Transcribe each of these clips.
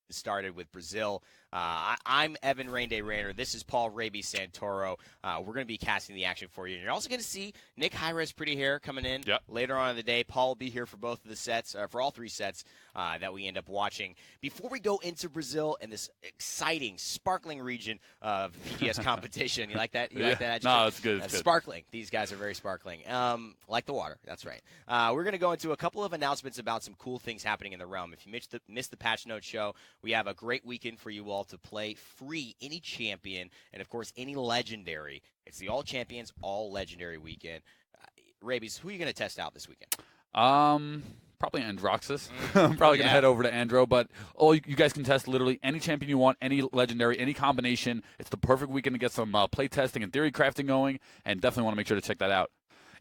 started with Brazil. I'm Evan Rainday Rayner. This is Paul Raby Santoro. We're going to be casting the action for you. And you're also going to see Nick High-Res Pretty Hair coming in later on in the day. Paul will be here for both of the sets, for all 3 sets that we end up watching. Before we go into Brazil and this exciting, sparkling region of PGS competition, you like that? You like that? No, it's good. It's good. Sparkling. These guys are very sparkling. Like the water. That's right. We're going to go into a couple of announcements about some cool things happening in the realm. If you missed the Patch Note show, we have a great weekend for you all to play free any champion and, of course, any legendary. It's the All Champions, All Legendary weekend. Rabies, who are you going to test out this weekend? Probably Androxus. I'm probably going to head over to Andro, but you guys can test literally any champion you want, any legendary, any combination. It's the perfect weekend to get some play testing and theory crafting going, and definitely want to make sure to check that out.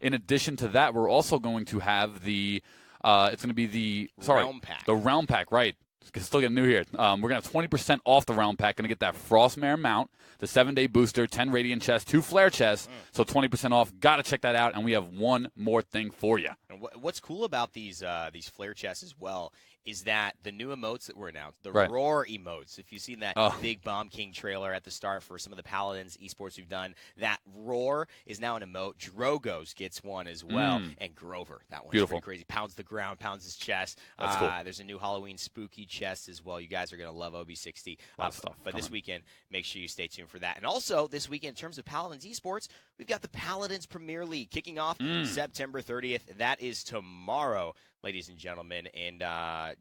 In addition to that, we're also going to have the it's going to be the Realm Pack. The Realm Pack, right. Still getting new here. We're going to have 20% off the Realm Pack. Going to get that Frostmare mount, the 7-day booster, 10 Radiant chests, 2 Flare chests, so 20% off. Got to check that out, and we have one more thing for you. And what's cool about these Flare chests as well is that the new emotes that were announced, the Right. Roar emotes, if you've seen that big Bomb King trailer at the start for some of the Paladins esports we've done, that Roar is now an emote. Drogos gets one as well, and Grover, that one's Beautiful. pretty crazy. Pounds the ground, pounds his chest. That's cool. There's a new Halloween spooky chest as well. You guys are going to love OB60. A lot of stuff But this coming. weekend, make sure you stay tuned for that. And also, this weekend, in terms of Paladins esports, we've got the Paladins Premier League kicking off September 30th. That is tomorrow, ladies and gentlemen. And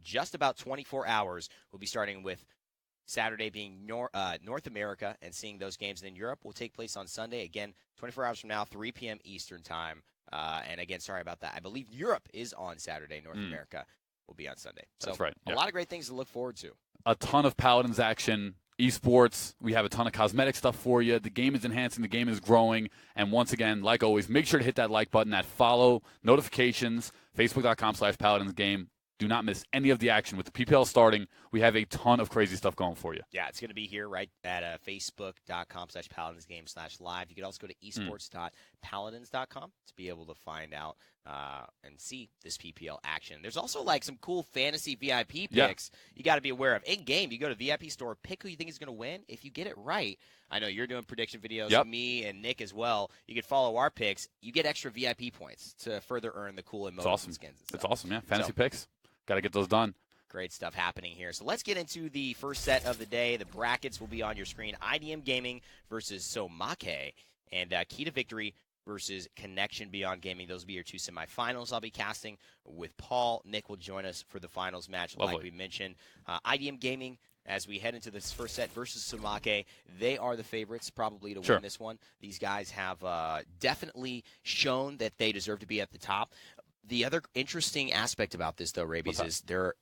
just about 24 hours, we'll be starting with Saturday being North America and seeing those games. And then Europe will take place on Sunday. Again, 24 hours from now, 3 p.m. Eastern time. And again, sorry about that. I believe Europe is on Saturday. North America will be on Sunday. So That's right. A lot of great things to look forward to. A ton of Paladins action, esports. We have a ton of cosmetic stuff for you. The game is enhancing. The game is growing. And once again, like always, make sure to hit that like button, that follow, notifications, facebook.com/PaladinsGame. Do not miss any of the action. With the PPL starting, we have a ton of crazy stuff going for you. Yeah, it's going to be here right at facebook.com/PaladinsGame/live. You can also go to esports.paladins.com to be able to find out and see this PPL action. There's also like some cool fantasy VIP picks you got to be aware of. In game, you go to VIP store, pick who you think is going to win. If you get it right, I know you're doing prediction videos, me and Nick as well. You can follow our picks. You get extra VIP points to further earn the cool emotes and skins and stuff. It's awesome, yeah. Fantasy picks. Got to get those done. Great stuff happening here. So let's get into the first set of the day. The brackets will be on your screen. IDM Gaming versus Somake, and Key to Victory versus Connection Beyond Gaming. Those will be your 2 semifinals I'll be casting with Paul. Nick will join us for the finals match, like we mentioned. IDM Gaming, as we head into this first set versus Somake, they are the favorites probably to win this one. These guys have definitely shown that they deserve to be at the top. The other interesting aspect about this, though, Rabies, is there,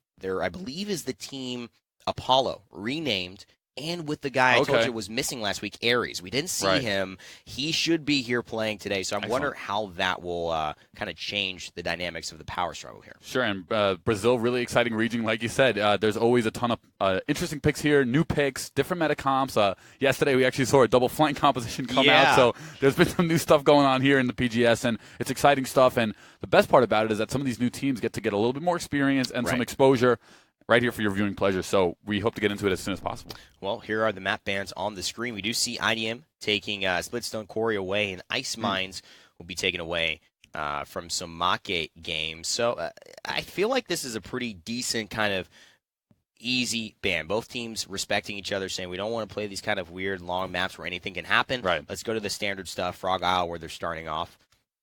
I believe, is the team Apollo, renamed, and with the guy I told you was missing last week, Ares. We didn't see him. He should be here playing today, so I'm wondering how that will kind of change the dynamics of the power struggle here. Sure, and Brazil, really exciting region, like you said. There's always a ton of interesting picks here, new picks, different meta comps. Yesterday, we actually saw a double flank composition come out, so there's been some new stuff going on here in the PGS, and it's exciting stuff. And the best part about it is that some of these new teams get to get a little bit more experience and some exposure right here for your viewing pleasure. So we hope to get into it as soon as possible. Well, here are the map bans on the screen. We do see IDM taking Splitstone Quarry away, and Ice Mines will be taken away from Somake games. So I feel like this is a pretty decent kind of easy ban. Both teams respecting each other, saying we don't want to play these kind of weird long maps where anything can happen. Let's go to the standard stuff, Frog Isle, where they're starting off.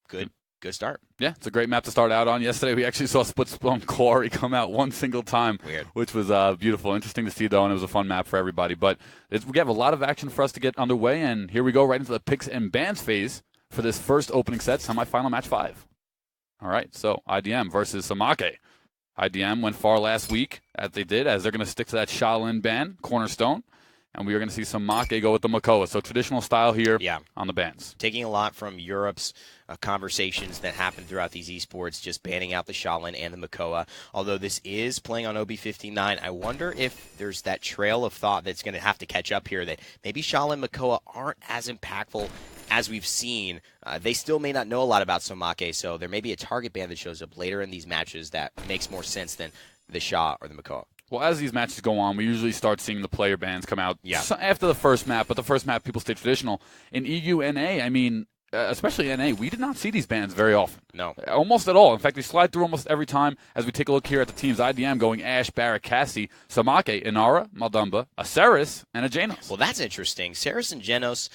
Good start. Yeah, it's a great map to start out on. Yesterday, we actually saw Splitstone Quarry come out one single time, which was beautiful. Interesting to see, though, and it was a fun map for everybody. But we have a lot of action for us to get underway, and here we go right into the picks and bans phase for this first opening set, semifinal match 5. All right, so IDM versus Somake. IDM went far last week, as they did, as they're going to stick to that Shaolin ban, Cornerstone. And we are going to see Somake go with the Makoa. So traditional style here on the bans. Taking a lot from Europe's conversations that happen throughout these esports, just banning out the Shaolin and the Makoa. Although this is playing on OB59, I wonder if there's that trail of thought that's going to have to catch up here, that maybe Shaolin Makoa aren't as impactful as we've seen. They still may not know a lot about Somake, so there may be a target ban that shows up later in these matches that makes more sense than the Sha or the Makoa. Well, as these matches go on, we usually start seeing the player bans come out after the first map, but the first map people stay traditional. In EU, NA, I mean, especially NA, we did not see these bans very often. No. Almost at all. In fact, we slide through almost every time as we take a look here at the teams. IDM going Ashe, Barrett, Cassie, Samake, Inara, Maldumba, a Ceres, and a Janos. Well, that's interesting. Ceres and Janos,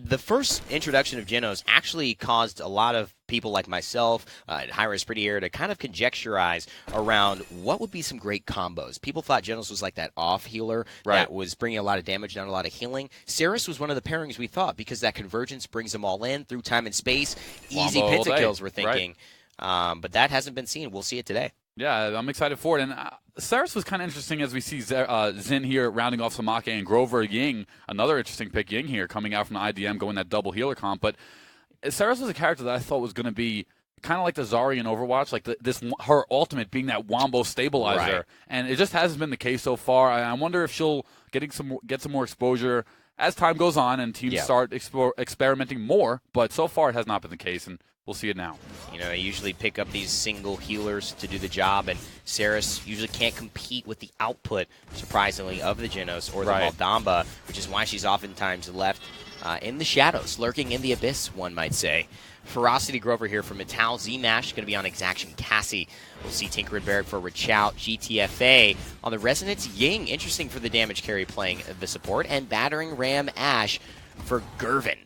the first introduction of Janos actually caused a lot of people like myself, High-Res Pretty Air, to kind of conjecturize around what would be some great combos. People thought Janos was like that off healer that was bringing a lot of damage, not a lot of healing. Ceres was one of the pairings we thought because that convergence brings them all in through time and space. Easy pentakills, we're thinking. But that hasn't been seen. We'll see it today. Yeah, I'm excited for it. And Ceres was kind of interesting as we see Xin here rounding off Samake and Grover Ying. Another interesting pick, Ying here, coming out from the IDM, going that double healer comp. But Ceres was a character that I thought was going to be kind of like the Zarya in Overwatch, like her ultimate being that wombo stabilizer. Right. And it just hasn't been the case so far. I wonder if she'll get some more exposure as time goes on and teams start experimenting more. But so far it has not been the case, and we'll see it now. You know, they usually pick up these single healers to do the job, and Ceres usually can't compete with the output, surprisingly, of the Genos or the Maldamba, which is why she's oftentimes left in the shadows, lurking in the abyss, one might say. Ferocity Grover here from Metal. Z-Mash going to be on Exaction Cassie. We'll see Tinker and Barrack for Richout. GTFA on the Resonance Ying. Interesting for the damage carry playing the support. And Battering Ram Ashe for Gervin.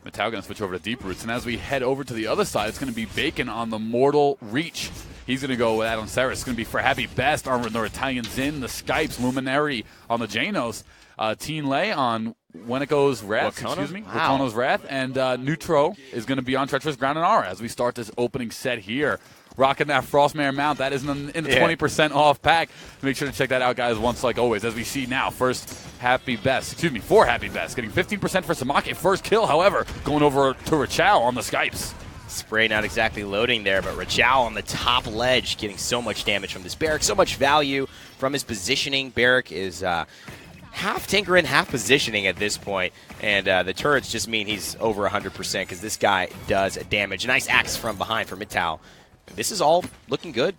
Metal going to switch over to Deep Roots. And as we head over to the other side, it's going to be Bacon on the Mortal Reach. He's going to go with that on Ceres. It's going to be for Happy Best on the Italian Zin, the Skypes, Luminary on the Janos. Teen Lay on When It Goes Wrath, Wakono's Wrath, and Neutro is going to be on Treacherous Ground and Aura as we start this opening set here. Rocking that Frostmare mount, that is in the 20% off pack. Make sure to check that out, guys, once like always. As we see now, for Happy Best, getting 15% for Samake. First kill, however, going over to Richout on the Skypes. Spray not exactly loading there, but Richout on the top ledge getting so much damage from this Barrack, so much value from his positioning. Barrack is half tinkering, half positioning at this point, and the turrets just mean he's over 100% because this guy does damage. Nice axe from behind for Mittal. This is all looking good.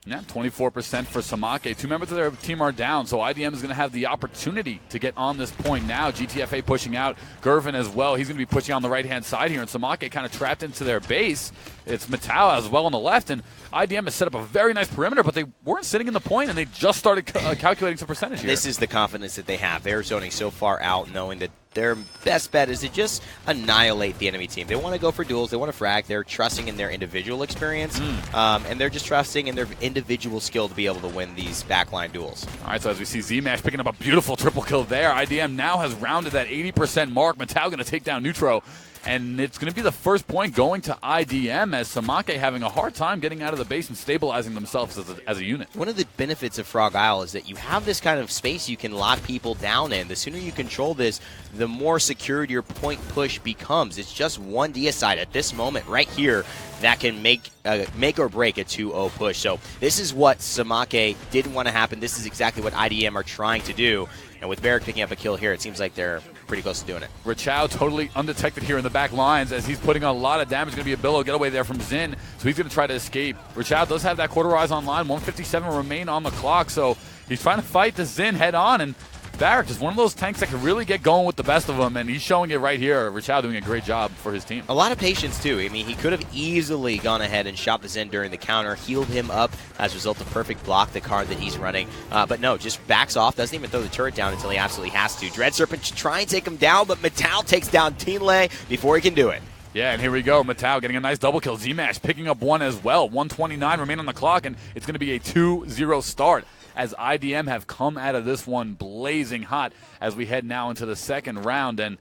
Yeah, 24% for Samake. 2 members of their team are down, so IDM is going to have the opportunity to get on this point now. GTFA pushing out. Gervin as well. He's going to be pushing on the right-hand side here, and Samake kind of trapped into their base. It's Mittal as well on the left, and IDM has set up a very nice perimeter, but they weren't sitting in the point, and they just started calculating some percentage here. This is the confidence that they have. They're zoning so far out, knowing that their best bet is to just annihilate the enemy team. They want to go for duels. They want to frag. They're trusting in their individual experience, and they're just trusting in their individual skill to be able to win these backline duels. All right, so as we see Z-Mash picking up a beautiful triple kill there, IDM now has rounded that 80% mark. Mittal going to take down Neutro. And it's going to be the first point going to IDM as Samake having a hard time getting out of the base and stabilizing themselves as a unit. One of the benefits of Frog Isle is that you have this kind of space you can lock people down in. The sooner you control this, the more secured your point push becomes. It's just one deicide at this moment right here that can make or break a 2-0 push. So this is what Samake didn't want to happen. This is exactly what IDM are trying to do. And with Barrack picking up a kill here, it seems like they're pretty close to doing it. Richout totally undetected here in the back lines as he's putting on a lot of damage. Going to be a billow getaway there from Xin, so he's going to try to escape. Richout does have that quarter rise online. 157 remain on the clock, so he's trying to fight the Xin head on. And Barrack is one of those tanks that can really get going with the best of them, and he's showing it right here. Richout doing a great job for his team. A lot of patience, too. I mean, he could have easily gone ahead and shot the Zen during the counter, healed him up as a result of perfect block, the card that he's running. But no, just backs off, doesn't even throw the turret down until he absolutely has to. Dread Serpent should try and take him down, but Mittal takes down Teen Lay before he can do it. Yeah, and here we go. Mittal getting a nice double kill. Z-Mash picking up one as well. 129 remain on the clock, and it's going to be a 2-0 start as IDM have come out of this one blazing hot as we head now into the second round. And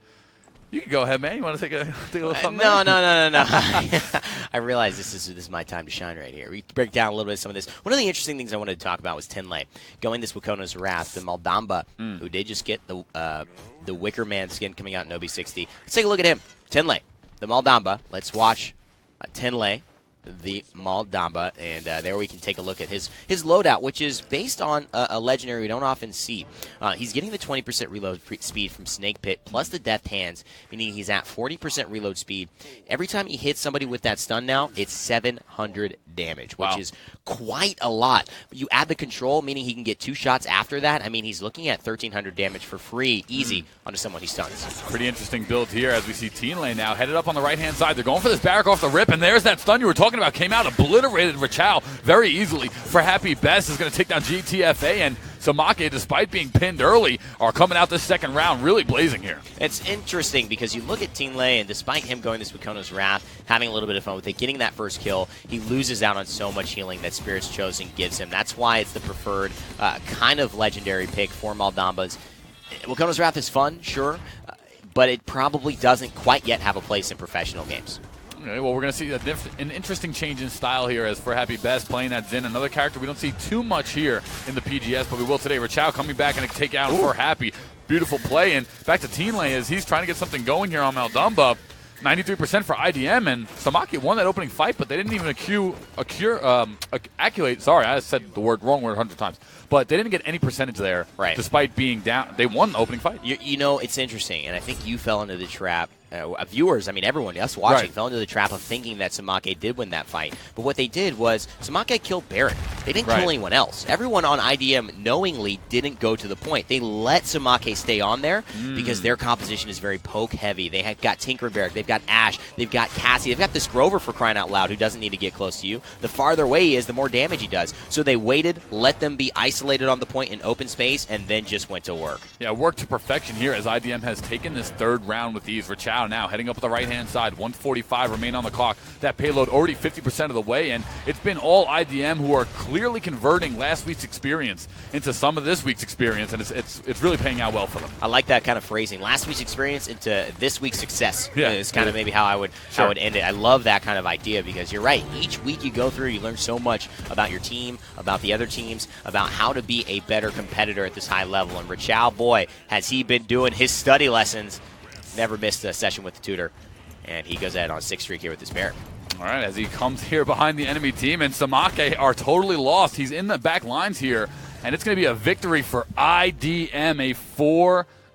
you can go ahead, man. You want to take a little something? No. I realize this is my time to shine right here. We break down a little bit of some of this. One of the interesting things I wanted to talk about was Tenlay. Going this Wakono's Wrath, the Maldamba, who did just get the Wicker Man skin coming out in OB60. Let's take a look at him. Tenlay, the Maldamba. Let's watch Tenlay the Maldamba, and there we can take a look at his loadout, which is based on a legendary we don't often see. He's getting the 20% reload speed from Snake Pit plus the Death Hands, meaning he's at 40% reload speed. Every time he hits somebody with that stun now, it's 700 damage, which is quite a lot. You add the control, meaning he can get 2 shots after that. I mean, he's looking at 1,300 damage for free, easy, onto someone he stuns. Pretty interesting build here as we see Teen Lane now headed up on the right-hand side. They're going for this barrack off the rip, and there's that stun you were talking about. Came out, obliterated Rachao very easily. For Happy Best is going to take down GTFA, and Samake, despite being pinned early, are coming out this second round really blazing here. It's interesting because you look at Teen Lane, and despite him going this Wakono's Wrath, having a little bit of fun with it, getting that first kill, he loses out on so much healing that Spirit's Chosen gives him. That's why it's the preferred kind of legendary pick for Maldambas. Wakono's Wrath is fun, sure, but it probably doesn't quite yet have a place in professional games. Okay, well, we're going to see an interesting change in style here as for Happy Best playing that Xin, another character we don't see too much here in the PGS, but we will today. Rachao coming back and take out for Happy. Beautiful play, and back to Teen Lane as he's trying to get something going here on Maldamba. 93% for IDM, and Samake won that opening fight, but they didn't even acculate. Sorry, I said the word wrong 100 times. But they didn't get any percentage there, despite being down. They won the opening fight. You know, it's interesting, and I think you fell into the trap. Viewers, I mean everyone, us watching, fell into the trap of thinking that Samake did win that fight. But what they did was Samake killed Barrett. They didn't kill anyone else. Everyone on IDM knowingly didn't go to the point. They let Samake stay on there because their composition is very poke heavy. They have got Tinker and Barrett, they've got Ash, they've got Cassie, they've got this Grover for crying out loud who doesn't need to get close to you. The farther away he is, the more damage he does. So they waited, let them be isolated on the point in open space, and then just went to work. Yeah, work to perfection here as IDM has taken this third round with ease. Rachao now heading up the right-hand side. 145 remain on the clock. That payload already 50% of the way, and it's been all IDM who are clearly converting last week's experience into some of this week's experience, and it's really paying out well for them. I like that kind of phrasing. Last week's experience into this week's success is kind of maybe how I would end it. I love that kind of idea because you're right. Each week you go through, you learn so much about your team, about the other teams, about how to be a better competitor at this high level. And Rachao, boy, has he been doing his study lessons. Never missed a session with the tutor, and he goes ahead on a 6 streak here with this Barrett. All right, as he comes here behind the enemy team, and Samake are totally lost. He's in the back lines here, and it's going to be a victory for IDM, a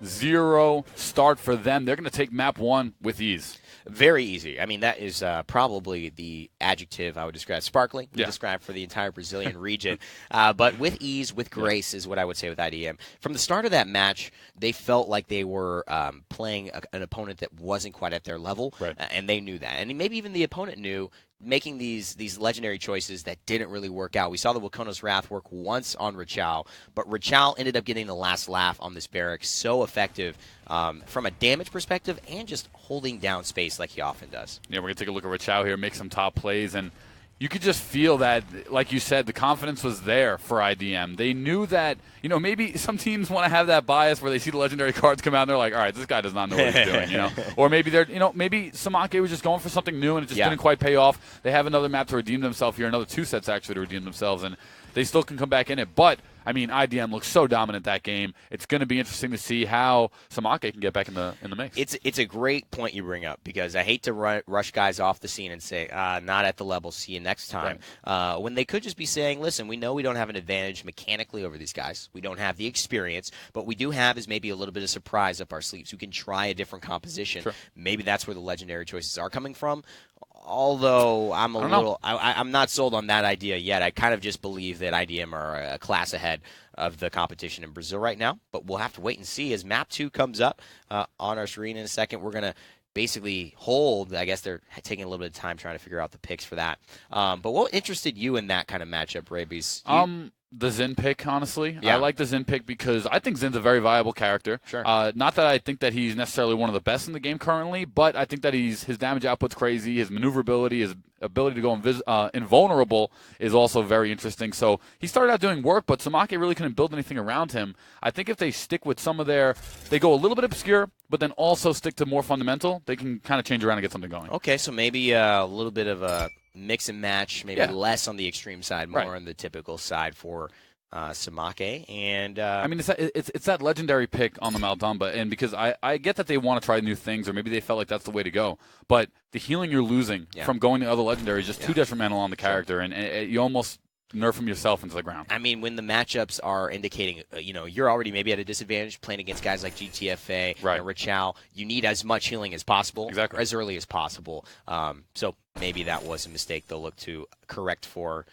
4-0 start for them. They're going to take map 1 with ease. Very easy. I mean, that is probably the adjective I would describe. Sparkling, describe for the entire Brazilian region. But with ease, with grace is what I would say with IDM. From the start of that match, they felt like they were playing an opponent that wasn't quite at their level, and they knew that. And maybe even the opponent knew, making these legendary choices that didn't really work out. We saw the Wakono's Wrath work once on Rachao, but Rachao ended up getting the last laugh on this barrack. So effective from a damage perspective and just holding down space like he often does. Yeah, we're going to take a look at Rachao here, make some top plays, and you could just feel that, like you said, the confidence was there for IDM. They knew that, maybe some teams want to have that bias where they see the legendary cards come out and they're like, all right, this guy does not know what he's doing, Or maybe maybe Samake was just going for something new and it just didn't quite pay off. They have another map to redeem themselves here, another 2 sets actually to redeem themselves, and they still can come back in it. But, I mean, IDM looks so dominant that game. It's going to be interesting to see how Samake can get back in the mix. It's a great point you bring up because I hate to rush guys off the scene and say, not at the level, see you next time. When they could just be saying, listen, we know we don't have an advantage mechanically over these guys. We don't have the experience. What we do have is maybe a little bit of surprise up our sleeves. We can try a different composition. Maybe that's where the legendary choices are coming from. Although I'm not sold on that idea yet. I kind of just believe that IDM are a class ahead of the competition in Brazil right now. But we'll have to wait and see as Map 2 comes up on our screen in a second. We're going to basically hold. I guess they're taking a little bit of time trying to figure out the picks for that. But what interested you in that kind of matchup, Rabies? The Xin pick, honestly. I like the Xin pick because I think Zin's a very viable character. Not that I think that he's necessarily one of the best in the game currently, but I think that his damage output's crazy, his maneuverability, his ability to go invulnerable is also very interesting. So he started out doing work, but Samake really couldn't build anything around him. I think if they stick with some of they go a little bit obscure, but then also stick to more fundamental, they can kind of change around and get something going. Okay, so maybe a little bit of a mix and match, maybe less on the extreme side, more on the typical side for Samake, and I mean, it's that legendary pick on the Maldumba, and because I get that they want to try new things, or maybe they felt like that's the way to go, but the healing you're losing from going to other legendaries is just too detrimental on the character, and you almost nerf him yourself into the ground. I mean, when the matchups are indicating, you're already maybe at a disadvantage playing against guys like GTFA and Richao, you need as much healing as possible, as early as possible. So maybe that was a mistake they'll look to correct for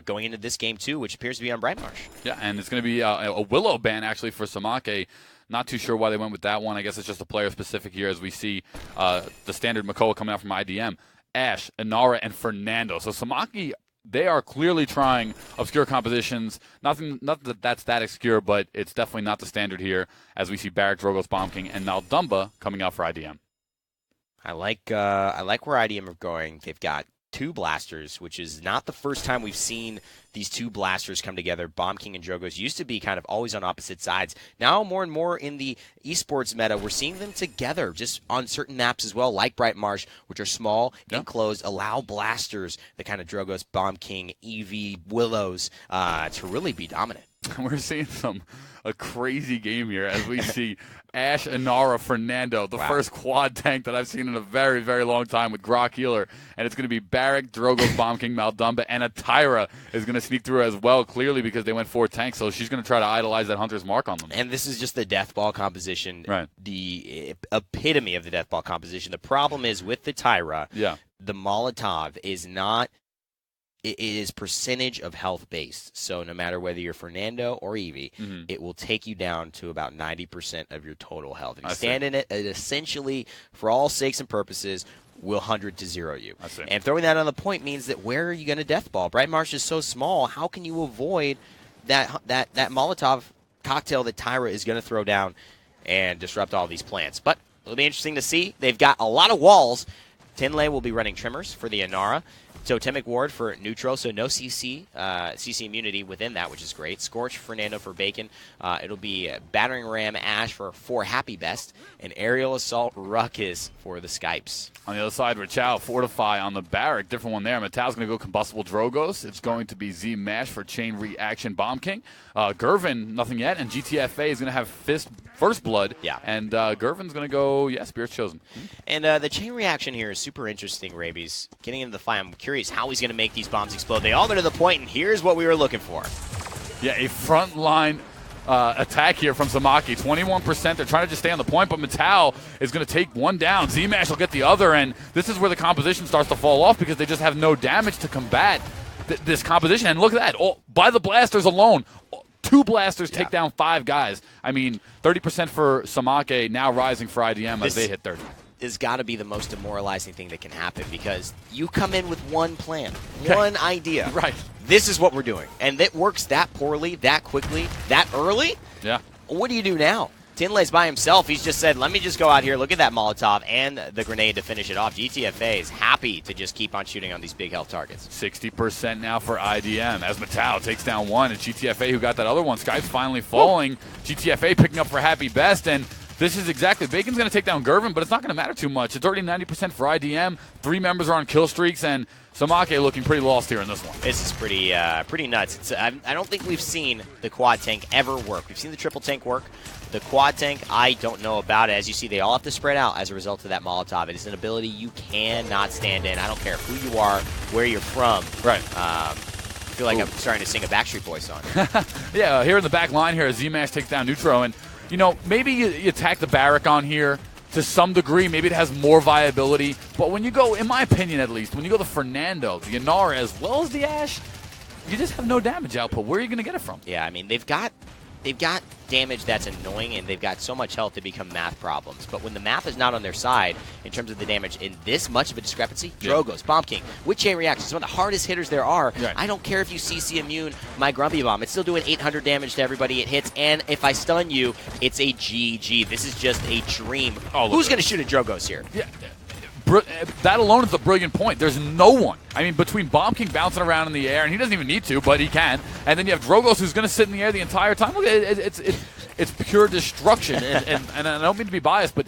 going into this game, too, which appears to be on Brightmarsh. Yeah, and it's going to be a Willow ban, actually, for Samake. Not too sure why they went with that one. I guess it's just a player-specific here as we see the standard Makoa coming out from IDM. Ash, Inara, and Fernando. So Samake, they are clearly trying obscure compositions. Not that that's that obscure, but it's definitely not the standard here as we see Barrack, Drogoz, Bomb King, and Maldumba coming out for IDM. I like where IDM are going. They've got 2 blasters, which is not the first time we've seen these 2 blasters come together. Bomb King and Drogoz used to be kind of always on opposite sides. Now more and more in the esports meta, we're seeing them together just on certain maps as well, like Brightmarsh, which are small, enclosed, allow blasters, the kind of Drogoz, Bomb King, Eevee, Willows, to really be dominant. We're seeing a crazy game here as we see Ash, Inara, Fernando, the first quad tank that I've seen in a very, very long time with Grok Healer. And it's going to be Barrack, Drogoz, Bomb King, Maldumba, and a Tyra is going to sneak through as well, clearly because they went 4 tanks. So she's going to try to idolize that Hunter's Mark on them. And this is just the death ball composition, the epitome of the death ball composition. The problem is with the Tyra, the Molotov is not. It is percentage of health based. So no matter whether you're Fernando or Eevee, it will take you down to about 90% of your total health. If you stand in it, it essentially, for all sakes and purposes, will 100 to 0 you. And throwing that on the point means that where are you going to death ball? Brightmarsh is so small. How can you avoid that Molotov cocktail that Tyra is going to throw down and disrupt all these plants? But it'll be interesting to see. They've got a lot of walls. Tinley will be running Trimmers for the Inara. Totemic Ward for neutral, so no CC immunity within that, which is great. Scorch, Fernando for Bacon. It'll be Battering Ram Ash for Happy Best, and Aerial Assault Ruckus for the Skypes. On the other side, Richao, Fortify on the Barrack. Different one there. Metal's going to go Combustible Drogoz. It's going to be Z-Mash for Chain Reaction Bomb King. Gervin, nothing yet, and GTFA is going to have First Blood. Yeah. And Gervin's going to go, Spirit's Chosen. And the Chain Reaction here is super interesting, Rabies. Getting into the fight, I'm curious how he's going to make these bombs explode. They all go to the point, and here's what we were looking for. Yeah, a front line attack here from Samake. 21%. They're trying to just stay on the point, but Metal is going to take one down. Z-Mash will get the other, and this is where the composition starts to fall off because they just have no damage to combat this composition. And look at that. By the blasters alone, 2 blasters take down 5 guys. I mean, 30% for Samake, now rising for IDM as they hit 30. Has got to be the most demoralizing thing that can happen because you come in with one plan, one idea. Right. This is what we're doing. And it works that poorly, that quickly, that early. Yeah. What do you do now? Tinley's by himself. He's just said, let me just go out here, look at that Molotov and the grenade to finish it off. GTFA is happy to just keep on shooting on these big health targets. 60% now for IDM as Metal takes down one, and GTFA, who got that other one, Skype's finally falling. GTFA picking up for Happy Best, and this is exactly, Bacon's going to take down Gervin, but it's not going to matter too much. It's already 90% for IDM. 3 members are on kill streaks, and Samake looking pretty lost here in this one. This is pretty nuts. I don't think we've seen the quad tank ever work. We've seen the triple tank work. The quad tank, I don't know about it. As you see, they all have to spread out as a result of that Molotov. It is an ability you cannot stand in. I don't care who you are, where you're from. Right. I feel like I'm starting to sing a Backstreet Boys song. Yeah, here in the back line here, Z-Mash takes down Neutro, and maybe you attack the Barrack on here to some degree. Maybe it has more viability. But when you go, in my opinion at least, when you go the Fernando, the Inara, as well as the Ash, you just have no damage output. Where are you going to get it from? Yeah, I mean, they've got damage that's annoying, and they've got so much health to become math problems. But when the math is not on their side in terms of the damage in this much of a discrepancy, Drogoz, Bomb King, with Chain Reaction, some of the hardest hitters there are. Right. I don't care if you CC immune my Grumpy Bomb. It's still doing 800 damage to everybody it hits, and if I stun you, it's a GG. This is just a dream. Who's going to shoot at Drogoz here? Yeah. That alone is a brilliant point. There's no one. I mean, between Bomb King bouncing around in the air, and he doesn't even need to, but he can. And then you have Drogoz, who's going to sit in the air the entire time. Look, it's pure destruction. and I don't mean to be biased, but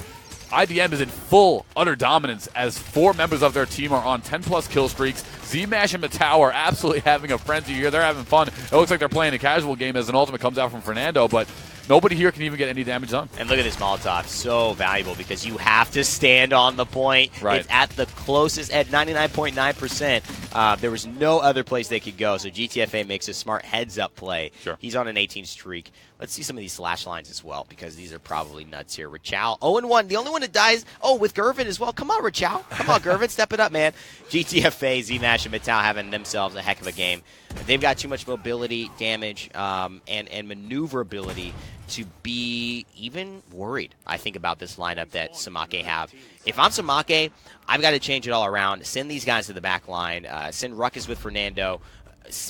IDM is in full, utter dominance as 4 members of their team are on 10-plus kill streaks. Z-Mash and Matau are absolutely having a frenzy here. They're having fun. It looks like they're playing a casual game as an ultimate comes out from Fernando, but nobody here can even get any damage done. And look at this Molotov. So valuable because you have to stand on the point. Right. It's at the closest, at 99.9%. There was no other place they could go, so GTFA makes a smart heads-up play. Sure. He's on an 18 streak. Let's see some of these slash lines as well because these are probably nuts here. Rachal, 0-1. The only one that dies, with Gervin as well. Come on, Rachal. Come on, Gervin. Step it up, man. GTFA, Z-Mash, and Matau having themselves a heck of a game. They've got too much mobility, damage, and maneuverability to be even worried, I think, about this lineup that Samake have. If I'm Samake, I've got to change it all around. Send these guys to the back line. Send Ruckus with Fernando.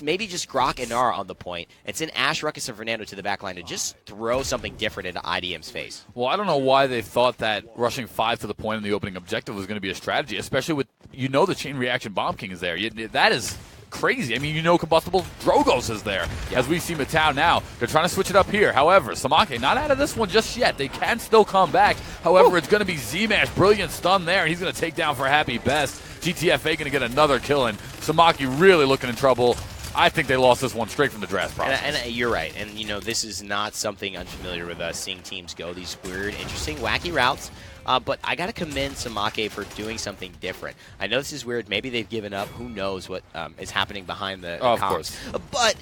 Maybe just Grok and Nara on the point, and send Ash, Ruckus, and Fernando to the back line to just throw something different into IDM's face. Well, I don't know why they thought that rushing 5 to the point in the opening objective was going to be a strategy, especially with, the chain reaction Bomb King is there. That is crazy. I mean, Combustible Drogos is there. Yeah. As we see Matau now, they're trying to switch it up here. However, Samake not out of this one just yet. They can still come back. However, It's going to be Z-Mash. Brilliant stun there, and he's going to take down for Happy Best. GTFA going to get another kill, and Samake really looking in trouble. I think they lost this one straight from the draft process. And you're right. And, this is not something unfamiliar with us, seeing teams go these weird, interesting, wacky routes. But I got to commend Samake for doing something different. I know this is weird. Maybe they've given up. Who knows what is happening behind the of comms. Course. But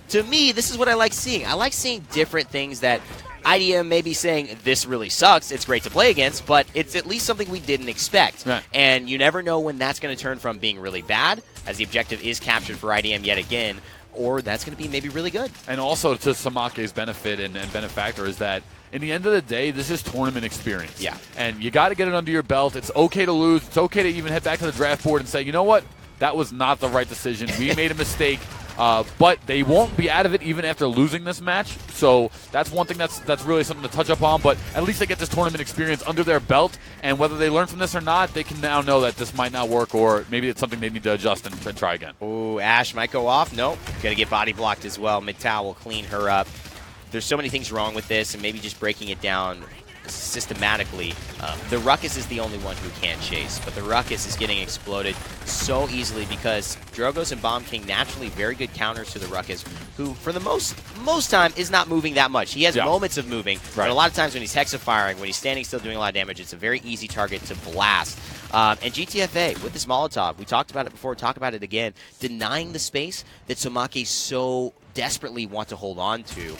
to me, this is what I like seeing. I like seeing different things that IDM may be saying, this really sucks, it's great to play against, but it's at least something we didn't expect. Right. And you never know when that's going to turn from being really bad, as the objective is captured for IDM yet again, or that's going to be maybe really good. And also to Samake's benefit and benefactor is that in the end of the day, this is tournament experience. Yeah. And you got to get it under your belt. It's okay to lose. It's okay to even head back to the draft board and say, you know what? That was not the right decision. We made a mistake. But they won't be out of it even after losing this match. So that's one thing that's really something to touch up on. But at least they get this tournament experience under their belt. And whether they learn from this or not, they can now know that this might not work, or maybe it's something they need to adjust and try again. Ooh, Ash might go off. Nope. Going to get body blocked as well. Matau will clean her up. There's so many things wrong with this, and maybe just breaking it down systematically. The Ruckus is the only one who can chase, but the Ruckus is getting exploded so easily because Drogos and Bomb King naturally very good counters to the Ruckus, who for the most time is not moving that much. He has moments of moving, but a lot of times when he's hexa firing, when he's standing still doing a lot of damage, it's a very easy target to blast. And GTFA, with this Molotov, we talked about it before, talk about it again, denying the space that Samake so desperately want to hold on to.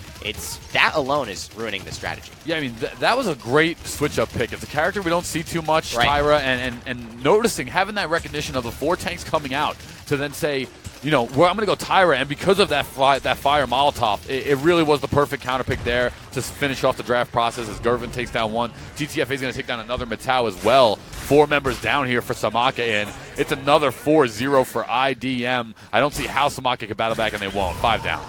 That alone is ruining the strategy. Yeah, I mean, that was a great switch-up pick. It's a character we don't see too much, right. Tyra, and noticing, having that recognition of the 4 tanks coming out to then say, well, I'm going to go Tyra, and because of that fire Molotov, it really was the perfect counter pick there to finish off the draft process as Gervin takes down one. GTFA is going to take down another Matau as well. 4 members down here for Samake, and it's another 4-0 for IDM. I don't see how Samake can battle back, and they won't. 5 down.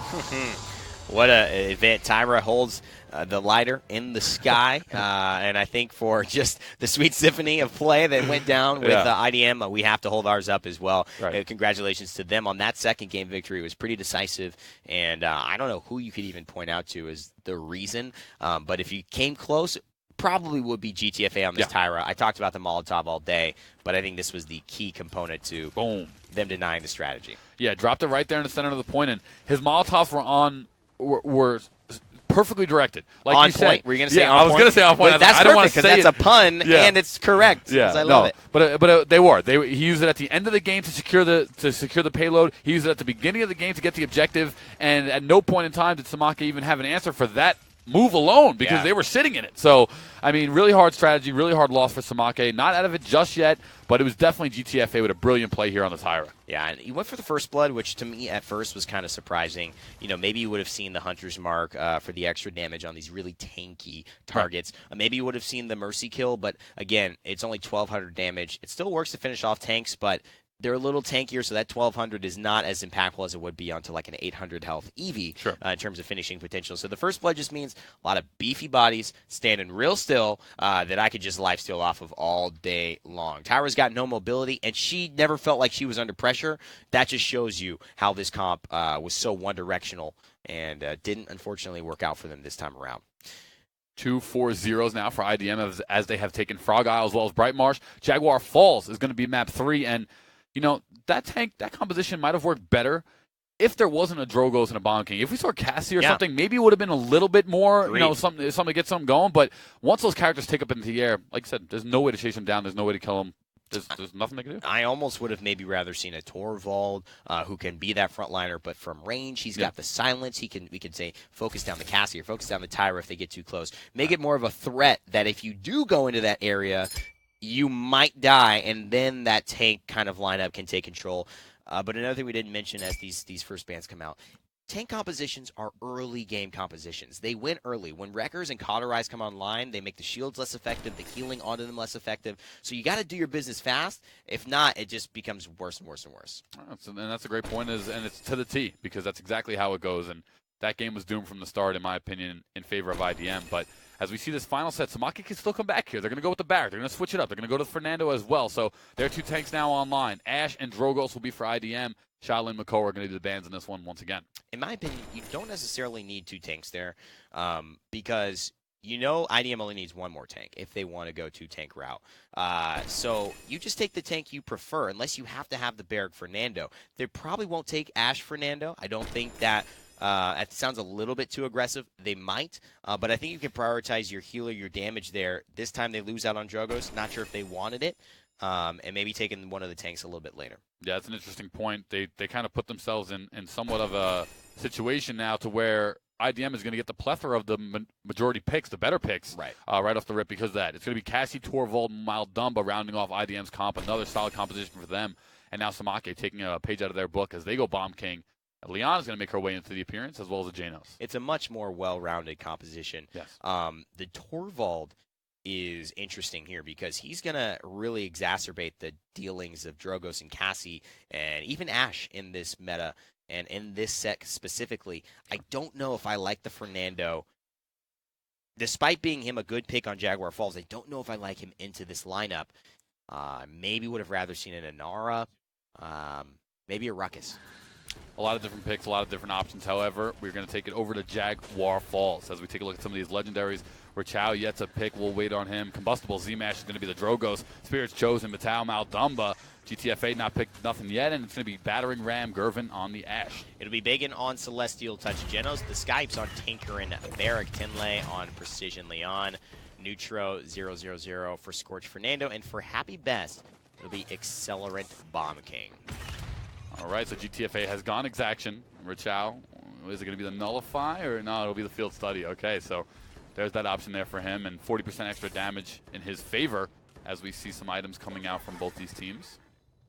What a event. Tyra holds the lighter in the sky, and I think for just the sweet symphony of play that went down with IDM, we have to hold ours up as well. Right. Congratulations to them on that second game victory. It was pretty decisive, and I don't know who you could even point out to as the reason, but if you came close, probably would be GTFA on this Tyra. I talked about the Molotov all day, but I think this was the key component to them denying the strategy. Yeah, dropped it right there in the center of the point, and his Molotovs were perfectly directed. Like on you point. Said. Were you going to say on point? I was going to say on point. But that's perfect because that's a pun, and it's correct. Yeah, I love it. But they were. He used it at the end of the game to secure the payload. He used it at the beginning of the game to get the objective, and at no point in time did Samake even have an answer for that move alone because they were sitting in it. So, I mean, really hard strategy, really hard loss for Samake. Not out of it just yet, but it was definitely GTFA with a brilliant play here on the Tyra. Yeah, and he went for the first blood, which to me at first was kind of surprising. Maybe you would have seen the Hunter's Mark for the extra damage on these really tanky targets. Right. Maybe you would have seen the Mercy kill, but again, it's only 1,200 damage. It still works to finish off tanks, but they're a little tankier, so that 1,200 is not as impactful as it would be onto like an 800 health Eevee in terms of finishing potential. So the first blood just means a lot of beefy bodies standing real still that I could just lifesteal off of all day long. Tyra's got no mobility, and she never felt like she was under pressure. That just shows you how this comp was so one-directional and didn't, unfortunately, work out for them this time around. 2 4-0s now for IDM as they have taken Frog Isle as well as Bright Marsh. Jaguar Falls is going to be map 3, and that composition might have worked better if there wasn't a Drogos and a Bomb King. If we saw Cassie or something, maybe it would have been a little bit more, something to get something going. But once those characters take up into the air, like I said, there's no way to chase them down. There's no way to kill them. There's nothing they can do. I almost would have maybe rather seen a Torvald who can be that frontliner, but from range, he's got the silence. We could say focus down the Cassie or focus down the Tyra if they get too close. Make it more of a threat that if you do go into that area, you might die, and then that tank kind of lineup can take control. But another thing we didn't mention as these first bans come out, tank compositions are early game compositions. They win early. When Wreckers and Cauterize come online, they make the shields less effective, the healing onto them less effective. So you got to do your business fast. If not, it just becomes worse and worse and worse. And that's a great point, and it's to the T, because that's exactly how it goes. And that game was doomed from the start, in my opinion, in favor of IDM. But as we see this final set, Samake can still come back here. They're going to go with the Barrack. They're going to switch it up. They're going to go to Fernando as well. So their 2 tanks now online. Ash and Drogos will be for IDM. Shaolin and Mako are going to do the bans in this one once again. In my opinion, you don't necessarily need 2 tanks there because IDM only needs 1 more tank if they want to go 2-tank route. So you just take the tank you prefer, unless you have to have the Barrack Fernando. They probably won't take Ash Fernando. I don't think that it sounds a little bit too aggressive. They might, but I think you can prioritize your healer, your damage there. This time they lose out on Drogos. Not sure if they wanted it. And maybe taking one of the tanks a little bit later. Yeah, that's an interesting point. They kind of put themselves in somewhat of a situation now to where IDM is going to get the plethora of the majority picks, the better picks, right off the rip because of that. It's going to be Cassie, Torvald, Mild Dumba rounding off IDM's comp, another solid composition for them. And now Samake taking a page out of their book as they go Bomb King. Leon is going to make her way into the appearance as well as the Janos. It's a much more well-rounded composition. Yes. The Torvald is interesting here because he's going to really exacerbate the dealings of Drogos and Cassie and even Ash in this meta and in this set specifically. I don't know if I like the Fernando. Despite being him a good pick on Jaguar Falls, I don't know if I like him into this lineup. Maybe would have rather seen an Inara, maybe a Ruckus. A lot of different picks, a lot of different options. However, we're going to take it over to Jaguar Falls as we take a look at some of these legendaries. Rachao yet to pick. We'll wait on him. Combustible Z-Mash is going to be the Drogos. Spirits chosen. Matao Maldumba. GTFA not picked nothing yet, and it's going to be Battering Ram Gervin on the Ash. It'll be Bacon on Celestial Touch Genos. The Skypes on Tinkerin Barrack Tinley on Precision Leon. Neutro 000 for Scorch Fernando. And for Happy Best, it'll be Accelerant Bomb King. All right, so GTFA has gone Exaction. Rachao, is it going to be the Nullify or no? It'll be the Field Study. Okay, so there's that option there for him, and 40% extra damage in his favor as we see some items coming out from both these teams.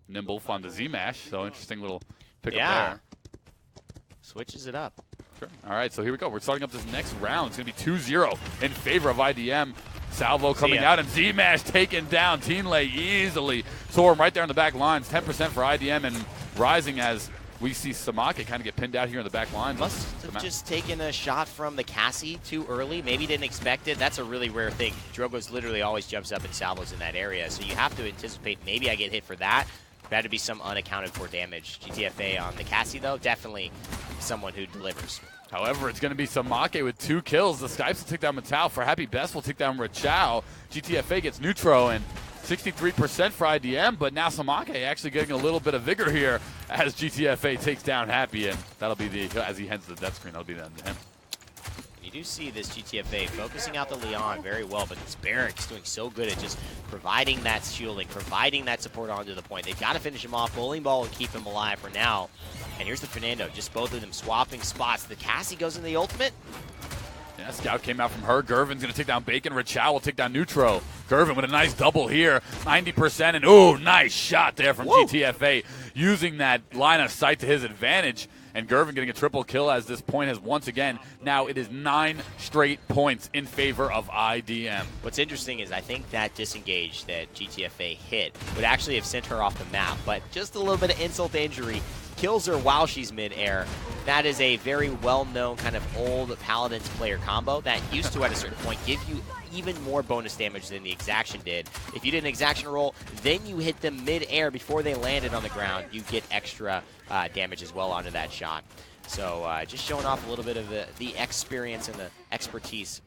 Nimble on the Z-Mash, so interesting little pickup there. Switches it up. Sure. All right, so here we go. We're starting up this next round. It's going to be 2-0 in favor of IDM. Salvo coming out, and Z-Mash taken down. Tinley easily. Sorum right there on the back lines. 10% for IDM, and rising as we see Samake kind of get pinned out here in the back line. Must have just taken a shot from the Cassie too early. Maybe didn't expect it. That's a really rare thing. Drogos literally always jumps up and salvos in that area, so you have to anticipate maybe I get hit for that. That would be some unaccounted for damage. GTFA on the Cassie, though, definitely someone who delivers. However, it's going to be Samake with 2 kills. The Skypes will take down Matao. For Happy Best, will take down Rachao. GTFA gets Neutro, and 63% for IDM, but now Samake actually getting a little bit of vigor here as GTFA takes down Happy, and that'll be as he heads to the death screen, that'll be the end of him. You do see this GTFA focusing out the Leon very well, but this Barrack's doing so good at just providing that shielding, providing that support onto the point. They've got to finish him off. Bowling ball and keep him alive for now. And here's the Fernando, just both of them swapping spots. The Cassie goes in the ultimate. Yeah, Scout came out from her. Gervin's going to take down Bacon. Rachao will take down Neutro. Gervin with a nice double here. 90%, and ooh, nice shot there from GTFA, using that line of sight to his advantage. And Gervin getting a triple kill as this point has once again, now it is 9 straight points in favor of IDM. What's interesting is I think that disengage that GTFA hit would actually have sent her off the map, but just a little bit of insult to injury kills her while she's mid-air. That is a very well-known kind of old Paladins player combo that used to, at a certain point, give you even more bonus damage than the Exaction did. If you did an Exaction roll, then you hit them mid-air before they landed on the ground, you get extra damage as well onto that shot. So just showing off a little bit of the experience and the expertise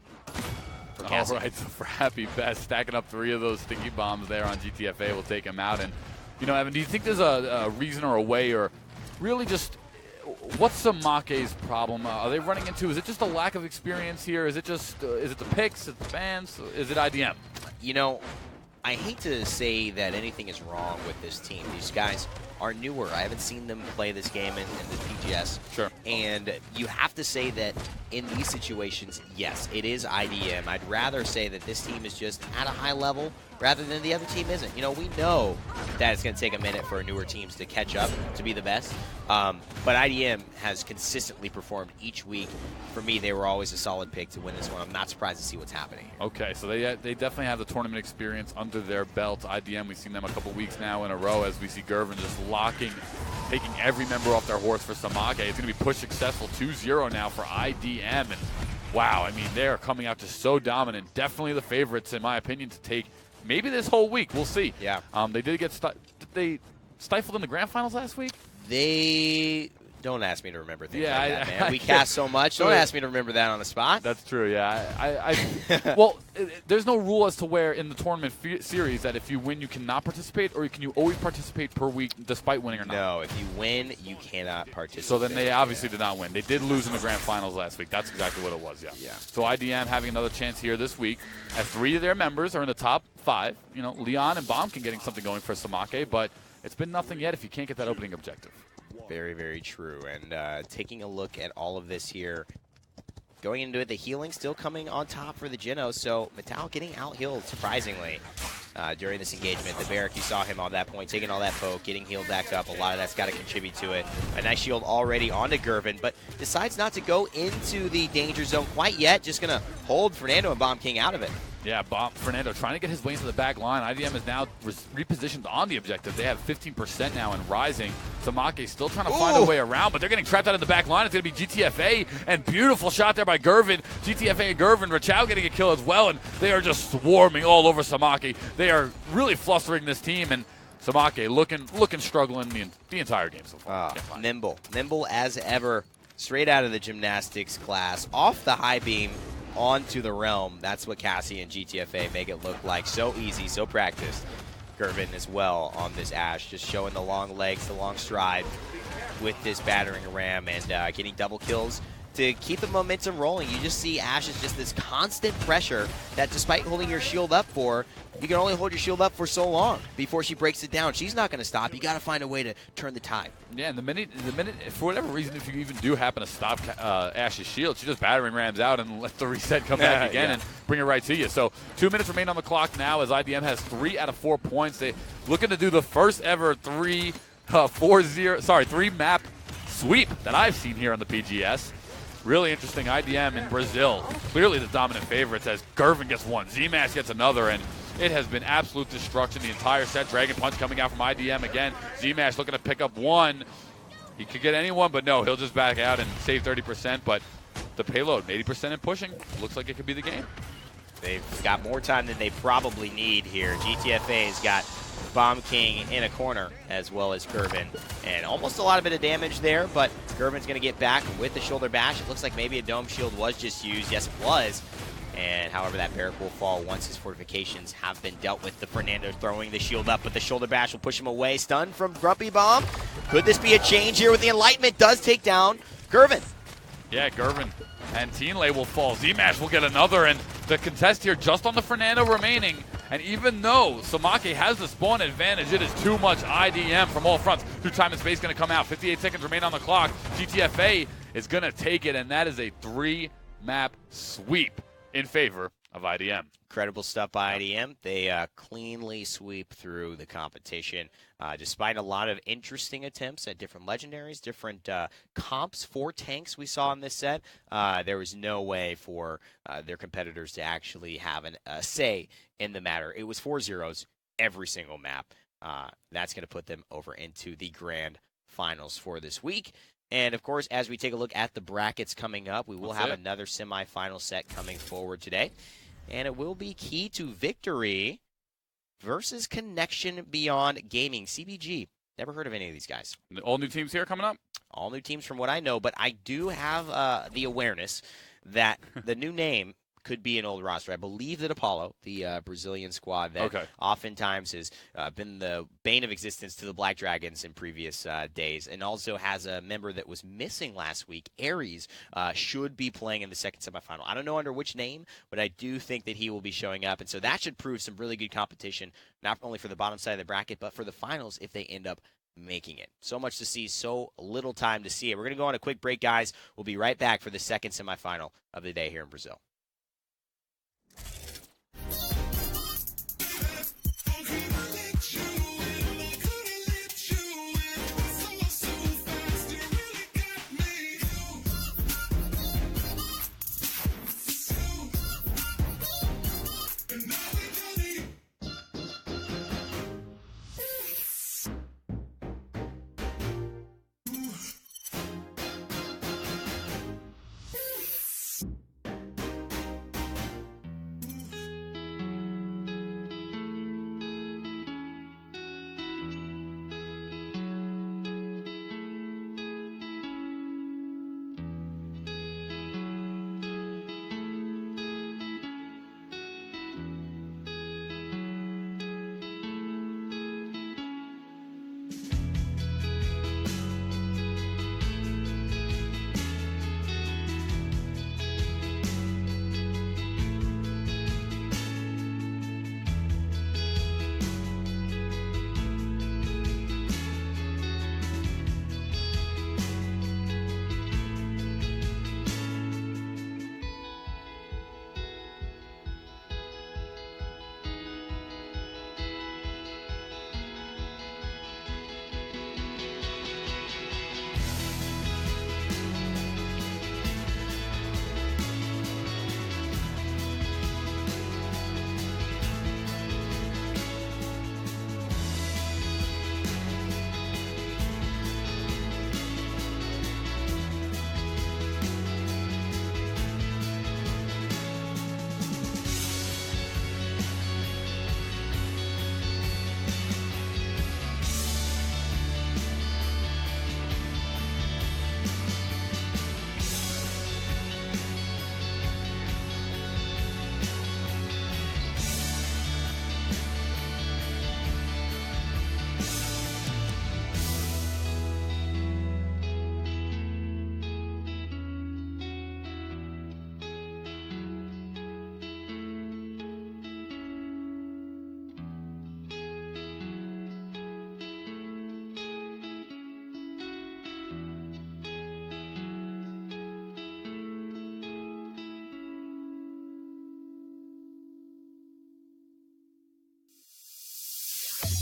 for Cassie. All right, so for Happy Best, stacking up 3 of those sticky bombs there on GTFA will take him out. And, Evan, do you think there's a reason or a way, or really just what's Samake's problem? Are they running into? Is it just a lack of experience here? Is it just is it the picks? Is it the bans? Is it IDM? I hate to say that anything is wrong with this team. These guys are newer. I haven't seen them play this game in the PGS. Sure. And you have to say that in these situations, yes, it is IDM. I'd rather say that this team is just at a high level rather than the other team isn't. We know that it's going to take a minute for newer teams to catch up to be the best. But IDM has consistently performed each week. For me, they were always a solid pick to win this one. I'm not surprised to see what's happening here. Okay, so they definitely have the tournament experience under their belt. IDM, we've seen them a couple weeks now in a row as we see Gervin just taking every member off their horse for Samake. It's going to be push successful 2-0 now for IDM. And wow, they are coming out just so dominant. Definitely the favorites, in my opinion, to take maybe this whole week. We'll see. Yeah. They did get stifled in the grand finals last week? Don't ask me to remember things like that, man. We cast so much. Don't ask me to remember that on the spot. That's true, yeah. Well, there's no rule as to where in the tournament series that if you win, you cannot participate, or can you always participate per week despite winning or not? No, if you win, you cannot participate. So then they obviously did not win. They did lose in the grand finals last week. That's exactly what it was, yeah. So IDM having another chance here this week, as 3 of their members are in the top 5. Leon and Bomb getting something going for Samake, but it's been nothing yet if you can't get that opening objective. Very, very true. And taking a look at all of this here, going into it, the healing still coming on top for the Genos. So Metal getting out-healed, surprisingly, during this engagement. The Barrack, you saw him on that point, taking all that poke, getting healed back up. A lot of that's got to contribute to it. A nice shield already onto Gervin, but decides not to go into the danger zone quite yet. Just going to hold Fernando and Bomb King out of it. Yeah, Fernando trying to get his way into the back line. IDM is now repositioned on the objective. They have 15% now and rising. Samake still trying to find a way around, but they're getting trapped out of the back line. It's going to be GTFA, and beautiful shot there by Gervin. GTFA and Gervin, Rachao getting a kill as well, and they are just swarming all over Samake. They are really flustering this team, and Samake looking struggling the entire game so far. Nimble as ever, straight out of the gymnastics class, off the high beam, onto the realm. That's what Cassie and GTFA make it look like. So easy, so practiced. Gervin as well on this Ashe, just showing the long legs, the long stride with this battering ram, and getting double kills to keep the momentum rolling. You just see Ashe is just this constant pressure that despite holding your shield up for, you can only hold your shield up for so long before she breaks it down. She's not going to stop. You got to find a way to turn the tide. Yeah, and the minute, for whatever reason, if you even do happen to stop Ashe's shield, she just battering rams out and let the reset come back again and bring it right to you. So 2 minutes remain on the clock now as IDM has 3 out of 4 points. They looking to do the first ever 3 map sweep that I've seen here on the PGS. Really interesting. IDM in Brazil, clearly the dominant favorites as Gervin gets one, Zmash gets another, and it has been absolute destruction the entire set. Dragon Punch coming out from IDM again. Zmash looking to pick up one. He could get anyone, but no, he'll just back out and save 30%. But the payload, 80% and pushing, looks like it could be the game. They've got more time than they probably need here. GTFA's got Bomb King in a corner as well as Gervin. And almost a lot of bit of damage there, but Gervin's going to get back with the shoulder bash. It looks like maybe a dome shield was just used. Yes, it was. And however, that Barrack will fall once his fortifications have been dealt with. The Fernando throwing the shield up, but the shoulder bash will push him away. Stun from Grumpy Bomb. Could this be a change here with the Enlightenment? Does take down Gervin. Yeah, Gervin and Teenlay will fall. Zmash will get another, and the contest here just on the Fernando remaining. And even though Samake has the spawn advantage, it is too much IDM from all fronts. Through time and space going to come out. 58 seconds remain on the clock. GTFA is going to take it, and that is a 3-map sweep in favor of IDM. Incredible stuff by IDM. They cleanly sweep through the competition, despite a lot of interesting attempts at different legendaries, different comps for tanks we saw in this set. There was no way for their competitors to actually have a say in the matter. It was 4-0s every single map. That's going to put them over into the grand finals for this week. And, of course, as we take a look at the brackets coming up, we will have another semifinal set coming forward today. And it will be Key to Victory versus Connection Beyond Gaming. CBG. Never heard of any of these guys. All new teams here coming up? All new teams from what I know, but I do have the awareness that the new name, could be an old roster. I believe that Apollo, the Brazilian squad that oftentimes has been the bane of existence to the Black Dragons in previous days, and also has a member that was missing last week, Aries, should be playing in the second semifinal. I don't know under which name, but I do think that he will be showing up, and so that should prove some really good competition, not only for the bottom side of the bracket, but for the finals if they end up making it. So much to see, so little time to see it. We're going to go on a quick break, guys. We'll be right back for the second semifinal of the day here in Brazil.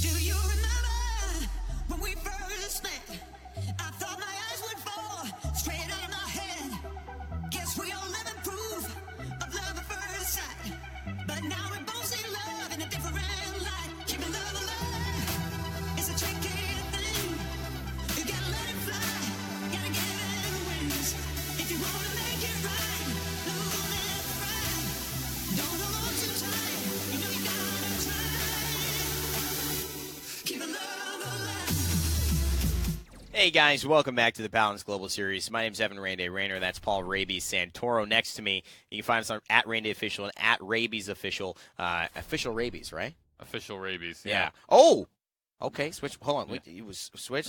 Do you remember when we first met? I thought my eyes would fall straight out of my head. Guess we all live in proof of love at first sight. But now we both see love in a different light. Keeping love alive is a tricky thing. You gotta let it fly, gotta give it wings. If you wanna make it right, don't let it fry. Don't hold on too tight, you know you gotta try. Hey guys, welcome back to the Paladins Global Series. My name is Evan Rande Rayner. That's Paul Rabies Santoro next to me. You can find us on at Rande Official and at Rabies Official. Official Rabies, right? Official Rabies. Yeah. Oh. Okay, switch. Hold on. Wait, you was switch?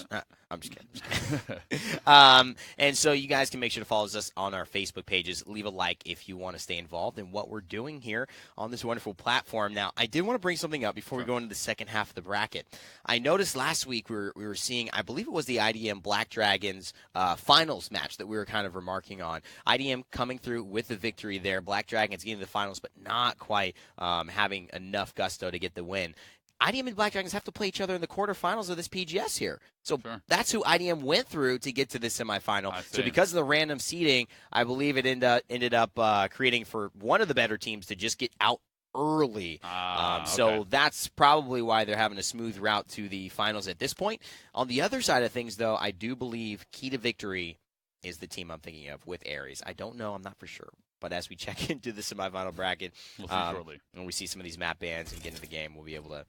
I'm just kidding. And so you guys can make sure to follow us on our Facebook pages. Leave a like if you want to stay involved in what we're doing here on this wonderful platform. Now, I did want to bring something up before we go into the second half of the bracket. I noticed last week we were seeing, I believe it was the IDM Black Dragons finals match that we were kind of remarking on. IDM coming through with the victory there. Black Dragons getting to the finals, but not quite having enough gusto to get the win. IDM and Black Dragons have to play each other in the quarterfinals of this PGS here. So that's who IDM went through to get to the semifinal. So because of the random seeding, I believe it ended up creating for one of the better teams to just get out early. So that's probably why they're having a smooth route to the finals at this point. On the other side of things, though, I do believe Key to Victory is the team I'm thinking of with Aries. I don't know. I'm not for sure. But as we check into the semifinal bracket, we'll see shortly. When we see some of these map bands and get into the game, we'll be able to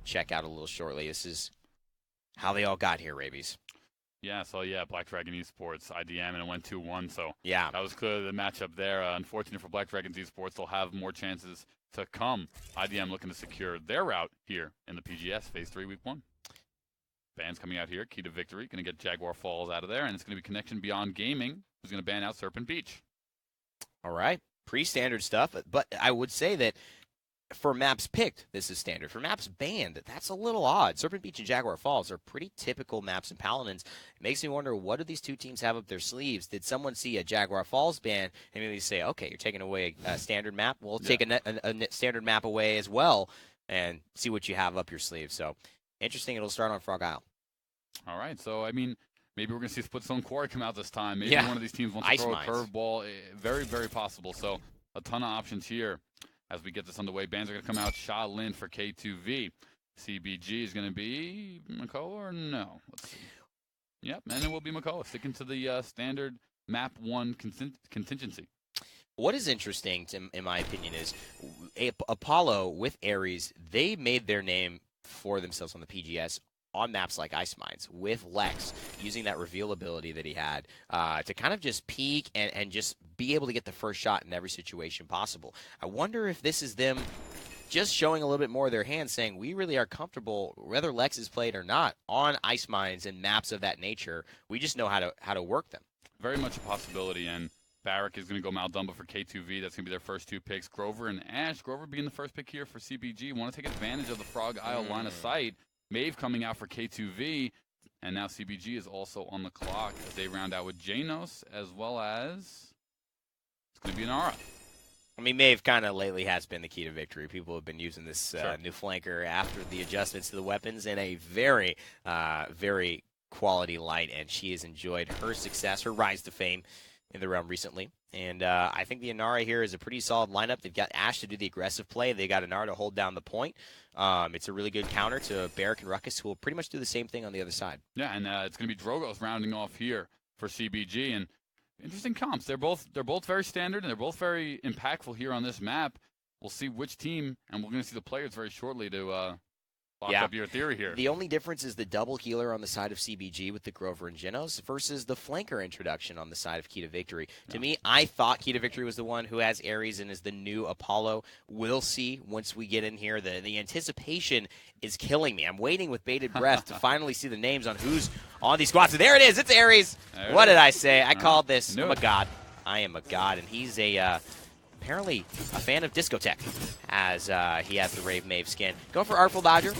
check out a little shortly. This is how they all got here, Rabies. Yeah, so Black Dragon Esports, IDM, and it went 2-1. So Yeah. that was clearly the matchup there. Unfortunately for Black Dragons Esports, they'll have more chances to come. IDM looking to secure their route here in the PGS Phase 3 Week 1. Bans coming out here. Key to Victory. Going to get Jaguar Falls out of there, and it's going to be Connection Beyond Gaming who's going to ban out Serpent Beach. All right. Pre-standard stuff, but I would say that for maps picked, this is standard. For maps banned, that's a little odd. Serpent Beach and Jaguar Falls are pretty typical maps in Paladins. It makes me wonder, what do these two teams have up their sleeves? Did someone see a Jaguar Falls ban and maybe say, okay, you're taking away a standard map? We'll take a standard map away as well and see what you have up your sleeve. So, interesting. It'll start on Frog Isle. All right. So, I mean, maybe we're going to see Splitstone Quarry come out this time. Maybe one of these teams wants to throw a curveball. Very, very possible. So, a ton of options here. As we get this underway, bans are going to come out. Sha Lin for K2V. CBG is going to be Makoa or no? Let's see. Yep, and it will be Makoa, sticking to the standard map 1 contingency. What is interesting, in my opinion, is Apollo with Ares, they made their name for themselves on the PGS on maps like Ice Mines with Lex, using that reveal ability that he had to kind of just peek and just be able to get the first shot in every situation possible. I wonder if this is them just showing a little bit more of their hand, saying we really are comfortable, whether Lex is played or not, on Ice Mines and maps of that nature. We just know how to work them. Very much a possibility, and Barrick is going to go Maldumba for K2V. That's going to be their first 2 picks. Grover and Ash. Grover being the first pick here for CBG. Want to take advantage of the Frog Isle line of sight. Maeve coming out for K2V, and now CBG is also on the clock as they round out with Janos, as well as it's going to be an Aura. I mean, Maeve kind of lately has been the key to victory. People have been using this new flanker after the adjustments to the weapons in a very, very quality light, and she has enjoyed her success, her rise to fame in the realm recently. And I think the Inara here is a pretty solid lineup. They've got Ash to do the aggressive play. They got Inara to hold down the point. It's a really good counter to Barrick and Ruckus, who will pretty much do the same thing on the other side. Yeah, and it's going to be Drogos rounding off here for CBG. And interesting comps. They're both very standard, and they're both very impactful here on this map. We'll see which team, and we're going to see the players very shortly to lock up your theory here. The only difference is the double healer on the side of CBG with the Grover and Genos versus the flanker introduction on the side of Key to Victory. To me, I thought Key to Victory was the one who has Ares and is the new Apollo. We'll see once we get in here. The anticipation is killing me. I'm waiting with bated breath to finally see the names on who's on these squads. So there it is. It's Ares. What did I say? I called this. I'm a god. I am a god, and he's apparently a fan of Discotheque, as he has the Rave Maeve skin. Going for Artful Dodger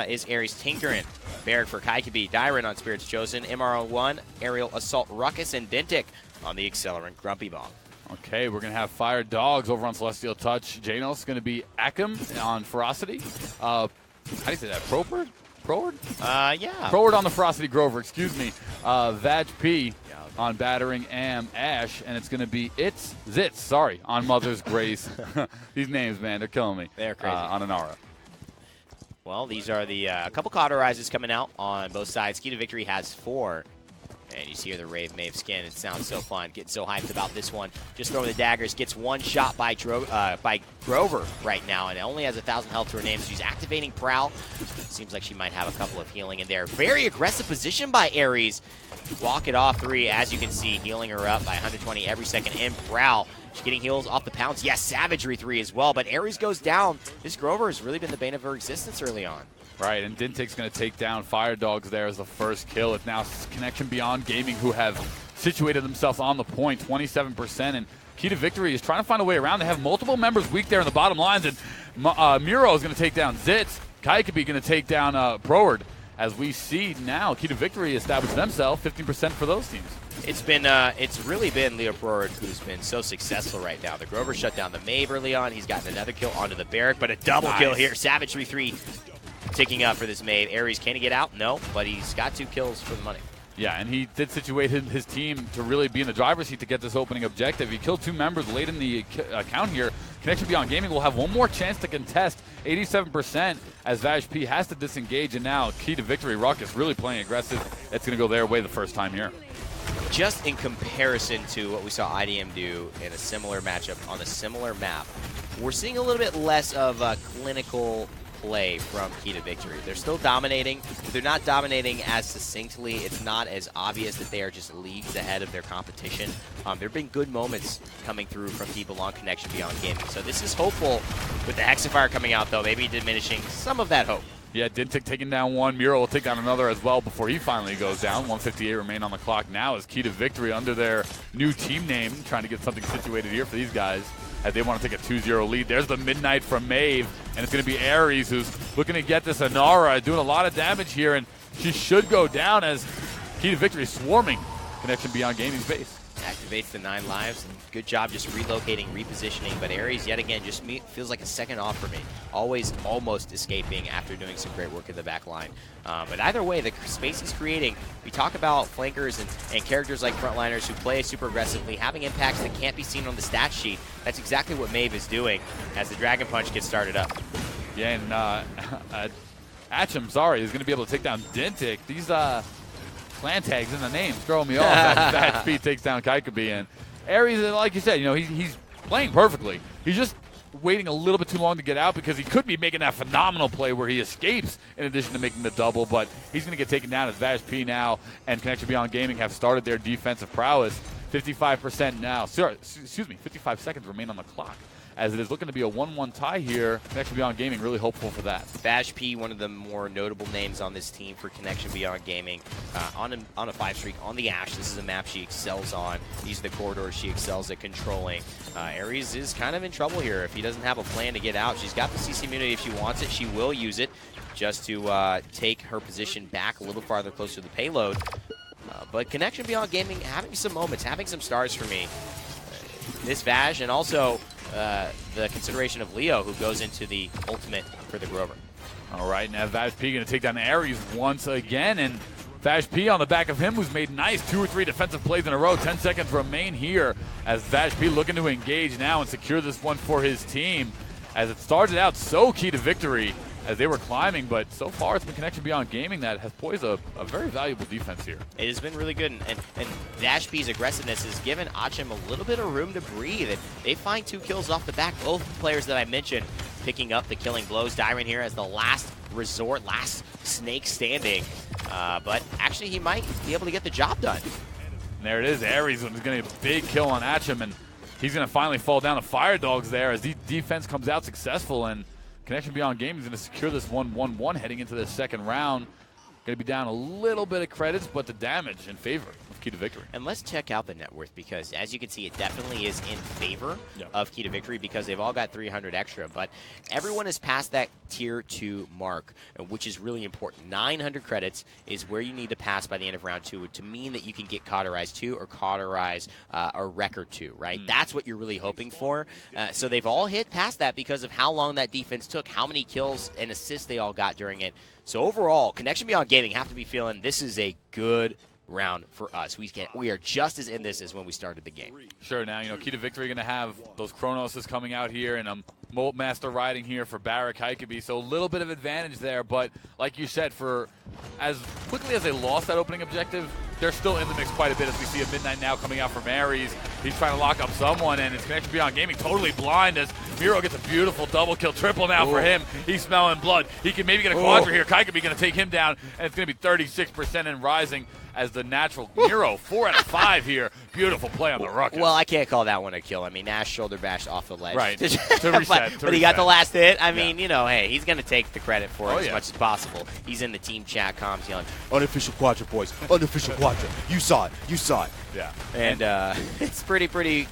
is Ares Tinkerin. Barrick for Kaikabi. Dyron on Spirits Chosen. MR01, Aerial Assault Ruckus, and Dintic on the Accelerant Grumpy Bomb. Okay, we're going to have Fire Dogs over on Celestial Touch. Janos going to be Akim on Ferocity. How do you say that? Proward? Yeah. Proward on the Ferocity Grover, excuse me. Vag P on Battering Am Ash, and it's going to be Zitz, on Mother's Grace. These names, man, they're killing me. They're crazy. On an Aura. Well, these are the couple cauterizers coming out on both sides. Key to Victory has 4. And you see here the Rave Maeve skin. It sounds so fun. Getting so hyped about this one. Just throwing the daggers. Gets one shot by Grover right now. And only has 1,000 health to her name. So she's activating Prowl. Seems like she might have a couple of healing in there. Very aggressive position by Ares. Walk it off 3, as you can see. Healing her up by 120 every second. And Prowl. She's getting heals off the pounce. Yes, Savagery 3 as well. But Ares goes down. This Grover has really been the bane of her existence early on. Right, and Dintic's going to take down Fire Dogs there as the first kill. It's now Connection Beyond Gaming who have situated themselves on the point, 27%. And Key to Victory is trying to find a way around. They have multiple members weak there in the bottom lines. And Muro is going to take down Zitz. Kaikabi going to take down Proward. As we see now, Key to Victory establish themselves, 15% for those teams. It's really been Leo Proward who's been so successful right now. The Grover shut down the Maeve early on. He's gotten another kill onto the Barrick, but a double kill here. Savagery 3 ticking up for this Maeve. Ares, can he get out? No, but he's got 2 kills for the money. Yeah, and he did situate his team to really be in the driver's seat to get this opening objective. He killed 2 members late in the count here. Connection Beyond Gaming will have one more chance to contest, 87%, as Vaj P has to disengage, and now Key to Victory. Ruckus really playing aggressive. It's going to go their way the first time here. Just in comparison to what we saw IDM do in a similar matchup on a similar map, we're seeing a little bit less of a clinical play from Key to Victory. They're still dominating, but they're not dominating as succinctly. It's not as obvious that they are just leagues ahead of their competition. There have been good moments coming through from people on Connection Beyond Gaming. So this is hopeful with the Hexafire coming out, though, maybe diminishing some of that hope. Yeah, Dintic taking down one. Miro will take down another as well before he finally goes down. 158 remain on the clock now as Key to Victory under their new team name, trying to get something situated here for these guys as they want to take a 2-0 lead. There's the Midnight from Maeve, and it's going to be Ares who's looking to get this Inara, doing a lot of damage here, and she should go down as Key to Victory swarming Connection Beyond Gaming's base. Activates the 9 lives. And good job just relocating, repositioning. But Ares, yet again, just feels like a second off for me. Always almost escaping after doing some great work in the back line. But either way, the space he's creating, we talk about flankers and characters like frontliners who play super aggressively, having impacts that can't be seen on the stat sheet. That's exactly what Maeve is doing as the Dragon Punch gets started up. Yeah, and Atcham, sorry, is going to be able to take down Dintic. These clan tags in the names throwing me off as that speed takes down Kaikabi. And Ares, like you said, he's playing perfectly. He's just waiting a little bit too long to get out because he could be making that phenomenal play where he escapes in addition to making the double, but he's going to get taken down as Vash P now and Connection Beyond Gaming have started their defensive prowess. 55% now. Sorry, excuse me, 55 seconds remain on the clock. As it is looking to be a 1-1 tie here, Connection Beyond Gaming really hopeful for that. Vash P, one of the more notable names on this team for Connection Beyond Gaming, on a 5 streak on the Ash. This is a map she excels on. These are the corridors she excels at controlling. Ares is kind of in trouble here if he doesn't have a plan to get out. She's got the CC immunity if she wants it. She will use it just to take her position back a little farther closer to the payload. But Connection Beyond Gaming having some moments, having some stars for me. This Vash and also the consideration of Leo, who goes into the ultimate for the Grover. All right, now Vash P going to take down Ares once again, and Vash P on the back of him, who's made nice 2 or 3 defensive plays in a row. 10 seconds remain here as Vash P looking to engage now and secure this one for his team. As it started out so Key to Victory as they were climbing, but so far it's been Connection Beyond Gaming that has poised a very valuable defense here. It has been really good, and Vash P's aggressiveness has given Achim a little bit of room to breathe. And they find 2 kills off the back. Both players that I mentioned picking up the killing blows. Dyron here as the last resort, last snake standing. But actually he might be able to get the job done. And there it is. Ares is going to get a big kill on Achim, and he's going to finally fall down to Fire Dogs there as the defense comes out successful, and Connection Beyond Gaming is going to secure this 1-1-1 heading into the second round. Going to be down a little bit of credits, but the damage in favor of Key to Victory. And let's check out the net worth because, as you can see, it definitely is in favor of Key to Victory because they've all got 300 extra. But everyone is past that tier 2 mark, which is really important. 900 credits is where you need to pass by the end of round 2 to mean that you can get Cauterize 2 or Cauterize a Record 2, right? That's what you're really hoping for. So they've all hit past that because of how long that defense took, how many kills and assists they all got during it. So overall, Connection Beyond Gaming have to be feeling this is a good round for us. We are just as in this as when we started the game. Sure. Now, Key to Victory going to have those Chronoses coming out here, and Molt Master riding here for Barrack Huckabee. So a little bit of advantage there, but like you said, for as quickly as they lost that opening objective, they're still in the mix quite a bit as we see a Midnight now coming out from Ares. He's trying to lock up someone, and it's Connection Beyond Gaming totally blind as Miro gets a beautiful double kill, triple now for him. He's smelling blood. He can maybe get a quadra here. Kaikabi going to take him down, and it's going to be 36% and rising as the natural Miro. 4 out of 5 here. Beautiful play on the Ruckus. Well, I can't call that one a kill. I mean, Nash shoulder bashed off the ledge. Right. to reset. But he got the last hit. I mean, hey, he's going to take the credit for it as much as possible. He's in the team chat comms yelling, "Unofficial quadra, boys. Unofficial quadra. You saw it. You saw it." Yeah. And it's pretty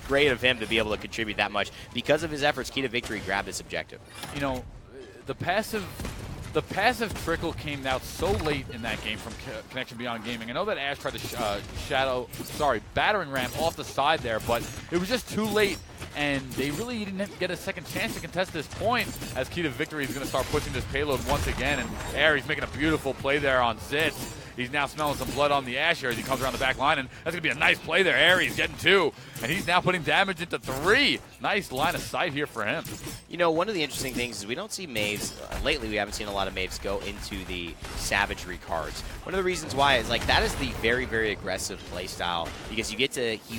great of him to be able to contribute that much. Because of his efforts, Key to Victory grabbed this objective. The passive trickle came out so late in that game from Connection Beyond Gaming. I know that Ash tried to battering ram off the side there, but it was just too late, and they really didn't get a second chance to contest this point as Key to Victory is going to start pushing this payload once again, and Ares making a beautiful play there on Zitz. He's now smelling some blood on the ash here as he comes around the back line, and that's going to be a nice play there. Aries getting 2, and he's now putting damage into 3. Nice line of sight here for him. You know, one of the interesting things is we don't see Maves, lately we haven't seen a lot of Maves go into the Savagery cards. One of the reasons why is, like, that is the very, very aggressive play style, because you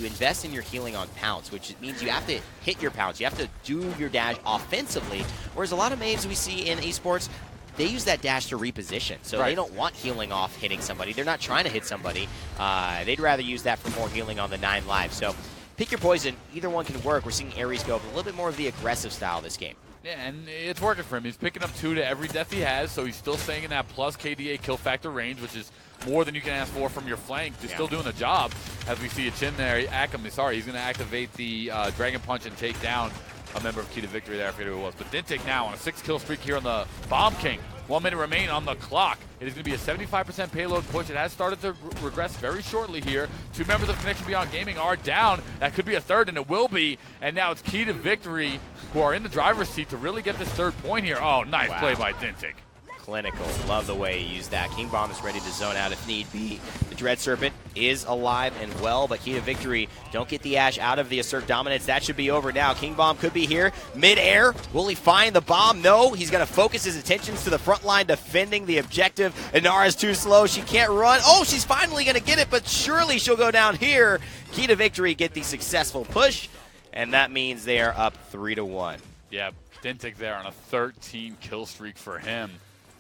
invest in your healing on pounce, which means you have to hit your pounce. You have to do your dash offensively, whereas a lot of Maves we see in esports, they use that dash to reposition. So They don't want healing off hitting somebody. They're not trying to hit somebody. They'd rather use that for more healing on the 9 lives. So pick your poison. Either one can work. We're seeing Aries go a little bit more of the aggressive style this game. Yeah, and it's working for him. He's picking up 2 to every death he has, so he's still staying in that plus KDA kill factor range, which is more than you can ask for from your flank. He's still doing the job. As we see a chin there, he's going to activate the Dragon Punch and take down a member of Key to Victory there, I forget who it was. But Dintic now on a 6-kill streak here on the Bomb King. 1 minute remain on the clock. It is going to be a 75% payload push. It has started to regress very shortly here. 2 members of Connection Beyond Gaming are down. That could be a third, and it will be. And now it's Key to Victory who are in the driver's seat to really get this 3rd point here. Oh, nice play by Dintic. Clinical. Love the way he used that. King Bomb is ready to zone out if need be. The Dread Serpent is alive and well, but Key to Victory don't get the Ash out of the Assert Dominance. That should be over now. King Bomb could be here. Mid-air. Will he find the bomb? No. He's going to focus his attentions to the front line defending the objective. Inara's too slow. She can't run. Oh, she's finally going to get it, but surely she'll go down here. Key to Victory get the successful push, and that means they are up 3-1. Yeah, Dintic there on a 13 kill streak for him.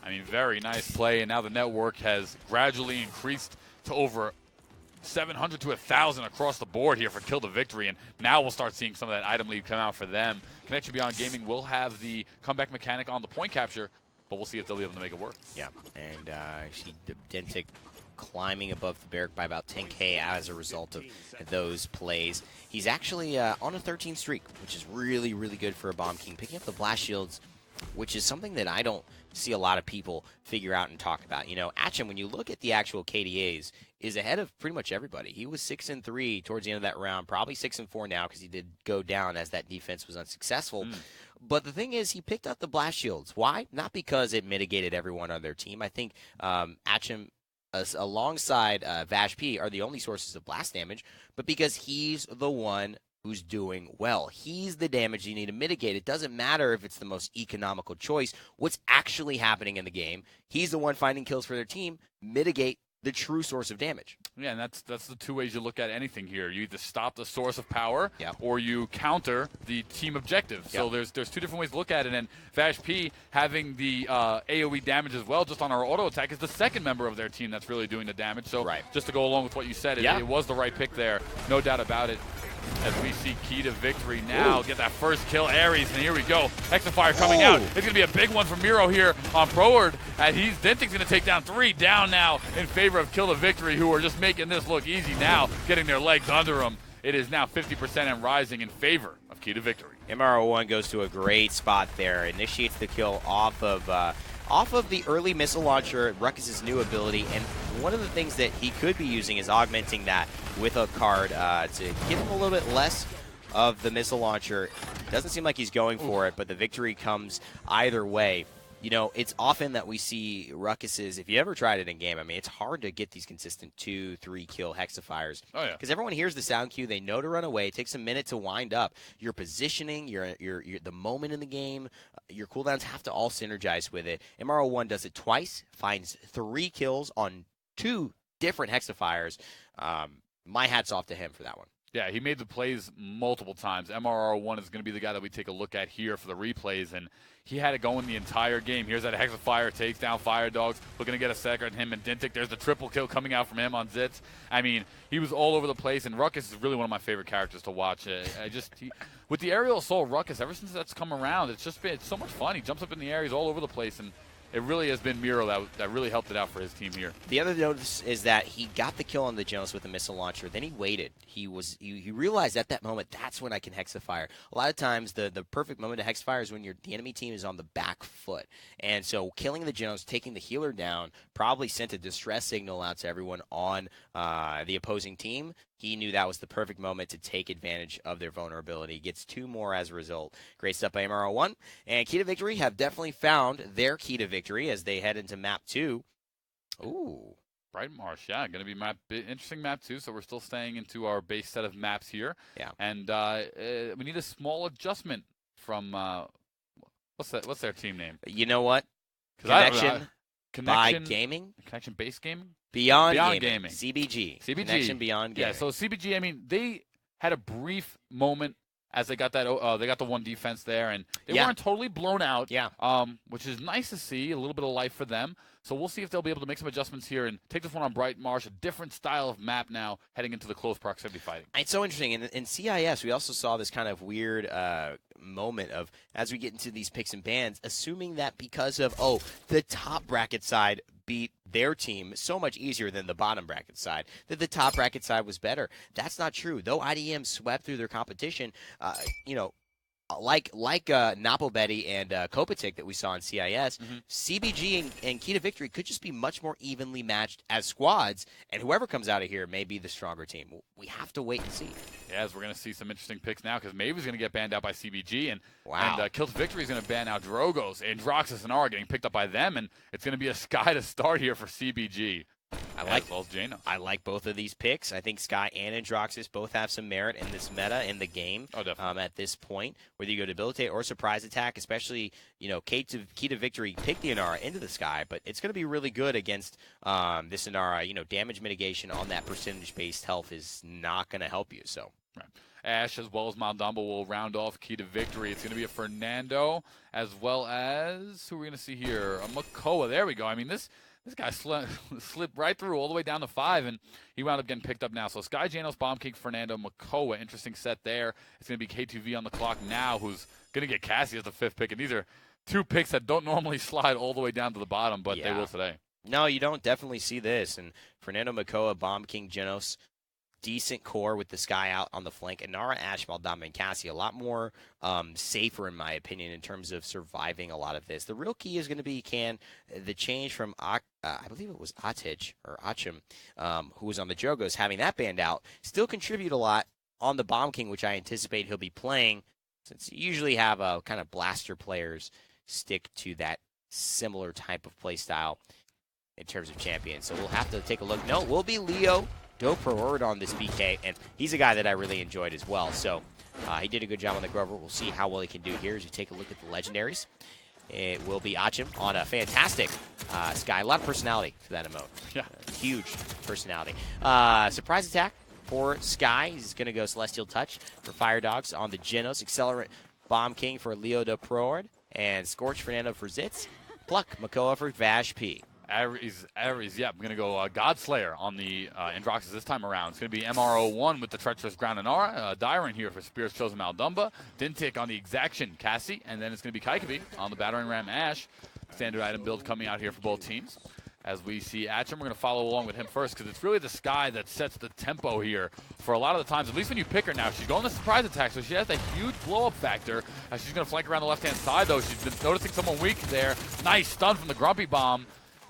I mean, very nice play, and now the network has gradually increased to over 700 to 1,000 across the board here for Kill to Victory, and now we'll start seeing some of that item lead come out for them. Connection Beyond Gaming will have the comeback mechanic on the point capture, but we'll see if they'll be able to make it work. Yeah, and Dintic climbing above the barrack by about 10K as a result of those plays. He's actually on a 13 streak, which is really, really good for a Bomb King. Picking up the blast shields, which is something that I don't see a lot of people figure out and talk about. You know, Atchem, when you look at the actual KDAs, is ahead of pretty much everybody. He was 6-3 towards the end of that round, probably 6-4 now because he did go down as that defense was unsuccessful. But the thing is, he picked up the blast shields. Why? Not because it mitigated everyone on their team. I think Atchem alongside Vash P are the only sources of blast damage, but because he's the one who's doing well. He's the damage you need to mitigate. It doesn't matter if it's the most economical choice. What's actually happening in the game, he's the one finding kills for their team, mitigate the true source of damage. Yeah, and that's the 2 ways you look at anything here. You either stop the source of power or you counter the team objective. So there's 2 different ways to look at it, and Vash P having the AoE damage as well just on our auto attack is the 2nd member of their team that's really doing the damage. So just to go along with what you said, it was the right pick there, no doubt about it. As we see Key to Victory now get that first kill, Aries, and here we go. Hexafire coming out. It's going to be a big one from Miro here on Proward, and Dintic's going to take down 3 down now in favor of Kill to Victory, who are just making this look easy now, getting their legs under them. It is now 50% and rising in favor of Key to Victory. MRO1 goes to a great spot there, initiates the kill off of the early missile launcher, Ruckus's new ability, and one of the things that he could be using is augmenting that with a card to give him a little bit less of the missile launcher. Doesn't seem like he's going for it, but the victory comes either way. You know, it's often that we see Ruckuses, if you ever tried it in game, I mean, it's hard to get these consistent 2-3 kill Hexafires. Oh, yeah. Because everyone hears the sound cue, they know to run away. It takes a minute to wind up. Your positioning, your the moment in the game, your cooldowns have to all synergize with it. MRO1 does it twice, finds 3 kills on 2 different Hexafires. My hat's off to him for that one. Yeah, he made the plays multiple times. MRR1 is going to be the guy that we take a look at here for the replays, and he had it going the entire game. Here's that Hexafire, takes down Fire Dogs, looking to get a second on him and Dintic. There's the triple kill coming out from him on Zitz. I mean, he was all over the place, and Ruckus is really one of my favorite characters to watch. With the aerial assault Ruckus, ever since that's come around, it's so much fun. He jumps up in the air, he's all over the place, and it really has been Miro that really helped it out for his team here. The other notice is that he got the kill on the Jonas with the missile launcher. Then he waited. He realized at that moment, that's when I can Hexafire. A lot of times, the perfect moment to Hexafire is when the enemy team is on the back foot. And so killing the Jonas, taking the healer down, probably sent a distress signal out to everyone on the opposing team. He knew that was the perfect moment to take advantage of their vulnerability. Gets 2 more as a result. Great stuff by MRO1. And Key to Victory have definitely found their key to victory as they head into map 2. Ooh. Bright Marsh, yeah, going to be interesting map too. So we're still staying into our base set of maps here. Yeah. And we need a small adjustment from what's their team name? You know what? Connection Gaming. Connection Base Gaming. Beyond Gaming. CBG. Connection Beyond Gaming. Yeah. So CBG, I mean, they had a brief moment as they got that they got the one defense there, and they weren't totally blown out. Yeah. Which is nice to see, a little bit of life for them. So we'll see if they'll be able to make some adjustments here and take this one on Bright Marsh, a different style of map now heading into the close proximity fighting. It's so interesting. In CIS, we also saw this kind of weird moment of, as we get into these picks and bans, assuming that because of, the top bracket side beat their team so much easier than the bottom bracket side, that the top bracket side was better. That's not true. Though IDM swept through their competition, like Napo Betty and Kopitic that we saw in CIS, CBG and Key to Victory could just be much more evenly matched as squads, and whoever comes out of here may be the stronger team. We have to wait and see. Yeah, as we're going to see some interesting picks now, because Mavy's going to get banned out by CBG, and Kill to Victory is going to ban out Drogos, and Droxus and Aura getting picked up by them, and it's going to be a Sky to start here for CBG. As well as Janos. I like both of these picks. I think Sky and Androxus both have some merit in this meta in the game. Oh, definitely. At this point, whether you go debilitate or surprise attack, especially Key to Victory, pick the Inara into the Sky, but it's going to be really good against this Inara. Damage mitigation on that percentage-based health is not going to help you. So. Right. Ash as well as Maldumba will round off Key to Victory. It's going to be a Fernando as well as who are we going to see here? A Makoa. There we go. I mean, this guy slipped right through all the way down to 5, and he wound up getting picked up now. So Sky, Janos, Bomb King, Fernando, Makoa. Interesting set there. It's going to be K2V on the clock now, who's going to get Cassie as the 5th pick. And these are 2 picks that don't normally slide all the way down to the bottom, but they will today. No, you don't definitely see this. And Fernando, Makoa, Bomb King, Janos, decent core with the Sky out on the flank. And Nara, Ash, Maldama, and Cassie, a lot more safer, in my opinion, in terms of surviving a lot of this. The real key is going to be, the change from, I believe it was Atich, or Achim, who was on the Drogos, having that banned out, still contribute a lot on the Bomb King, which I anticipate he'll be playing, since you usually have kind of blaster players stick to that similar type of play style in terms of champions. So we'll have to take a look. No, it will be Leo Doprord on this BK, and he's a guy that I really enjoyed as well. So he did a good job on the Grover. We'll see how well he can do here as you take a look at the legendaries. It will be Achim on a fantastic Sky. A lot of personality for that emote. Yeah. Huge personality. Surprise attack for Sky. He's going to go Celestial Touch for Fire Dogs on the Genos. Accelerant Bomb King for Leo Doprord. And Scorch Fernando for Zitz. Pluck Makoa for Vash P. Ares, yeah, I'm going to go Godslayer on the Androxus this time around. It's going to be MR01 with the Treacherous Ground Inara, Dyron here for Spear's Chosen Maldumba, Dintik on the Exaction Cassie, and then it's going to be Kaikabi on the Battering Ram Ash. Standard item build coming out here for both teams. As we see Achim, we're going to follow along with him first because it's really the Sky that sets the tempo here for a lot of the times, at least when you pick her now. She's going to surprise attack, so she has that huge blow-up factor. She's going to flank around the left-hand side, though. She's been noticing someone weak there. Nice stun from the Grumpy Bomb.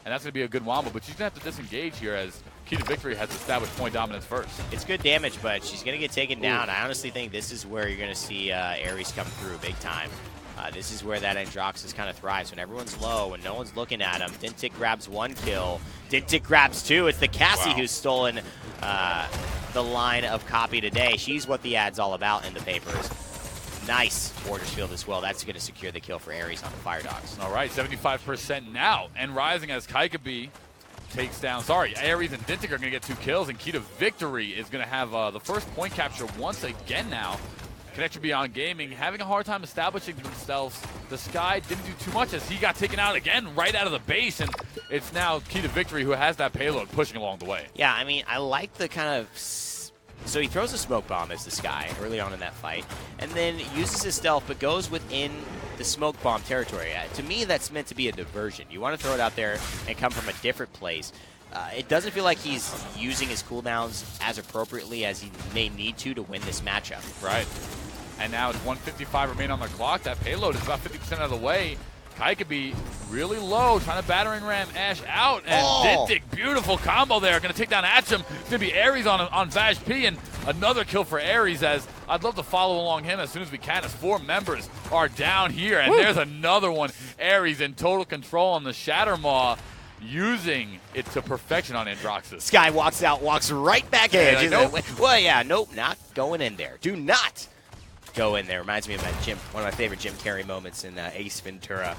And that's going to be a good wombo, but she's going to have to disengage here as Key to Victory has established point dominance first. It's good damage, but she's going to get taken down. I honestly think this is where you're going to see Ares come through big time. This is where that Androxus kind of thrives. When everyone's low, when no one's looking at him, Dintik grabs 1 kill. Dintik grabs 2. It's the Cassie who's stolen the line of copy today. She's what the ad's all about in the papers. Nice Warder's Field as well. That's going to secure the kill for Ares on the Fire Dogs. All right, 75% now. And rising as Kaikabi takes down, Ares and Dintik are going to get 2 kills. And Key to Victory is going to have the first point capture once again now. Connection Beyond Gaming having a hard time establishing themselves. The Sky didn't do too much as he got taken out again right out of the base. And it's now Key to Victory who has that payload pushing along the way. Yeah, I mean, I like the kind of... So he throws a smoke bomb as the Sky early on in that fight, and then uses his stealth, but goes within the smoke bomb territory. To me, that's meant to be a diversion. You want to throw it out there and come from a different place. It doesn't feel like he's using his cooldowns as appropriately as he may need to win this matchup. Right. And now it's 1:55 remain on the clock. That payload is about 50% out of the way. Kai could be really low, trying to Battering Ram Ash out, and Dintik, beautiful combo there. Going to take down Achim. It's going to be Ares on Vash P, and another kill for Ares, as I'd love to follow along him as soon as we can, as 4 members are down here, and there's another one. Ares in total control on the Shattermaw, using it to perfection on Androxus. This guy walks out, walks right back in. Like, nope. Well, yeah, nope, not going in there. Do not go in there. Reminds me of that one of my favorite Jim Carrey moments in Ace Ventura.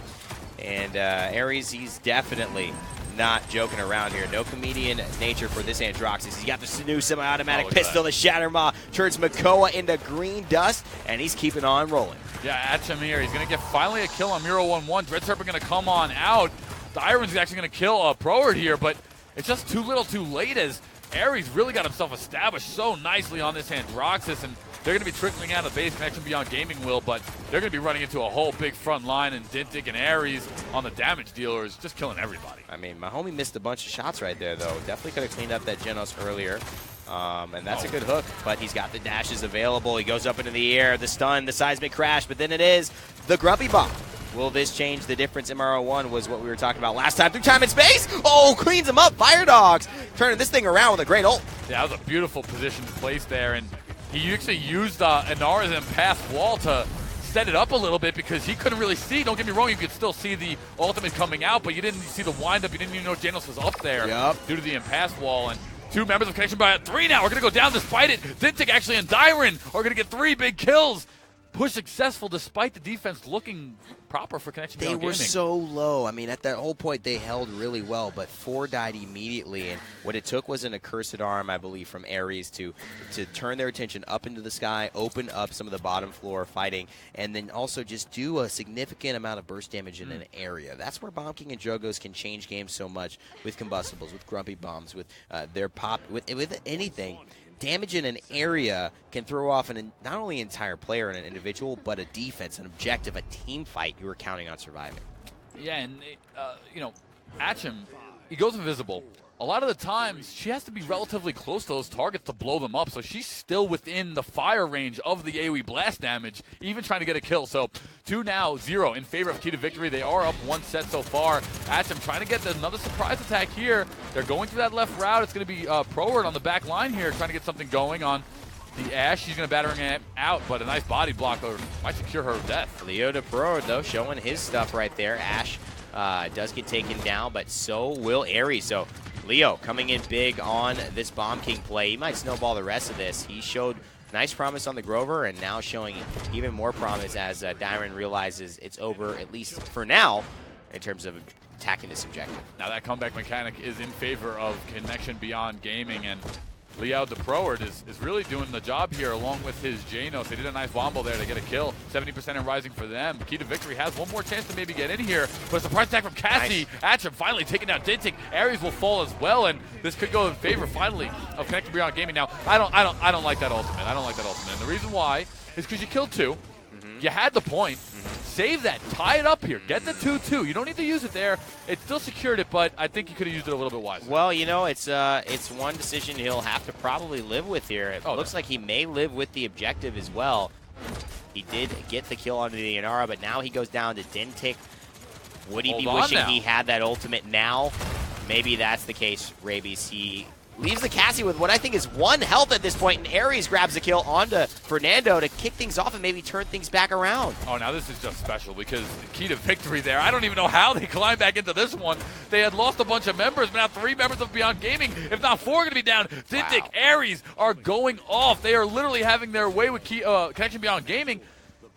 And Ares, he's definitely not joking around here. No comedian nature for this Androxus. He's got the new semi-automatic pistol, the Shattermaw, turns Makoa into green dust, and he's keeping on rolling. Yeah, Atchamir, he's going to get finally a kill on Miro 1-1. Dread Serpent going to come on out. The Iron's actually going to kill Proward here, but it's just too little too late as Ares really got himself established so nicely on this Androxus, and they're going to be trickling out of base connection beyond Gaming will, but they're going to be running into a whole big front line, and Dintic and Ares on the damage dealers, just killing everybody. I mean, my homie missed a bunch of shots right there, though. Definitely could have cleaned up that Genos earlier. And that's a good hook, but he's got the dashes available. He goes up into the air, the stun, the seismic crash, but then it is the Grumpy Bomb. Will this change the difference? MRO1 was what we were talking about last time through time and space. Oh, cleans him up. Fire Dogs turning this thing around with a great ult. Yeah, that was a beautiful position placed there, and he actually used Inara's impasse wall to set it up a little bit because he couldn't really see. Don't get me wrong, you could still see the ultimate coming out, but you didn't see the windup. You didn't even know Janos was up there due to the impasse wall. And 2 members of Connection by 3 now. We're going to go down despite it. Dintic actually and Dyron are going to get 3 big kills. Push successful despite the defense looking proper for Connection They Beyond were Gaming. so low. I mean, at that whole point, they held really well, but 4 died immediately. And what it took was an accursed arm, I believe, from Ares to turn their attention up into the sky, open up some of the bottom floor fighting, and then also just do a significant amount of burst damage in an area. That's where Bomb King and Drogos can change games so much with combustibles, with grumpy bombs, with their pop, with anything. Damage in an area can throw off not only an entire player and an individual, but a defense, an objective, a team fight you were counting on surviving. Yeah, and, Atcham, he goes invisible. A lot of the times, she has to be relatively close to those targets to blow them up, so she's still within the fire range of the AoE blast damage, even trying to get a kill. So 2-0 in favor of Key to Victory. They are up 1 set so far. Atcham trying to get another surprise attack here. They're going through that left route. It's going to be Proward on the back line here, trying to get something going on the Ashe. She's going to batter him out, but a nice body block might secure her death. Leo to Proward, though, showing his stuff right there. Ashe does get taken down, but so will Ares. So Leo coming in big on this Bomb King play. He might snowball the rest of this. He showed nice promise on the Grover and now showing even more promise as Dyron realizes it's over, at least for now, in terms of attacking this objective. Now that comeback mechanic is in favor of Connection Beyond Gaming, and Leo de Proward is really doing the job here along with his Janos. They did a nice wombo there to get a kill. 70% in Rising for them. Key to Victory has one more chance to maybe get in here, but a surprise attack from Cassie. Nice. Atcham finally taking down Dintic. Ares will fall as well, and this could go in favor finally of Connection Beyond Gaming. Now, I don't like that ultimate. I don't like that ultimate. And the reason why is because you killed 2. You had the point. Save that. Tie it up here. Get the 2-2. You don't need to use it there. It still secured it, but I think you could have used it a little bit wiser. Well, it's one decision he'll have to probably live with here. It looks like he may live with the objective as well. He did get the kill onto the Inara, but now he goes down to Dintic. Would he be wishing he had that ultimate now? Maybe that's the case, Rabies. He leaves the Cassie with what I think is 1 health at this point, and Ares grabs the kill onto Fernando to kick things off and maybe turn things back around. Oh, now this is just special because the Key to Victory there. I don't even know how they climbed back into this one. They had lost a bunch of members, but now 3 members of Beyond Gaming, if not 4, going to be down. Dintic, Ares are going off. They are literally having their way with Connection Beyond Gaming.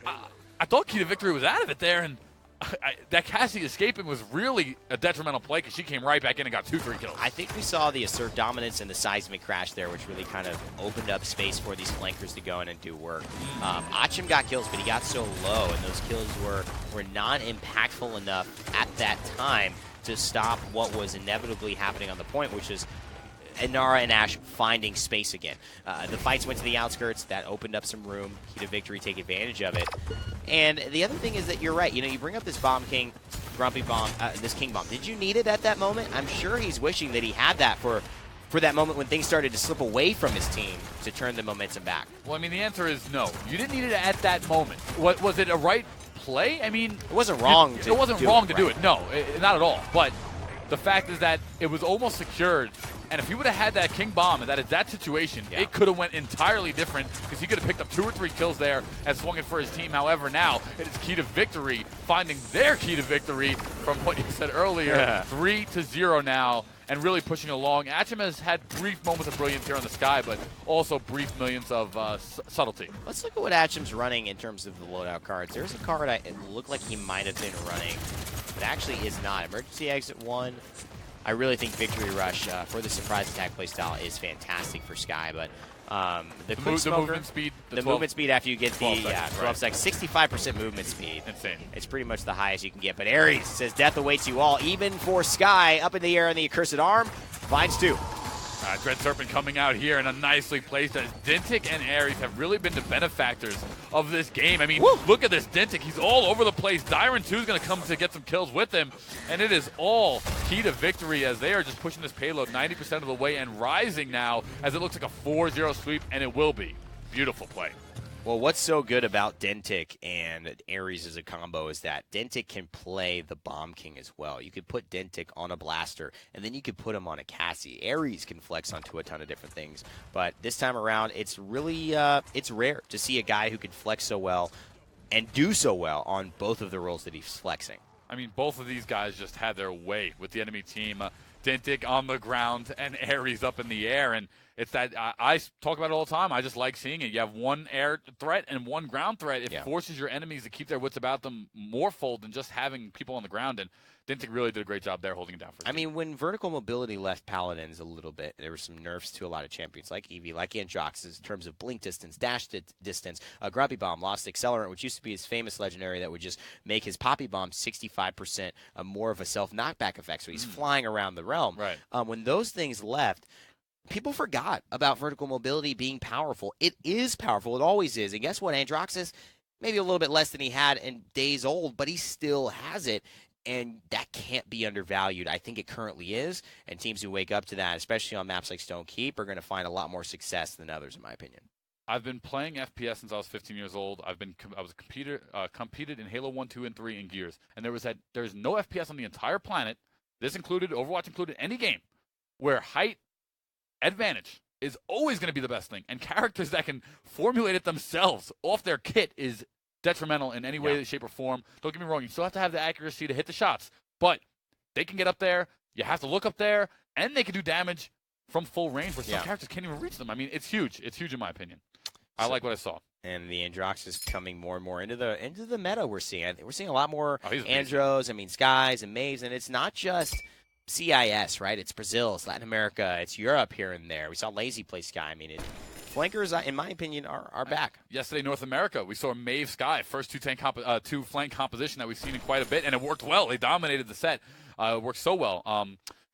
I thought Key to Victory was out of it there, and that Cassie escaping was really a detrimental play because she came right back in and got 2-3 kills. I think we saw the assert dominance and the seismic crash there, which really kind of opened up space for these flankers to go in and do work. Achim got kills, but he got so low, and those kills were not impactful enough at that time to stop what was inevitably happening on the point, which is Inara and Ashe finding space again. The fights went to the outskirts. That opened up some room. Key to Victory take advantage of it. And the other thing is that you're right. You bring up this Bomb King, Grumpy Bomb, this King Bomb. Did you need it at that moment? I'm sure he's wishing that he had that for that moment when things started to slip away from his team to turn the momentum back. Well, I mean, the answer is no. You didn't need it at that moment. Was it a right play? I mean, it wasn't wrong to do it. No, not at all. But the fact is that it was almost secured And if he would have had that King Bomb in that situation, it could have went entirely different because he could have picked up 2 or 3 kills there and swung it for his team. However, now it is key to victory, finding their key to victory from what you said earlier. 3-0 now, and really pushing along. Atcham has had brief moments of brilliance here on the Sky, but also brief millions of subtlety. Let's look at what Atcham's running in terms of the loadout cards. There's a card it looked like he might have been running, but actually is not. Emergency Exit 1. I really think Victory Rush for the surprise attack playstyle is fantastic for Sky, but the quick smoker, movement speed, the movement speed after you get the 12 seconds, 65% movement speed. Insane. It's pretty much the highest you can get. But Ares says death awaits you all, even for Sky up in the air on the accursed arm. Finds 2. Dread Serpent coming out here in a nicely placed as Dintic and Ares have really been the benefactors of this game. I mean, look at this Dintic. He's all over the place. Dyron 2 is going to come to get some kills with him, and it is all key to victory as they are just pushing this payload 90% of the way and rising now as it looks like a 4-0 sweep, and it will be. Beautiful play. Well, what's so good about Dentic and Ares as a combo is that Dentic can play the Bomb King as well. You could put Dentic on a blaster, and then you could put him on a Cassie. Ares can flex onto a ton of different things, but this time around, it's really it's rare to see a guy who can flex so well and do so well on both of the roles that he's flexing. I mean, both of these guys just had their way with the enemy team. Dintic on the ground and Ares up in the air, and it's that I talk about it all the time. I just like seeing it. You have one air threat and one ground threat. It forces your enemies to keep their wits about them more fold than just having people on the ground, and Dintic really did a great job there holding it down for his team. mean, when vertical mobility left Paladins a little bit, there were some nerfs to a lot of champions like Eevee, like Androxus, in terms of blink distance, dash distance. Grumpy Bomb lost Accelerant, which used to be his famous legendary that would just make his Poppy Bomb 65% more of a self-knockback effect, so he's flying around the realm. Right. When those things left, people forgot about vertical mobility being powerful. It is powerful. It always is. And guess what? Androxus, maybe a little bit less than he had in days old, but he still has it. And that can't be undervalued. I think it currently is. And teams who wake up to that, especially on maps like Stone Keep, are going to find a lot more success than others, in my opinion. I've been playing FPS since I was 15 years old. I was competed in Halo 1, 2, and 3 in Gears. And there's no FPS on the entire planet, this included, Overwatch included, any game, where height advantage is always going to be the best thing. And characters that can formulate it themselves off their kit is detrimental in any way, shape, or form. Don't get me wrong. You still have to have the accuracy to hit the shots. But they can get up there. You have to look up there. And they can do damage from full range where some characters can't even reach them. I mean, it's huge. It's huge in my opinion. I like what I saw. And the Androxus coming more and more into the meta we're seeing. I think we're seeing a lot more Andros, Skies, and Maves. And it's not just CIS, right? It's Brazil, it's Latin America, it's Europe here and there. We saw Lazy play Sky. I mean, flankers, in my opinion, are back. Yesterday, North America, we saw Mave Sky, first two flank composition that we've seen in quite a bit, and it worked well. They dominated the set. It worked so well.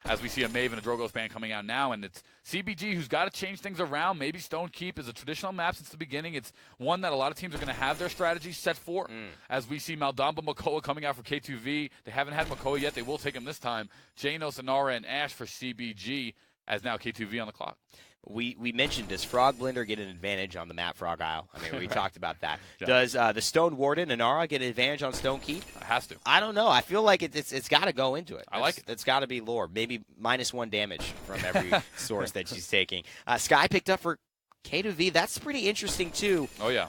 As we see a Mave and a Drogo's band coming out now, and it's CBG who's got to change things around. Maybe Stone Keep is a traditional map since the beginning. It's one that a lot of teams are going to have their strategies set for. As we see Maldamba Makoa coming out for K2V. They haven't had Makoa yet. They will take him this time. Janos, Inara, and Ash for CBG as now K2V on the clock. We mentioned, does Frog Blender get an advantage on the map Frog Isle? I mean, we talked about that. Does the Stone Warden, Inara, get an advantage on Stone Keep? It has to. I don't know. I feel like it's got to go into it. I like it. It's got to be lore. Maybe -1 damage from every source that she's taking. Sky picked up for K2V. That's pretty interesting, too. Oh, yeah.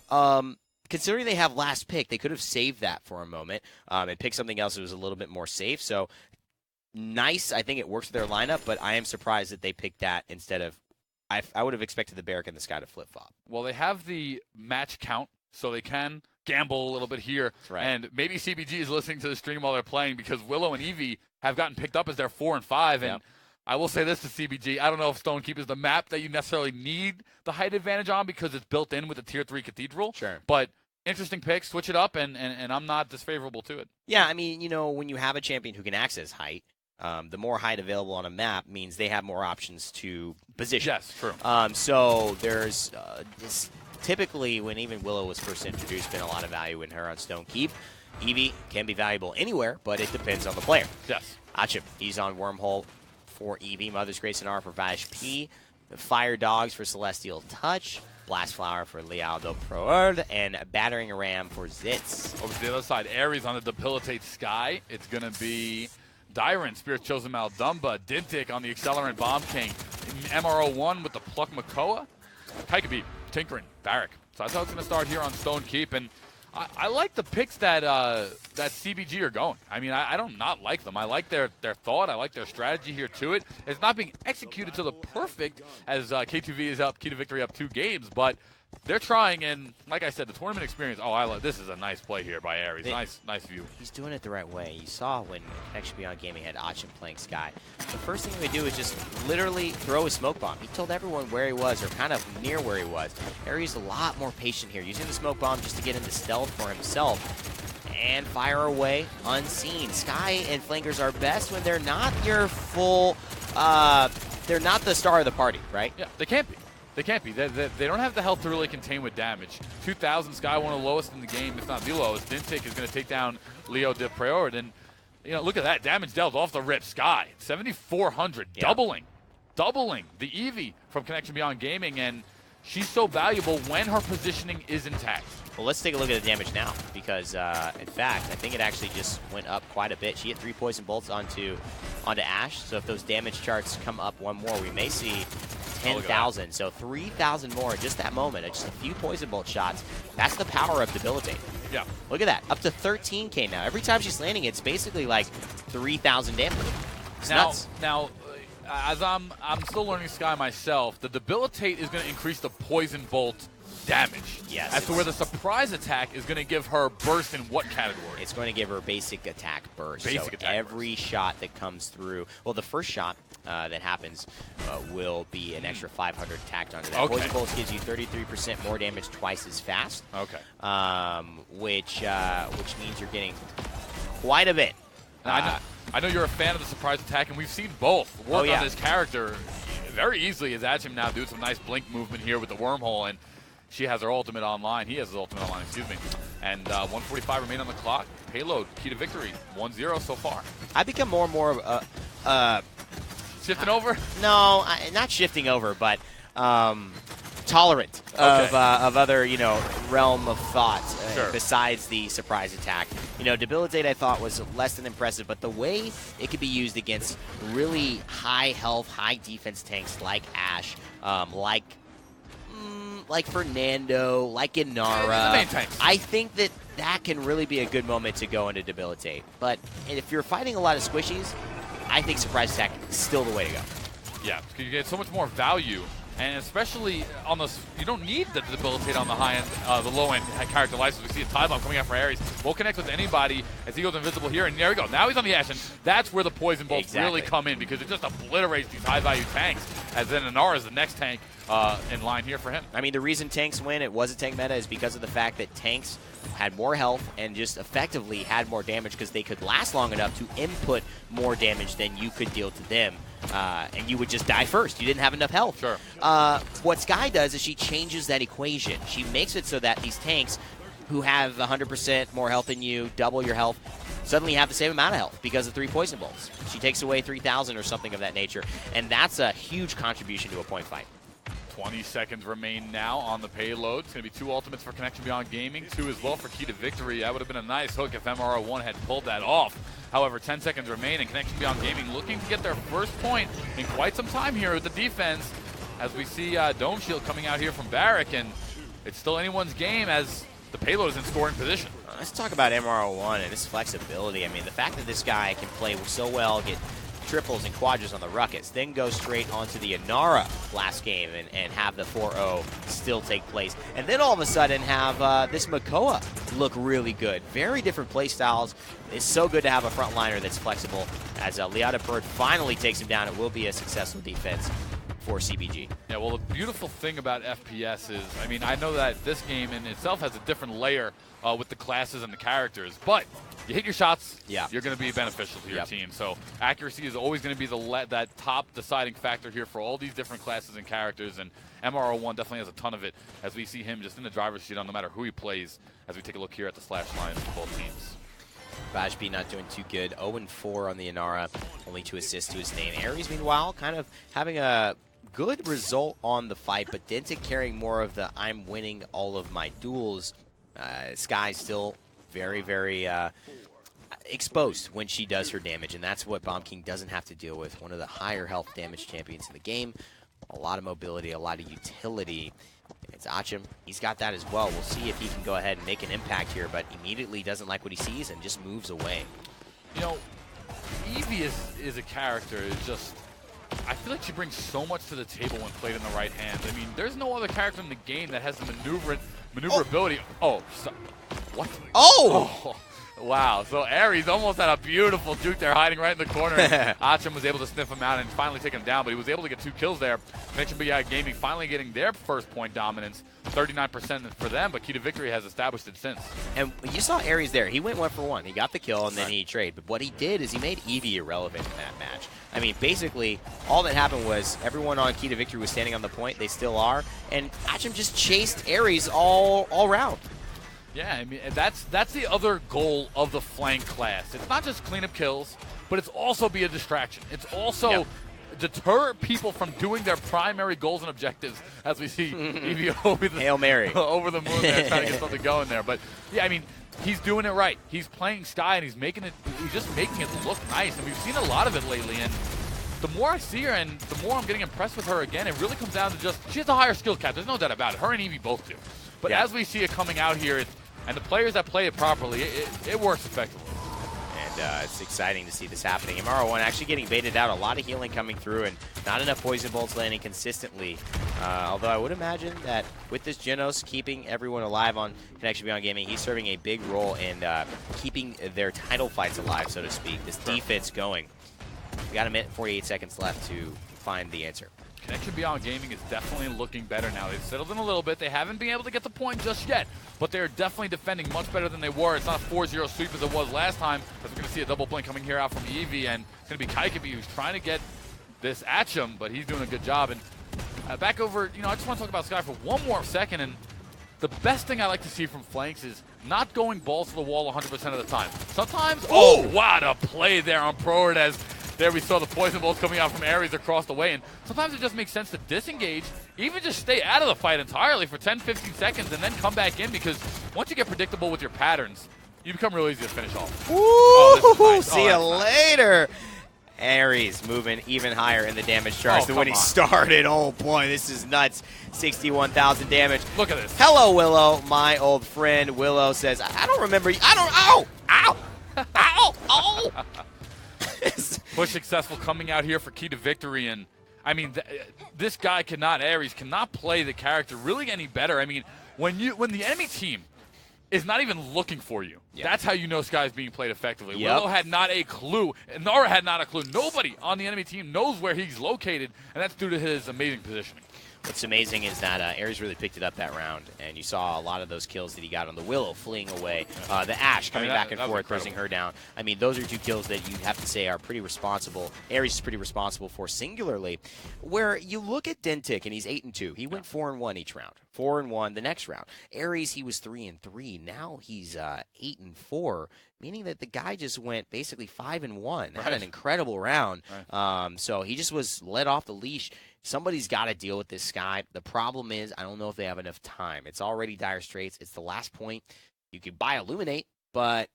Considering they have last pick, they could have saved that for a moment and picked something else that was a little bit more safe. So, nice. I think it works with their lineup, but I am surprised that they picked that instead of I would have expected the Barrack and the Sky to flip-flop. Well, they have the match count, so they can gamble a little bit here. That's right. And maybe CBG is listening to the stream while they're playing because Willow and Eevee have gotten picked up as their 4 and 5. And I will say this to CBG. I don't know if Stone Keep is the map that you necessarily need the height advantage on because it's built in with the Tier 3 Cathedral. Sure. But interesting pick. Switch it up, and I'm not disfavorable to it. Yeah, I mean, when you have a champion who can access height, the more height available on a map means they have more options to position. Yes, true. So there's typically when even Willow was first introduced, been a lot of value in her on Stone Keep. Eevee can be valuable anywhere, but it depends on the player. Yes. Achim, he's on Wormhole for Eevee. Mother's Grace and R for Vash P. The Fire Dogs for Celestial Touch. Blast Flower for Lealdo Proerd. And Battering Ram for Zitz. Over to the other side, Ares on the Debilitate Sky. It's going to be Dyron, Spirit Chosen Maldumba, Dintic on the Accelerant Bomb King. MRO1 with the Pluck Makoa. Kai could be tinkering Barrack. So I thought it was going to start here on Stone Keep, and I like the picks that that CBG are going. I mean, I don't not like them. I like their thought. I like their strategy here to it. It's not being executed to the perfect as K2V is up, Key to Victory up 2 games, but they're trying, and like I said, the tournament experience. Oh, I love this. Is a nice play here by Aries. Nice view. He's doing it the right way. You saw when Connection Beyond Gaming had Achin playing Sky. The first thing he would do is just literally throw a smoke bomb. He told everyone where he was, or kind of near where he was. Aries a lot more patient here, using the smoke bomb just to get into stealth for himself and fire away unseen. Sky and Flankers are best when they're not your full. They're not the star of the party, right? Yeah, they can't be. They can't be. They don't have the health to really contain with damage. 2,000, Sky, one of the lowest in the game, if not the lowest. Dintic is going to take down Leo de Preord. And, you know, look at that. Damage dealt off the rip. Sky, 7,400, yeah. doubling the Eevee from Connection Beyond Gaming. And she's so valuable when her positioning is intact. Well, let's take a look at the damage now, because, in fact, I think it actually just went up quite a bit. She hit 3 poison bolts onto Ashe, so if those damage charts come up one more, we may see 10,000. So 3,000 more in just that moment. Just a few poison bolt shots. That's the power of Debilitate. Yeah. Look at that. Up to 13K now. Every time she's landing, it's basically like 3,000 damage. It's nuts. Now, as I'm still learning Sky myself, the Debilitate is going to increase the poison bolt damage. Yes. As to where the surprise attack is going to give her burst in what category? It's going to give her basic attack burst. Basic attack every burst. shot that comes through, well, the first shot that happens will be an extra 500 tacked onto that. Okay. Poison Bolts gives you 33% more damage twice as fast. Okay. Which means you're getting quite a bit. I know you're a fan of the surprise attack, and we've seen both work on this character very easily as Achim now doing some nice blink movement here with the wormhole, and she has her ultimate online. He has his ultimate online, excuse me. And 145 remain on the clock. Payload, Key to Victory, 1-0 so far. I become more and more of shifting over? No, not shifting over, but tolerant of other, realm of thought besides the surprise attack. Debilitate I thought was less than impressive, but the way it could be used against really high health, high defense tanks like Ashe, like Fernando, like Inara, I think that can really be a good moment to go into Debilitate. But if you're fighting a lot of squishies, I think surprise attack is still the way to go. Yeah, because you get so much more value. And especially on those, you don't need the Debilitate on the high end, the low end character license. We see a Tide Bomb coming out for Aries. Won't connect with anybody as he goes invisible here. And there we go. Now he's on the Ashe, and that's where the poison bolts really come in, because it just obliterates these high value tanks. As then Inara is the next tank in line here for him. I mean, the reason tanks win, it was a tank meta, is because of the fact that tanks had more health and just effectively had more damage because they could last long enough to input more damage than you could deal to them. And you would just die first. You didn't have enough health. Sure. What Sky does is she changes that equation. She makes it so that these tanks who have 100% more health than you, double your health, suddenly have the same amount of health because of 3 poison bolts. She takes away 3,000 or something of that nature, and that's a huge contribution to a point fight. 20 seconds remain now on the payload. It's going to be 2 ultimates for Connection Beyond Gaming, 2 as well for Key to Victory. That would have been a nice hook if MRO1 had pulled that off. However, 10 seconds remain, and Connection Beyond Gaming looking to get their first point in quite some time here with the defense, as we see Dome Shield coming out here from Barrack, and it's still anyone's game as the payload is in scoring position. Let's talk about MRO1 and his flexibility. I mean, the fact that this guy can play so well, get triples and quadras on the Ruckus, then go straight onto the Inara last game and have the 4-0 still take place. And then all of a sudden have this Makoa look really good. Very different play styles. It's so good to have a frontliner that's flexible. As Liada Bird finally takes him down, it will be a successful defense for CBG. Yeah, well, the beautiful thing about FPS is, I mean, I know that this game in itself has a different layer with the classes and the characters, but you hit your shots, you're going to be beneficial to your team. So accuracy is always going to be that top deciding factor here for all these different classes and characters, and MRO1 definitely has a ton of it, as we see him just in the driver's seat on no matter who he plays, as we take a look here at the slash lines for both teams. Bajpi not doing too good. 0-4 on the Inara, only 2 assists to his name. Aries, meanwhile, kind of having a good result on the fight, but Dintic carrying more of the I'm winning all of my duels. Sky's still very, very exposed when she does her damage, and that's what Bomb King doesn't have to deal with. One of the higher health damage champions in the game, A lot of mobility, a lot of utility. It's Achim. He's got that as well. We'll see if he can go ahead and make an impact here, but immediately doesn't like what he sees and just moves away. You know, Evie is a character. It's just, I feel like she brings so much to the table when played in the right hands. I mean, there's no other character in the game that has the maneuverability. Oh, what? Oh! Wow, so Aries almost had a beautiful juke there hiding right in the corner. And Achim was able to sniff him out and finally take him down, but he was able to get 2 kills there. Connection Beyond Gaming finally getting their first point dominance, 39% for them, but Key to Victory has established it since. And you saw Aries there. He went 1 for 1. He got the kill, and then he traded. But what he did is he made Evie irrelevant in that match. I mean, basically, all that happened was everyone on Key to Victory was standing on the point. They still are. And Achim just chased Aries all round. Yeah, I mean, that's the other goal of the flank class. It's not just clean up kills, but it's also be a distraction. It's also deter people from doing their primary goals and objectives, as we see Evie over the Hail Mary over the moon there, trying to get something going there. But yeah, I mean, he's doing it right. He's playing Skye, and he's just making it look nice. And we've seen a lot of it lately. And the more I see her, and the more I'm getting impressed with her again, it really comes down to just she has a higher skill cap. There's no doubt about it. Her and Evie both do. But as we see it coming out here, and the players that play it properly, it works effectively. And it's exciting to see this happening. MR1 actually getting baited out. A lot of healing coming through, and not enough poison bolts landing consistently. Although I would imagine that with this Genos keeping everyone alive on Connection Beyond Gaming, he's serving a big role in keeping their title fights alive, so to speak. This defense going. We got a minute, 48 seconds left to find the answer. Connection Beyond Gaming is definitely looking better now. They've settled in a little bit. They haven't been able to get the point just yet, but they're definitely defending much better than they were. It's not a 4-0 sweep as it was last time, as we're going to see a double blink coming here out from Evie, and it's going to be Kaikebi who's trying to get this at him, but he's doing a good job. And back over, I just want to talk about Skye for one more second, and the best thing I like to see from flanks is not going balls to the wall 100% of the time. Sometimes, what a play there on Proerd as there we saw the poison bolts coming out from Aries across the way, and sometimes it just makes sense to disengage, even just stay out of the fight entirely for 10-15 seconds and then come back in, because once you get predictable with your patterns, you become real easy to finish off. Ooh, nice. See you later. Aries moving even higher in the damage charge than when he started. Oh boy, this is nuts. 61,000 damage. Look at this. Hello, Willow, my old friend. Willow says, I don't remember. Ow! Push successful coming out here for Key to Victory, and I mean, this guy Aries cannot play the character really any better. I mean, when the enemy team is not even looking for you, that's how you know Skye is being played effectively. Willow had not a clue, and Nara had not a clue. Nobody on the enemy team knows where he's located, and that's due to his amazing positioning. What's amazing is that Aries really picked it up that round, and you saw a lot of those kills that he got on the Willow fleeing away, the Ashe coming back and forth, pressing her down. I mean, those are 2 kills that you have to say are pretty responsible. Aries is pretty responsible for singularly. Where you look at Dentic, and he's 8-2. He went 4-1 each round. 4-1 the next round. Aries, he was 3-3. Now he's 8-4. Meaning that the guy just went basically 5-1. Had an incredible round. So he just was let off the leash. Somebody's got to deal with this Skye. The problem is, I don't know if they have enough time. It's already dire straits. It's the last point. You could buy Illuminate, but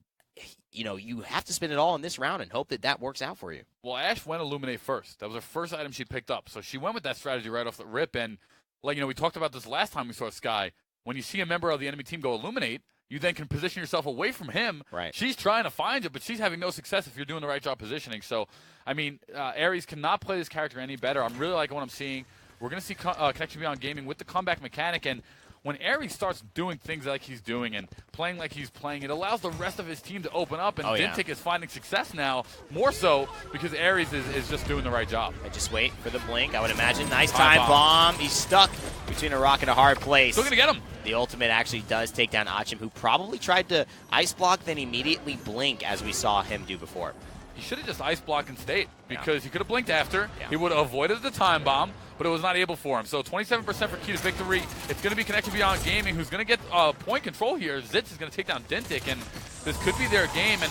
you have to spend it all in this round and hope that works out for you. Well, Ashe went Illuminate first. That was her first item she picked up. So she went with that strategy right off the rip. And we talked about this last time we saw Skye. When you see a member of the enemy team go Illuminate, you then can position yourself away from him. Right. She's trying to find you, but she's having no success if you're doing the right job positioning. So, I mean, Aries cannot play this character any better. I'm really liking what I'm seeing. We're going to see Connection Beyond Gaming with the comeback mechanic, and when Aries starts doing things like he's doing and playing like he's playing, it allows the rest of his team to open up, and Dintic is finding success now, more so because Aries is just doing the right job. I just wait for the blink, I would imagine. Nice time bomb. He's stuck between a rock and a hard place. Still going to get him. The ultimate actually does take down Achim, who probably tried to ice block, then immediately blink, as we saw him do before. He should have just ice blocked and stayed, because he could have blinked after. He would have avoided the time bomb, but it was not able for him. So 27% for Key to Victory. It's going to be Connection Beyond Gaming, who's going to get point control here. Zitz is going to take down Dintic, and this could be their game. And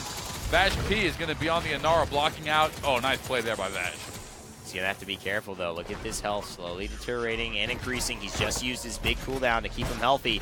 Vash P is going to be on the Inara blocking out. Oh, nice play there by Vash. He's going to have to be careful, though. Look at this health slowly deteriorating and increasing. He's just used his big cooldown to keep him healthy.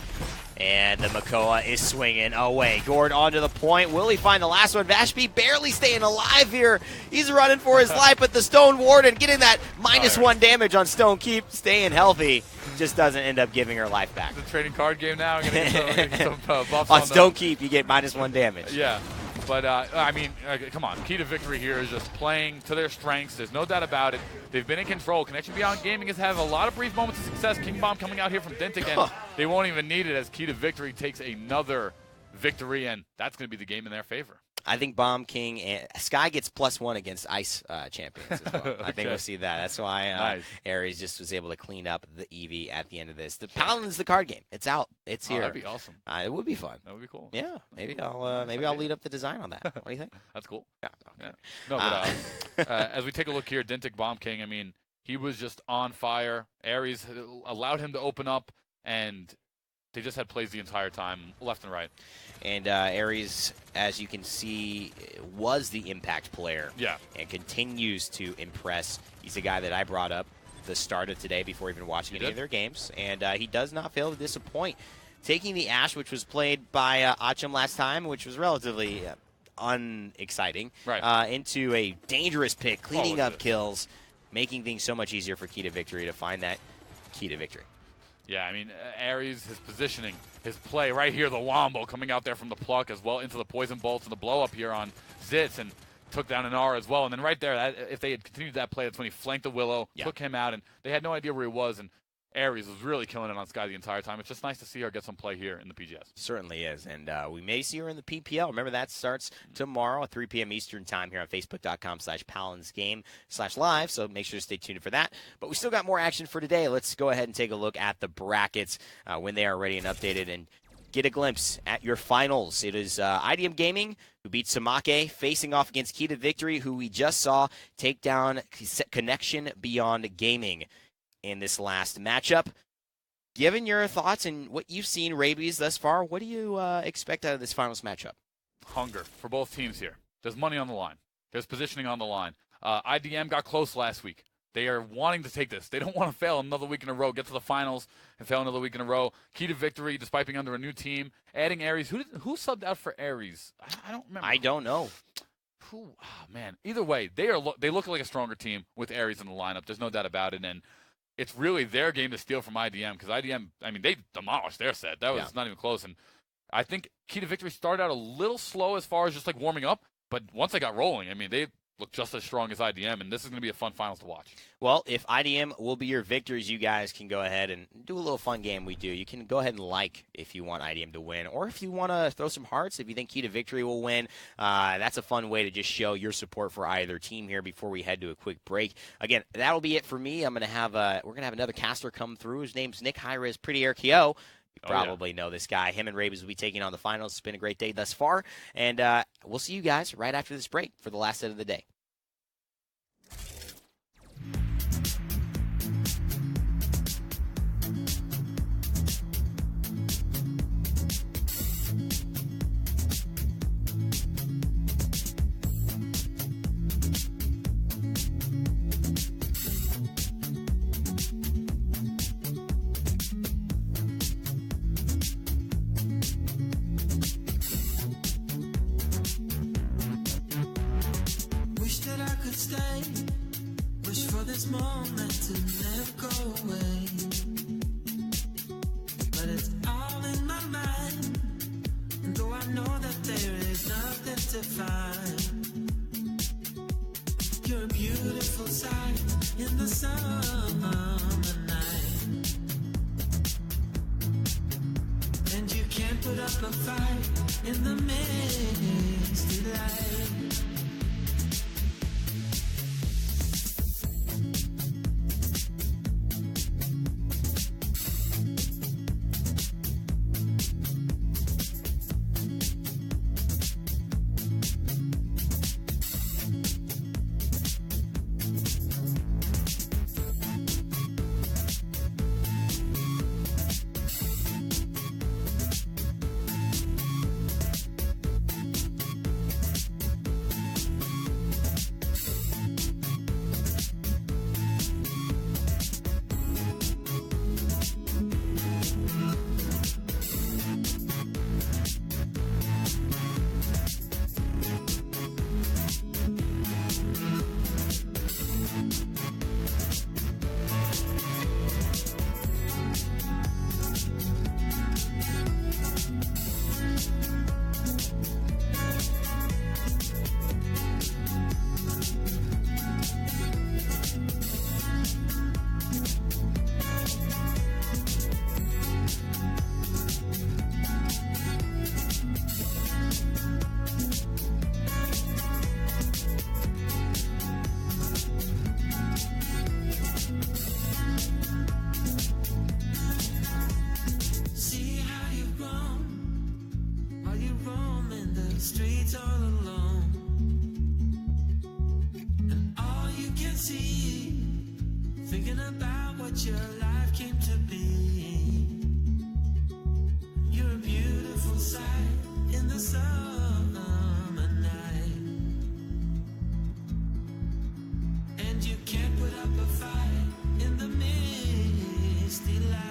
And the Makoa is swinging away. Gord onto the point. Will he find the last one? Vashpi barely staying alive here. He's running for his life, but the Stone Warden getting that -1 damage on Stone Keep, staying healthy. Just doesn't end up giving her life back. The trading card game now. I'm gonna get some buffs on Stone Keep, you get -1 damage. Yeah. But, I mean, come on. Key to Victory here is just playing to their strengths. There's no doubt about it. They've been in control. Connection Beyond Gaming has had a lot of brief moments of success. King Bomb coming out here from Dintic, and they won't even need it as Key to Victory takes another victory, and that's going to be the game in their favor. I think Bomb King and Sky gets +1 against Ice champions as well. Okay. I think we'll see that. That's why Nice. Ares just was able to clean up the EV at the end of this. The Paladins, the card game. It's out. It's here. That'd be awesome. It would be fun. That would be cool. Yeah, maybe I'll lead up the design on that. What do you think? That's cool. Yeah. Okay. Yeah. No, but as we take a look here, Dintic Bomb King, I mean, he was just on fire. Ares allowed him to open up, and they just had plays the entire time, left and right. And Ares, as you can see, was the impact player. Yeah. And continues to impress. He's a guy that I brought up the start of today before even watching any of their games. And he does not fail to disappoint. Taking the Ashe, which was played by Acham last time, which was relatively unexciting, right. Into a dangerous pick, cleaning up kills, making things so much easier for Key to Victory to find that key to victory. Yeah, I mean, Ares, his positioning, his play right here, the Wombo coming out there from the pluck as well into the Poison Bolts and the blow up here on Zitz and took down an R as well. And then right there, if they had continued that play, that's when he flanked the Willow, took him out, and they had no idea where he was. And Ares was really killing it on Sky the entire time. It's just nice to see her get some play here in the PGS. Certainly is, and we may see her in the PPL. Remember, that starts tomorrow at 3 p.m. Eastern time here on Facebook.com/PalansGame/live, so make sure to stay tuned for that. But we still got more action for today. Let's go ahead and take a look at the brackets when they are ready and updated and get a glimpse at your finals. It is IDM Gaming, who beat Samake, facing off against Key to Victory, who we just saw take down Connection Beyond Gaming in this last matchup. Given your thoughts and what you've seen, Rabies, thus far, what do you expect out of this finals matchup? Hunger for both teams here. There's money on the line. There's positioning on the line. IDM got close last week. They are wanting to take this. They don't want to fail another week in a row, get to the finals, and fail another week in a row. Key to Victory, despite being under a new team, adding Ares. Who subbed out for Ares? I don't remember. I don't know. Oh, man. Either way, they look like a stronger team with Ares in the lineup. There's no doubt about it. And it's really their game to steal from IDM because IDM, I mean, they demolished their set. That was not even close. And I think Key to Victory started out a little slow as far as just like warming up. But once they got rolling, I mean, they look just as strong as IDM, and this is going to be a fun finals to watch. Well, if IDM will be your victors, you guys can go ahead and do a little fun game we do. You can go ahead and like if you want IDM to win, or if you want to throw some hearts if you think Key to Victory will win. That's a fun way to just show your support for either team here before we head to a quick break. Again, that'll be it for me. We're gonna have another caster come through. His name's Nick Hires, Pretty RKO. You probably know this guy. Him and Rabies will be taking on the finals. It's been a great day thus far, and we'll see you guys right after this break for the last set of the day. Wish that I could stay. Wish for this moment to never go away. But it's all in my mind. And though I know that there is nothing to find, you're a beautiful sight in the summer night. And you can't put up a fight in the misty light. streets all alone, and all you can see, thinking about what your life came to be. You're a beautiful sight in the summer night, and you can't put up a fight in the misty light.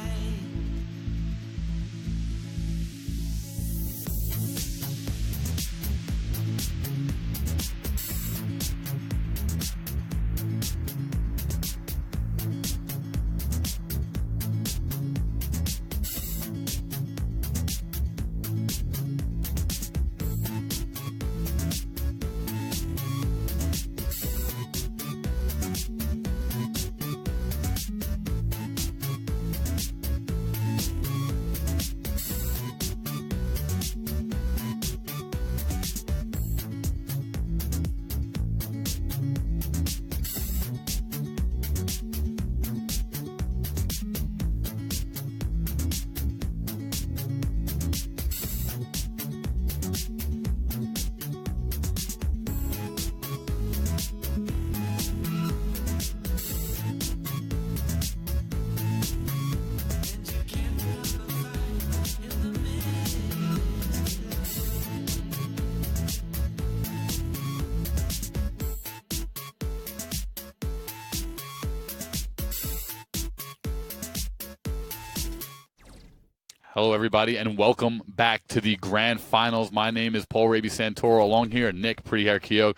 Hello, everybody, and welcome back to the Grand Finals. My name is Paul Raby Santoro. Along here, Nick Pretty Hair Keogh,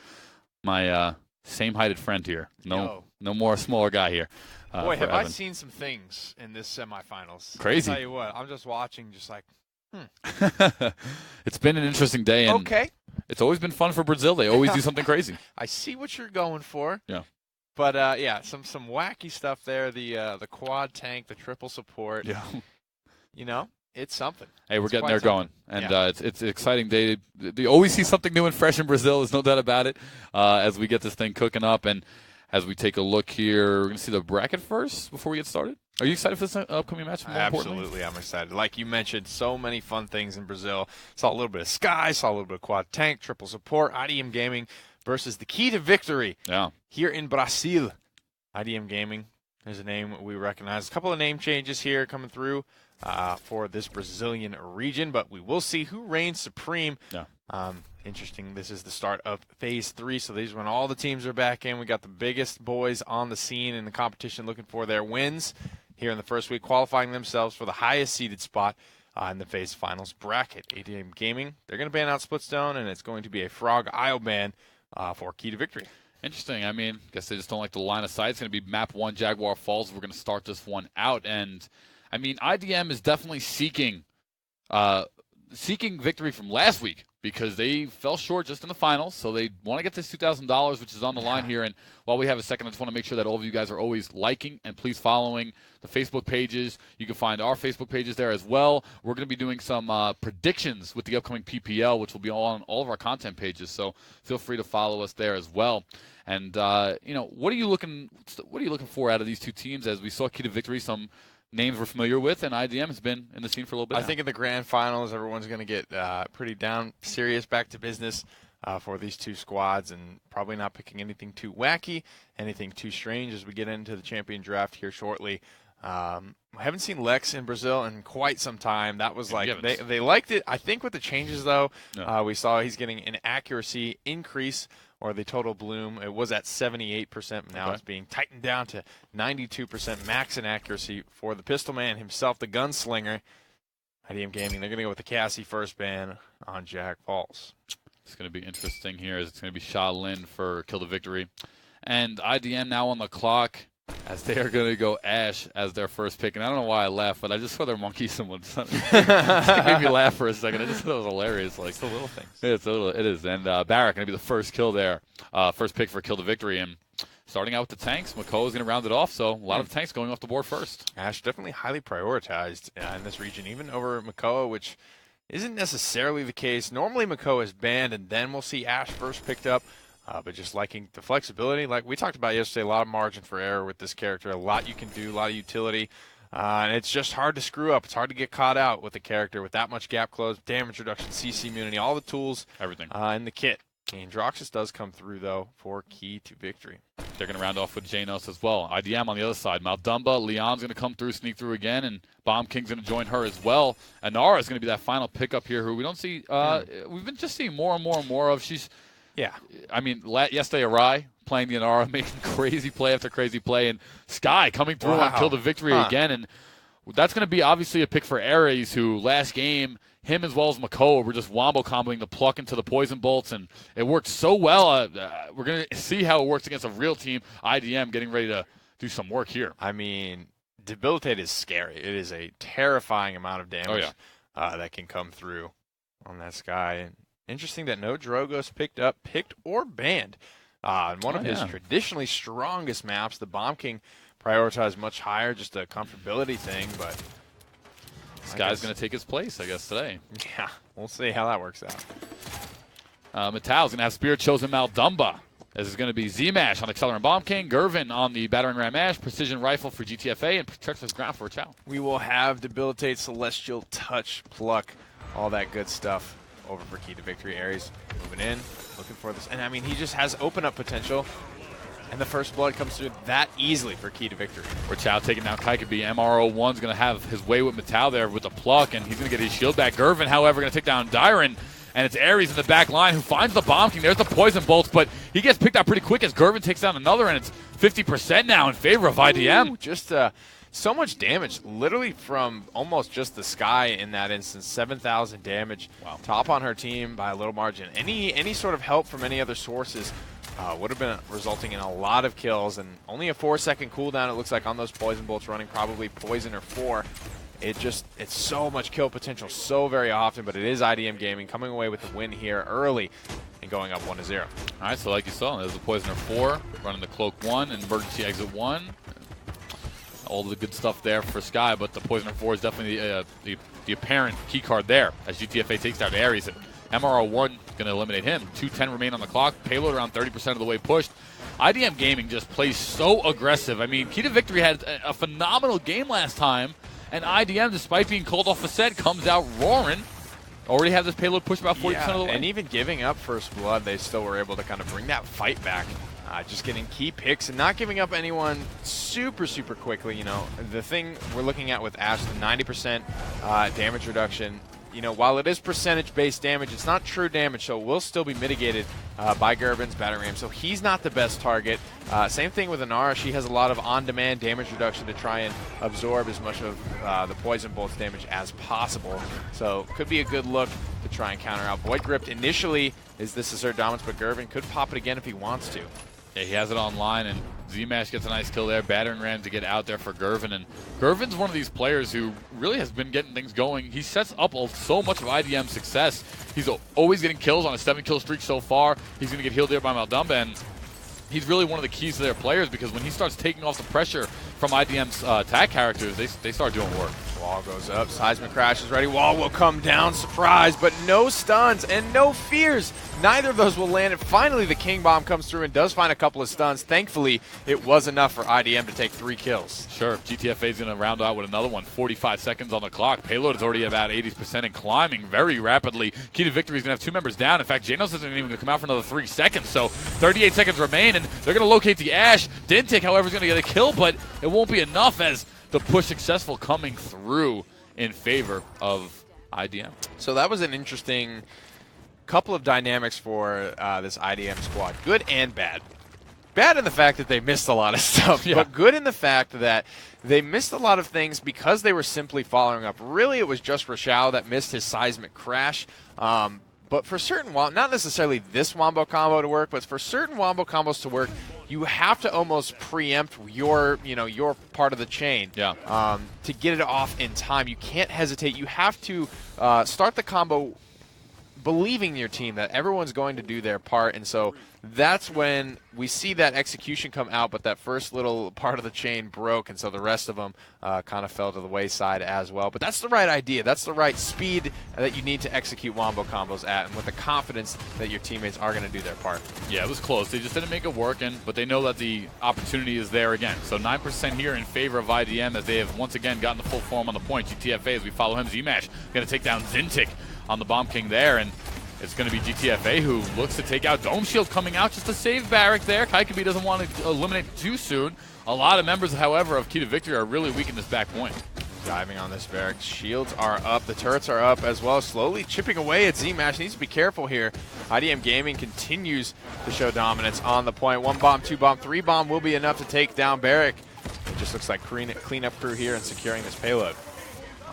my same-heighted friend here. No more smaller guy here. Boy, have I seen some things in this semifinals. Crazy. I'll tell you what, I'm just watching, just like, It's been an interesting day, and okay. It's always been fun for Brazil. They always do something crazy. I see what you're going for. Yeah. But yeah, some wacky stuff there. The quad tank, the triple support. Yeah. You know, it's something. Hey, we're It's getting quite there going, something. and Yeah. it's an exciting day. They always see something new and fresh in Brazil. There's no doubt about it. As we get this thing cooking up, and as we take a look here, we're going to see the bracket first before we get started. Are you excited for this upcoming match? More importantly? Absolutely, I'm excited. Like you mentioned, so many fun things in Brazil. Saw a little bit of Sky, saw a little bit of quad tank, triple support, IDM Gaming versus the key to victory Yeah. here in Brazil. IDM Gaming is a name we recognize. A couple of name changes here coming through for this Brazilian region, but we will see who reigns supreme. Yeah. Interesting. This is the start of Phase 3, so these are when all the teams are back in. We got the biggest boys on the scene in the competition looking for their wins here in the first week, qualifying themselves for the highest seeded spot in the Phase Finals bracket. IDM Gaming, they're going to ban out Splitstone, and it's going to be a Frog Isle ban for key to victory. Interesting. I mean, I guess they just don't like the line of sight. It's going to be map 1, Jaguar Falls. We're going to start this one out. And, I mean, IDM is definitely seeking victory from last week because they fell short just in the finals. So they want to get this $2,000, which is on the line here. And while we have a second, I just want to make sure that all of you guys are always liking and please following the Facebook pages. You can find our Facebook pages there as well. We're going to be doing some predictions with the upcoming PPL, which will be on all of our content pages. So feel free to follow us there as well. And what are you looking for out of these two teams? As we saw key to victory, some names we're familiar with, and IDM has been in the scene for a little bit I now. think in the grand finals, everyone's going to get pretty down, serious, back to business for these two squads, and probably not picking anything too wacky, anything too strange as we get into the champion draft here shortly. I haven't seen Lex in Brazil in quite some time. That was like they liked it. I think with the changes, though, we saw he's getting an accuracy increase, or the total bloom. It was at 78%. Now it's being tightened down to 92% max in accuracy for the pistol man himself, the gunslinger. IDM Gaming, they're going to go with the Cassie first ban on Jack Falls. It's going to be interesting here. It's going to be Sha Lin for Kill the Victory. And IDM now on the clock as they are going to go Ash as their first pick. And I don't know why I laughed, but I just saw their monkey symbol. It made me laugh for a second. I just thought it was hilarious. Like, It's the little things. It is. And Barrack going to be the first kill there. First pick for Kill the Victory. And starting out with the tanks, Mako is going to round it off. So a lot of tanks going off the board first. Ash definitely highly prioritized in this region, even over Makoa, which isn't necessarily the case. Normally Makoa is banned, and then we'll see Ash first picked up. But just liking the flexibility, like we talked about yesterday, a lot of margin for error with this character, a lot you can do, a lot of utility. And it's just hard to screw up. It's hard to get caught out with a character with that much gap close, damage reduction, CC immunity, all the tools, everything in the kit. And Droxus does come through, though, for key to victory. They're going to round off with Janos as well. IDM on the other side. Maldumba, Leon's going to come through, sneak through again, and Bomb King's going to join her as well. Anara is going to be that final pickup here, who we don't see. We've been just seeing more and more and more of. She's, I mean, yesterday Arai playing the Anara, making crazy play after crazy play, and Sky coming through on Kill the Victory again. And that's going to be obviously a pick for Ares, who last game, him as well as Makoa were just wombo comboing the pluck into the poison bolts, and it worked so well. We're going to see how it works against a real team. IDM getting ready to do some work here. I mean, Debilitate is scary. It is a terrifying amount of damage that can come through on that Sky. And interesting that no Drogos picked or banned on one of his traditionally strongest maps. The Bomb King prioritized much higher, just a comfortability thing, but this guy's going to take his place, I guess, today. Yeah, we'll see how that works out. Metal's going to have Spirit Chosen Maldumba. This is going to be Z-Mash on Accelerant Bomb King, Gervin on the Battering Ram Ash, Precision Rifle for GTFA, and Protector's Ground for Chow. We will have Debilitate, Celestial Touch, Pluck, all that good stuff over for key to victory. Ares moving in, looking for this. And, I mean, he just has open-up potential. And the first blood comes through that easily for key to victory. For Chow taking down Kaikabi. MRO1's going to have his way with Metal there with the pluck, and he's going to get his shield back. Gervin, however, going to take down Dyron, and it's Ares in the back line who finds the Bomb King. There's the poison bolts, but he gets picked out pretty quick as Gervin takes down another, and it's 50% now in favor of IDM. Ooh, just so much damage, literally from almost just the Sky in that instance. 7,000 damage. Wow. Top on her team by a little margin. Any sort of help from any other sources would have been resulting in a lot of kills, and only a 4-second cooldown, it looks like, on those poison bolts running, probably poison or 4. It's so much kill potential so very often, but it is IDM Gaming coming away with the win here early and going up 1-0. All right, so like you saw, there's the Poisoner 4, running the Cloak 1, and Emergency Exit 1. All the good stuff there for Sky, but the Poisoner 4 is definitely the apparent key card there as GTFA takes down Ares. MRO1 going to eliminate him. 2:10 remain on the clock. Payload around 30% of the way pushed. IDM Gaming just plays so aggressive. I mean, Key to Victory had a phenomenal game last time, and IDM, despite being called off a set, comes out roaring. Already have this payload pushed about 40% of the way. And even giving up first blood, they still were able to kind of bring that fight back. Just getting key picks and not giving up anyone super, super quickly. You know, the thing we're looking at with Ash, the 90% damage reduction, you know, while it is percentage-based damage, it's not true damage, so it will still be mitigated by Gervin's Battering Ram. So he's not the best target. Same thing with Anara. She has a lot of on-demand damage reduction to try and absorb as much of the Poison Bolt's damage as possible. So could be a good look to try and counter out. Void Gripped initially is this assert dominance, but Gervin could pop it again if he wants to. Yeah, he has it online, and Z-Mash gets a nice kill there. Battering Ram to get out there for Gervin. And Gervin's one of these players who really has been getting things going. He sets up so much of IDM's success. He's always getting kills on a 7-kill streak so far. He's going to get healed there by Maldumba, and he's really one of the keys to their players because when he starts taking off the pressure from IDM's attack characters, they start doing work. Wall goes up, Seismic Crash is ready, Wall will come down, surprise, but no stuns and no fears. Neither of those will land, and finally the King Bomb comes through and does find a couple of stuns. Thankfully, it was enough for IDM to take 3 kills. Sure, GTFA is going to round out with another one, 45 seconds on the clock. Payload is already about 80% and climbing very rapidly. Key to Victory is going to have 2 members down. In fact, Janos isn't even going to come out for another 3 seconds, so 38 seconds remain, and they're going to locate the Ash. Dintic, however, is going to get a kill, but it won't be enough as the push successful coming through in favor of IDM. So that was an interesting couple of dynamics for this IDM squad. Good and bad. Bad in the fact that they missed a lot of stuff, but good in the fact that they missed a lot of things because they were simply following up. Really, it was just Rashao that missed his Seismic Crash. But for certain, not necessarily this Wombo combo to work, but for certain Wombo combos to work, you have to almost preempt your part of the chain to get it off in time. You can't hesitate. You have to start the combo believing in your team that everyone's going to do their part. And so that's when we see that execution come out, but that first little part of the chain broke, and so the rest of them kind of fell to the wayside as well. But that's the right idea. That's the right speed that you need to execute wombo combos at, and with the confidence that your teammates are going to do their part. Yeah, it was close. They just didn't make it work, but they know that the opportunity is there again. So 9% here in favor of IDM as they have once again gotten the full form on the point. GTFA, as we follow him, Z-Mash going to take down Zintic on the Bomb King there, and it's going to be GTFA who looks to take out Dome Shield coming out just to save Barrack there. Kaikabi doesn't want to eliminate too soon. A lot of members, however, of Key to Victory are really weak in this back point. Diving on this Barrack. Shields are up. The turrets are up as well. Slowly chipping away at Z-Mash. Needs to be careful here. IDM Gaming continues to show dominance on the point. 1 bomb, 2 bomb, 3 bomb will be enough to take down Barrack. It just looks like cleanup crew here and securing this payload.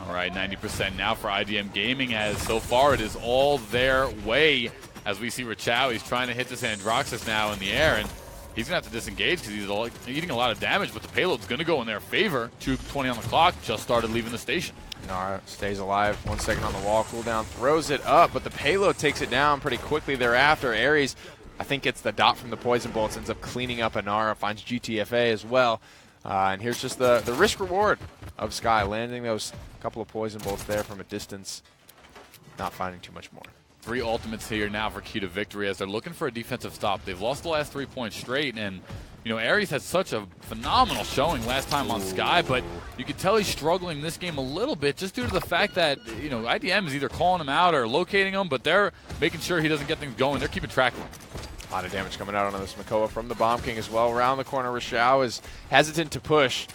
All right, 90% now for IDM Gaming, as so far it is all their way. As we see Rachao, he's trying to hit this Androxus now in the air, and he's going to have to disengage because he's eating a lot of damage, but the payload's going to go in their favor. 2:20 on the clock, just started leaving the station. Nara stays alive, 1 second on the wall, cooldown, throws it up, but the payload takes it down pretty quickly thereafter. Ares, I think it's the dot from the poison bolts, ends up cleaning up Inara, finds GTFA as well. And here's just the risk-reward of Sky, landing those couple of poison bolts there from a distance, not finding too much more. 3 ultimates here now for Key to Victory as they're looking for a defensive stop. They've lost the last 3 points straight, and you know, Ares had such a phenomenal showing last time on Sky, but you could tell he's struggling this game a little bit just due to the fact that, you know, IDM is either calling him out or locating him, but they're making sure he doesn't get things going. They're keeping track of him. A lot of damage coming out on this Makoa from the Bomb King as well. Around the corner, Rachao is hesitant to push.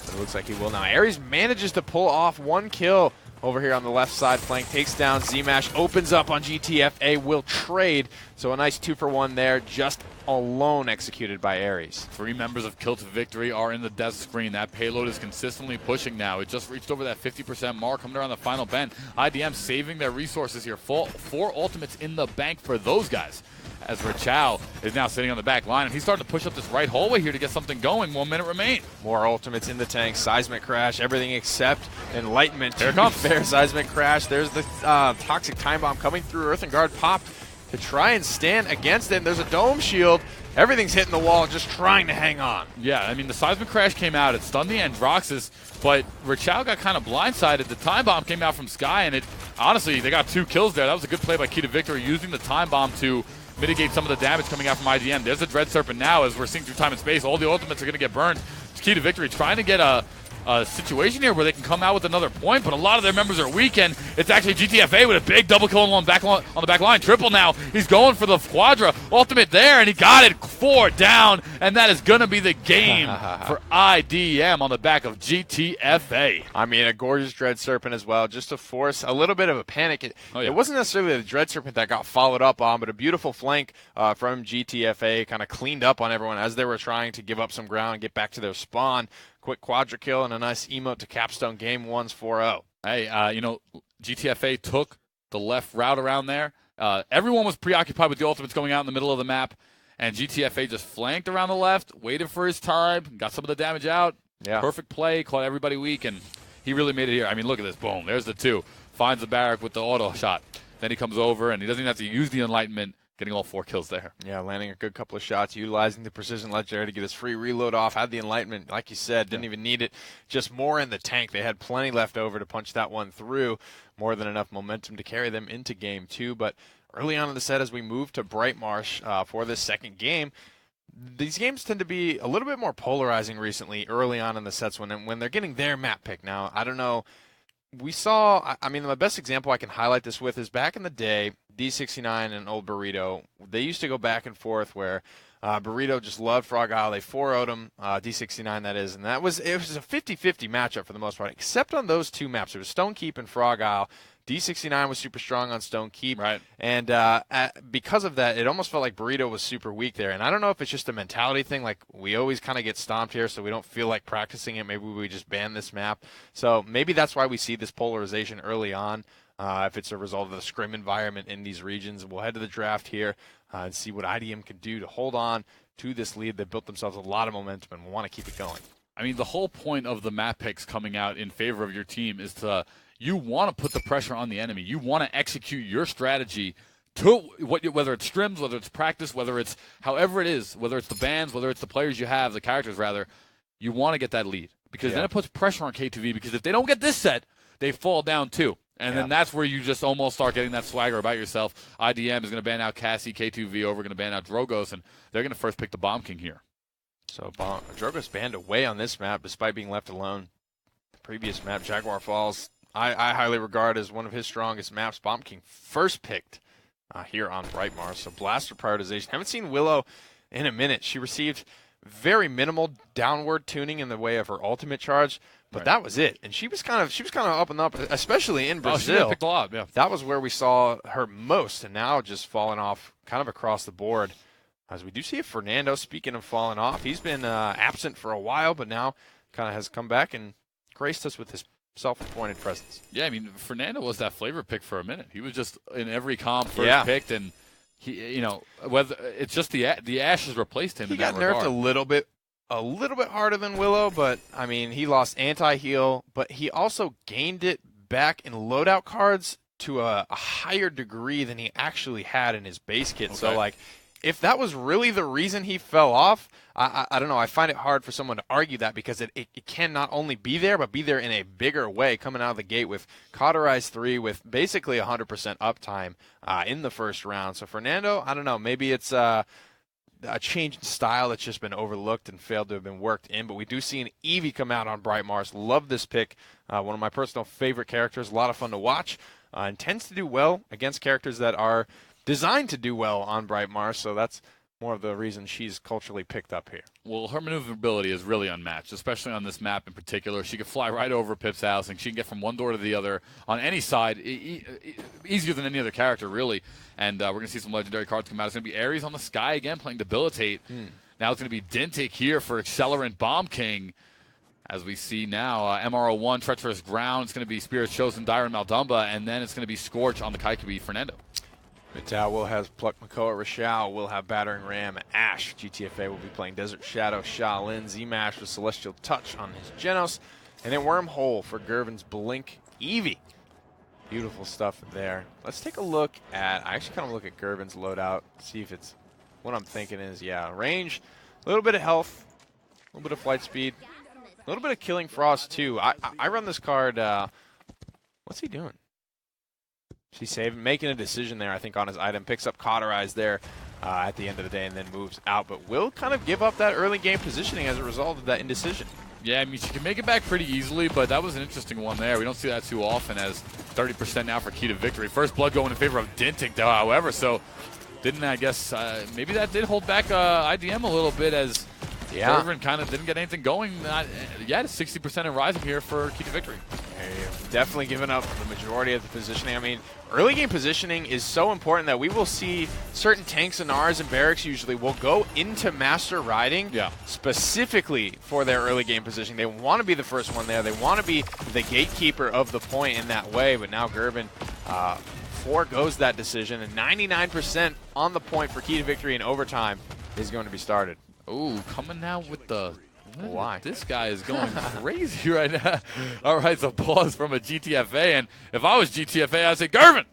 But it looks like he will now. Ares manages to pull off 1 kill over here on the left side flank. Takes down Z-Mash, opens up on GTFA, will trade. So a nice 2-for-1 there, just alone executed by Ares. 3 members of Kill to Victory are in the death screen. That payload is consistently pushing now. It just reached over that 50% mark, coming around the final bend. IDM saving their resources here. 4 ultimates in the bank for those guys, as Rachao is now sitting on the back line, and he's starting to push up this right hallway here to get something going. 1 minute remains. More ultimates in the tank. Seismic Crash, everything except Enlightenment. Here it comes. Fair Seismic Crash. There's the Toxic Time Bomb coming through. Earthen Guard popped to try and stand against it. And there's a Dome Shield. Everything's hitting the wall, just trying to hang on. Yeah, I mean, the Seismic Crash came out. It stunned the Androxus, but Rachao got kind of blindsided. The Time Bomb came out from Sky, and it honestly, they got 2 kills there. That was a good play by Key to Victory, using the Time Bomb to mitigate some of the damage coming out from IDM. There's a Dread Serpent now, as we're seeing through time and space. All the ultimates are going to get burned. It's Key to Victory trying to get a situation here where they can come out with another point, but a lot of their members are weak, and it's actually GTFA with a big double kill on the back line. Triple now. He's going for the Quadra ultimate there, and he got it. 4 down, and that is going to be the game for IDM on the back of GTFA. I mean, a gorgeous Dread Serpent as well, just to force a little bit of a panic. It wasn't necessarily the Dread Serpent that got followed up on, but a beautiful flank from GTFA, kind of cleaned up on everyone as they were trying to give up some ground and get back to their spawn. Quick quadra kill and a nice emote to capstone game 1's 4-0. Hey, you know, GTFA took the left route around there. Everyone was preoccupied with the ultimates going out in the middle of the map, and GTFA just flanked around the left, waited for his time, got some of the damage out. Yeah. Perfect play, caught everybody weak, and he really made it here. I mean, look at this. Boom. There's the 2. Finds the Barrack with the auto shot. Then he comes over, and he doesn't even have to use the Enlightenment, getting all 4 kills there. Yeah, landing a good couple of shots, utilizing the Precision Legendary to get his free reload off. Had the Enlightenment, like you said, didn't even need it. Just more in the tank. They had plenty left over to punch that one through. More than enough momentum to carry them into game 2. But early on in the set, as we move to Bright Marsh for this second game, these games tend to be a little bit more polarizing recently early on in the sets when they're getting their map pick. Now, I don't know. We saw, I mean, the best example I can highlight this with is back in the day, D69 and Old Burrito, they used to go back and forth where Burrito just loved Frog Isle. They 4-0'd him, D69 that is, and it was a 50-50 matchup for the most part, except on those 2 maps. It was Stone Keep and Frog Isle. D69 was super strong on Stone Keep, right? And because of that, it almost felt like Burrito was super weak there. And I don't know if it's just a mentality thing, like we always kind of get stomped here, so we don't feel like practicing it. Maybe we just ban this map. So maybe that's why we see this polarization early on. If it's a result of the scrim environment in these regions, we'll head to the draft here and see what IDM can do to hold on to this lead. They built themselves a lot of momentum and want to keep it going. I mean, the whole point of the map picks coming out in favor of your team is to, you want to put the pressure on the enemy. You want to execute your strategy to whether it's scrims, whether it's practice, whether it's however it is, whether it's the bands, whether it's the players you have, the characters rather, you want to get that lead. Because then it puts pressure on K2V, because if they don't get this set, they fall down too. And then that's where you just almost start getting that swagger about yourself. IDM is going to ban out Cassie, K2V over going to ban out Drogos, and they're going to first pick the Bomb King here. So Drogos banned away on this map despite being left alone. The previous map, Jaguar Falls, I highly regard as one of his strongest maps. Bomb King first picked here on Bright Mars. So Blaster prioritization. Haven't seen Willow in a minute. She received very minimal downward tuning in the way of her ultimate charge, but that was it. And she was kind of up and up, especially in Brazil. She picked a lot, yeah. That was where we saw her most, and now just falling off kind of across the board. As we do see Fernando, speaking of falling off, he's been absent for a while, but now kind of has come back and graced us with his self-appointed presence. Yeah, I mean, Fernando was that flavor pick for a minute. He was just in every comp first picked, and he, whether it's just the Ashe has replaced him. He in got that nerfed regard. a little bit harder than Willow, but I mean, he lost anti-heal, but he also gained it back in loadout cards to a higher degree than he actually had in his base kit. Okay. So, like, if that was really the reason he fell off, I don't know. I find it hard for someone to argue that, because it can not only be there, but be there in a bigger way, coming out of the gate with Cauterize 3 with basically 100% uptime in the first round. So Fernando, I don't know. Maybe it's a change in style that's just been overlooked and failed to have been worked in. But we do see an Eevee come out on Bright Mars. Love this pick. One of my personal favorite characters. A lot of fun to watch. And tends to do well against characters that are designed to do well on Bright Mars, so that's more of the reason she's culturally picked up here. Well, her maneuverability is really unmatched, especially on this map in particular. She can fly right over Pip's house, and she can get from one door to the other on any side, easier than any other character, really. And we're going to see some legendary cards come out. It's going to be Ares on the sky again, playing Debilitate. Now it's going to be Dintic here for Accelerant Bomb King. As we see now, MRO1, Treacherous Ground. It's going to be Spirit's Chosen, Dire, and Maldumba, and then it's going to be Scorch on the Kaikubi Fernando. Mitao will have Pluck Makoa Rashao, will have Battering Ram, Ashe. GTFA will be playing Desert Shadow, Shaolin, Z-Mash with Celestial Touch on his Genos, and then Wormhole for Gervin's Blink Eevee. Beautiful stuff there. Let's take a look at, I actually kind of look at Gervin's loadout, see if it's, what I'm thinking is, range, a little bit of health, a little bit of flight speed, a little bit of Killing Frost too. I run this card, what's he doing? He's saving, making a decision there, I think, on his item. Picks up Cauterize there at the end of the day and then moves out. But will kind of give up that early game positioning as a result of that indecision. Yeah, I mean, she can make it back pretty easily, but that was an interesting one there. We don't see that too often, as 30% now for Key to Victory. First blood going in favor of Dintic, though, however. So didn't, I guess, maybe that did hold back IDM a little bit, as Irvin kind of didn't get anything going yet. 60% in Rising here for Key to Victory. Definitely giving up the majority of the positioning. I mean, early game positioning is so important that we will see certain tanks and Rs and barracks usually will go into Master Riding specifically for their early game positioning. They want to be the first one there. They want to be the gatekeeper of the point in that way, but now Gervin foregoes that decision, and 99% on the point for Key to Victory in overtime is going to be started. Ooh, coming now with the... Why? This guy is going crazy right now. All right, so pause from a GTFA, and if I was GTFA, I'd say, Gervin,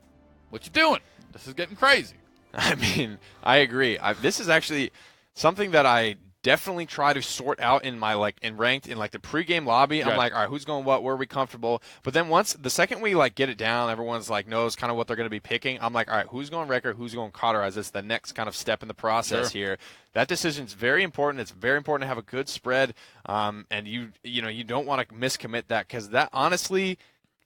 what you doing? This is getting crazy. I mean, I agree. This is actually something that I definitely try to sort out in my in ranked in the pregame lobby. I'm like, all right, who's going what? Where are we comfortable? But then the second we get it down, everyone's knows kind of what they're going to be picking. I'm like, all right, who's going Wrecker? Who's going Cauterize? It's the next kind of step in the process here. That decision is very important. It's very important to have a good spread, and you don't want to miscommit that, because that honestly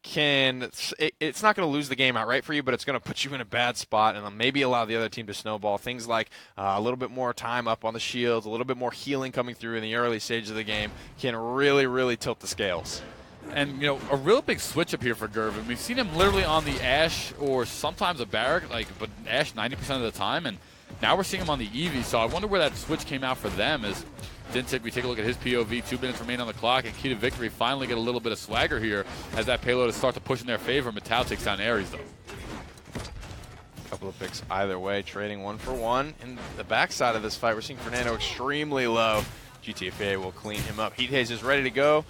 it's not going to lose the game outright for you, but it's going to put you in a bad spot and maybe allow the other team to snowball. Things like a little bit more time up on the shields, a little bit more healing coming through in the early stages of the game can really, really tilt the scales. And, a real big switch up here for Gervin. We've seen him literally on the Ashe or sometimes a Barrack, but Ashe 90% of the time, and now we're seeing him on the Eevee, so I wonder where that switch came out for them. As Dintic, we take a look at his POV, 2 minutes remain on the clock, and Key to Victory finally get a little bit of swagger here as that payload is start to push in their favor. Mitao takes down Ares, though. A couple of picks either way, trading 1 for 1. In the backside of this fight, we're seeing Fernando extremely low. GTFA will clean him up. Heat Haze is ready to go.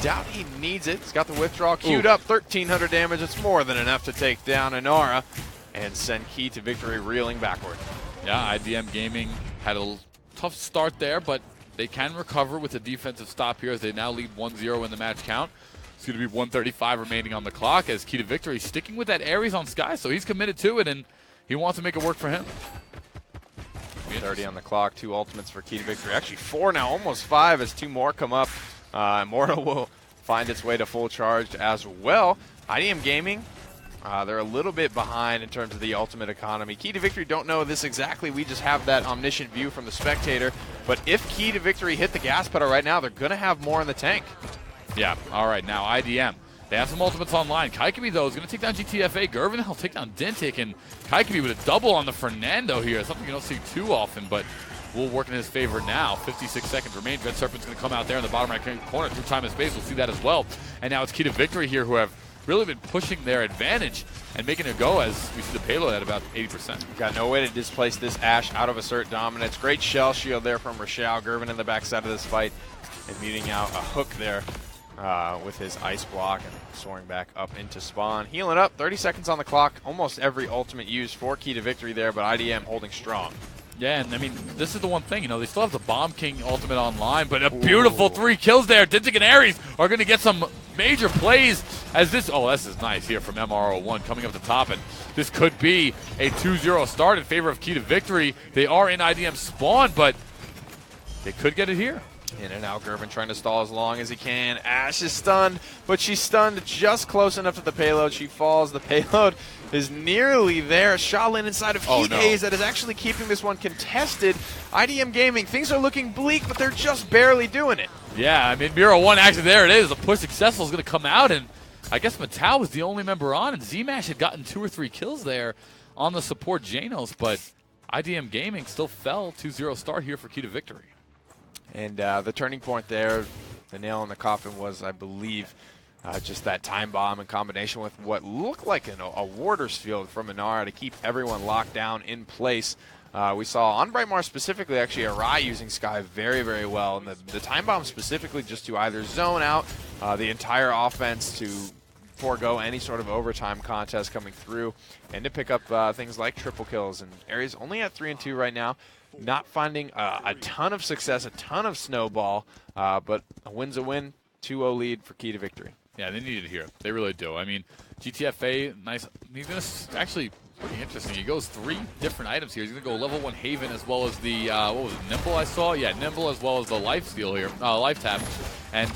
doubt he needs it. He's got the withdrawal queued up. 1,300 damage. It's more than enough to take down Inara and send Key to Victory reeling backward. Yeah, IDM Gaming had a tough start there, but they can recover with a defensive stop here as they now lead 1-0 in the match count. It's going to be 1:35 remaining on the clock as Key to Victory sticking with that Ares on Sky, so he's committed to it, and he wants to make it work for him. 30 on the clock, 2 ultimates for Key to Victory. Actually 4 now, almost 5 as 2 more come up. Immortal will find its way to full charge as well. IDM Gaming, they're a little bit behind in terms of the ultimate economy. Key to Victory don't know this exactly. We just have that omniscient view from the spectator. But if Key to Victory hit the gas pedal right now, they're going to have more in the tank. Yeah, all right, now IDM. They have some ultimates online. Kaikebi, though, is going to take down GTFA. Gervin will take down Dintic, and Kaikebi with a double on the Fernando here. Something you don't see too often, but will work in his favor now. 56 seconds remain. Red Serpent's going to come out there in the bottom right corner through time and space. We'll see that as well. And now it's Key to Victory here, who have really been pushing their advantage and making it go as we see the payload at about 80%. Got no way to displace this Ashe out of assert dominance. Great shell shield there from Rochelle. Gervin in the backside of this fight and muting out a hook there. With his ice block and soaring back up into spawn. Healing up, 30 seconds on the clock. Almost every ultimate used for Key to Victory there, but IDM holding strong. Yeah, and I mean, this is the one thing, they still have the Bomb King ultimate online, but a beautiful 3 kills there. Dintic and Ares are going to get some major plays as this, this is nice here from MR01 coming up the top, and this could be a 2-0 start in favor of Key to Victory. They are in IDM spawn, but they could get it here. In and out, Gervin trying to stall as long as he can. Ashe is stunned, but she's stunned just close enough to the payload. She falls. The payload is nearly there. Shaolin inside of Heat Haze that is actually keeping this one contested. IDM Gaming, things are looking bleak, but they're just barely doing it. Yeah, I mean, Mira 1, actually, there it is. The push successful is going to come out, and I guess Matau was the only member on, and Zmash had gotten 2 or 3 kills there on the support Janos, but IDM Gaming still fell. 2-0 start here for Key to Victory. And the turning point there, the nail in the coffin was, I believe, just that time bomb in combination with what looked like a warder's field from Inara to keep everyone locked down in place. We saw on Brightmar specifically, actually, Arai using Sky very, very well. And the time bomb specifically just to either zone out the entire offense to forego any sort of overtime contest coming through and to pick up things like triple kills. And Ares only at 3-2 right now. Not finding a ton of success, a ton of snowball, but a win's a win, 2-0 lead for Key to Victory. Yeah, they need it here. They really do. I mean, GTFA, nice. He's going to actually pretty interesting. He goes 3 different items here. He's going to go level 1 Haven as well as the, what was it, Nimble I saw? Yeah, Nimble as well as the Life Steal here, Life Tap. And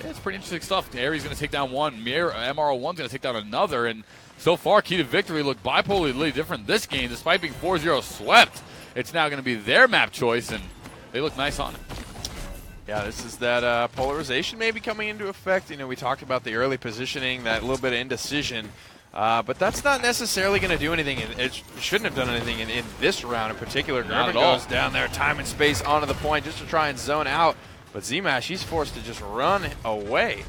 it's pretty interesting stuff. Ares going to take down one. MR01's going to take down another. And so far, Key to Victory looked bipolarly different this game, despite being 4-0 swept. It's now going to be their map choice, and they look nice on it. Yeah, this is that polarization maybe coming into effect. We talked about the early positioning, that little bit of indecision, but that's not necessarily going to do anything. It shouldn't have done anything in this round in particular. Gervin goes down there, time and space onto the point just to try and zone out, but Zmash, he's forced to just run away.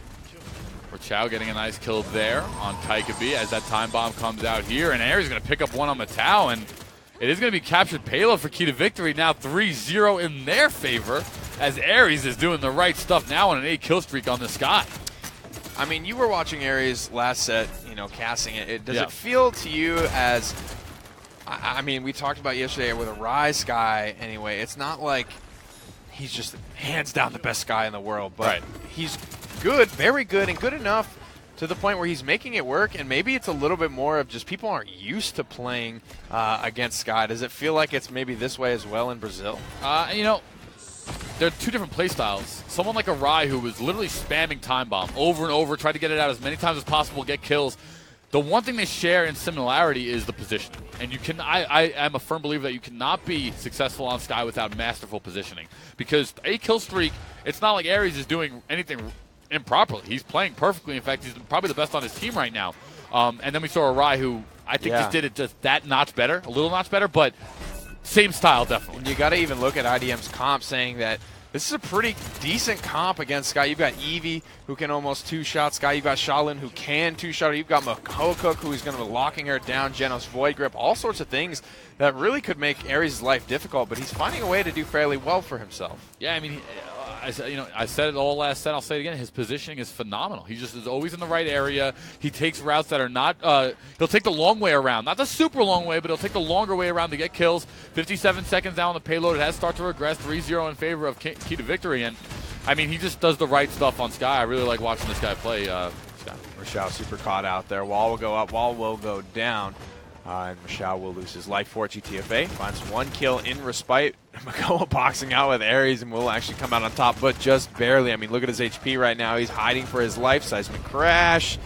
Chow getting a nice kill there on Kaikebi as that time bomb comes out here, and Ares is going to pick up one on Matau, and it is going to be captured payload for Key to Victory, now 3-0 in their favor, as Ares is doing the right stuff now on an 8-kill streak on the Sky. I mean, you were watching Ares last set, casting it. Does it feel to you as, I mean, we talked about yesterday with a Rise Sky anyway, it's not like he's just hands down the best Sky in the world, but he's good, very good, and good enough to the point where he's making it work, and maybe it's a little bit more of just people aren't used to playing against Sky. Does it feel like it's maybe this way as well in Brazil? There are 2 different play styles. Someone like Arai, who was literally spamming time bomb over and over, tried to get it out as many times as possible, get kills. The one thing they share in similarity is the positioning. And I am a firm believer that you cannot be successful on Sky without masterful positioning. Because a kill streak, it's not like Ares is doing anything improperly. He's playing perfectly. In fact, he's probably the best on his team right now. And then we saw Arai, who I think just did it just that notch better, a little notch better, but same style, definitely. And you got to even look at IDM's comp saying that this is a pretty decent comp against Sky. You've got Eevee, who can almost 2-shot Sky. You've got Shaolin, who can 2-shot her. You've got Makokook, who is going to be locking her down. Genos Void Grip, all sorts of things that really could make Ares' life difficult, but he's finding a way to do fairly well for himself. Yeah, I mean, I said it all last set. I'll say it again. His positioning is phenomenal. He just is always in the right area. He takes routes that are not. He'll take the long way around, not the super long way, but he'll take the longer way around to get kills. 57 seconds down on the payload. It has started to regress. 3-0 in favor of Key to Victory, and I mean, he just does the right stuff on Sky. I really like watching this guy play. Sky. Rashao super caught out there. Wall will go up. Wall will go down. And Rashao will lose his life for GTFA. Finds 1 kill in respite. Makoa boxing out with Aries and will actually come out on top, but just barely. I mean, look at his HP right now. He's hiding for his life. Seismic crash.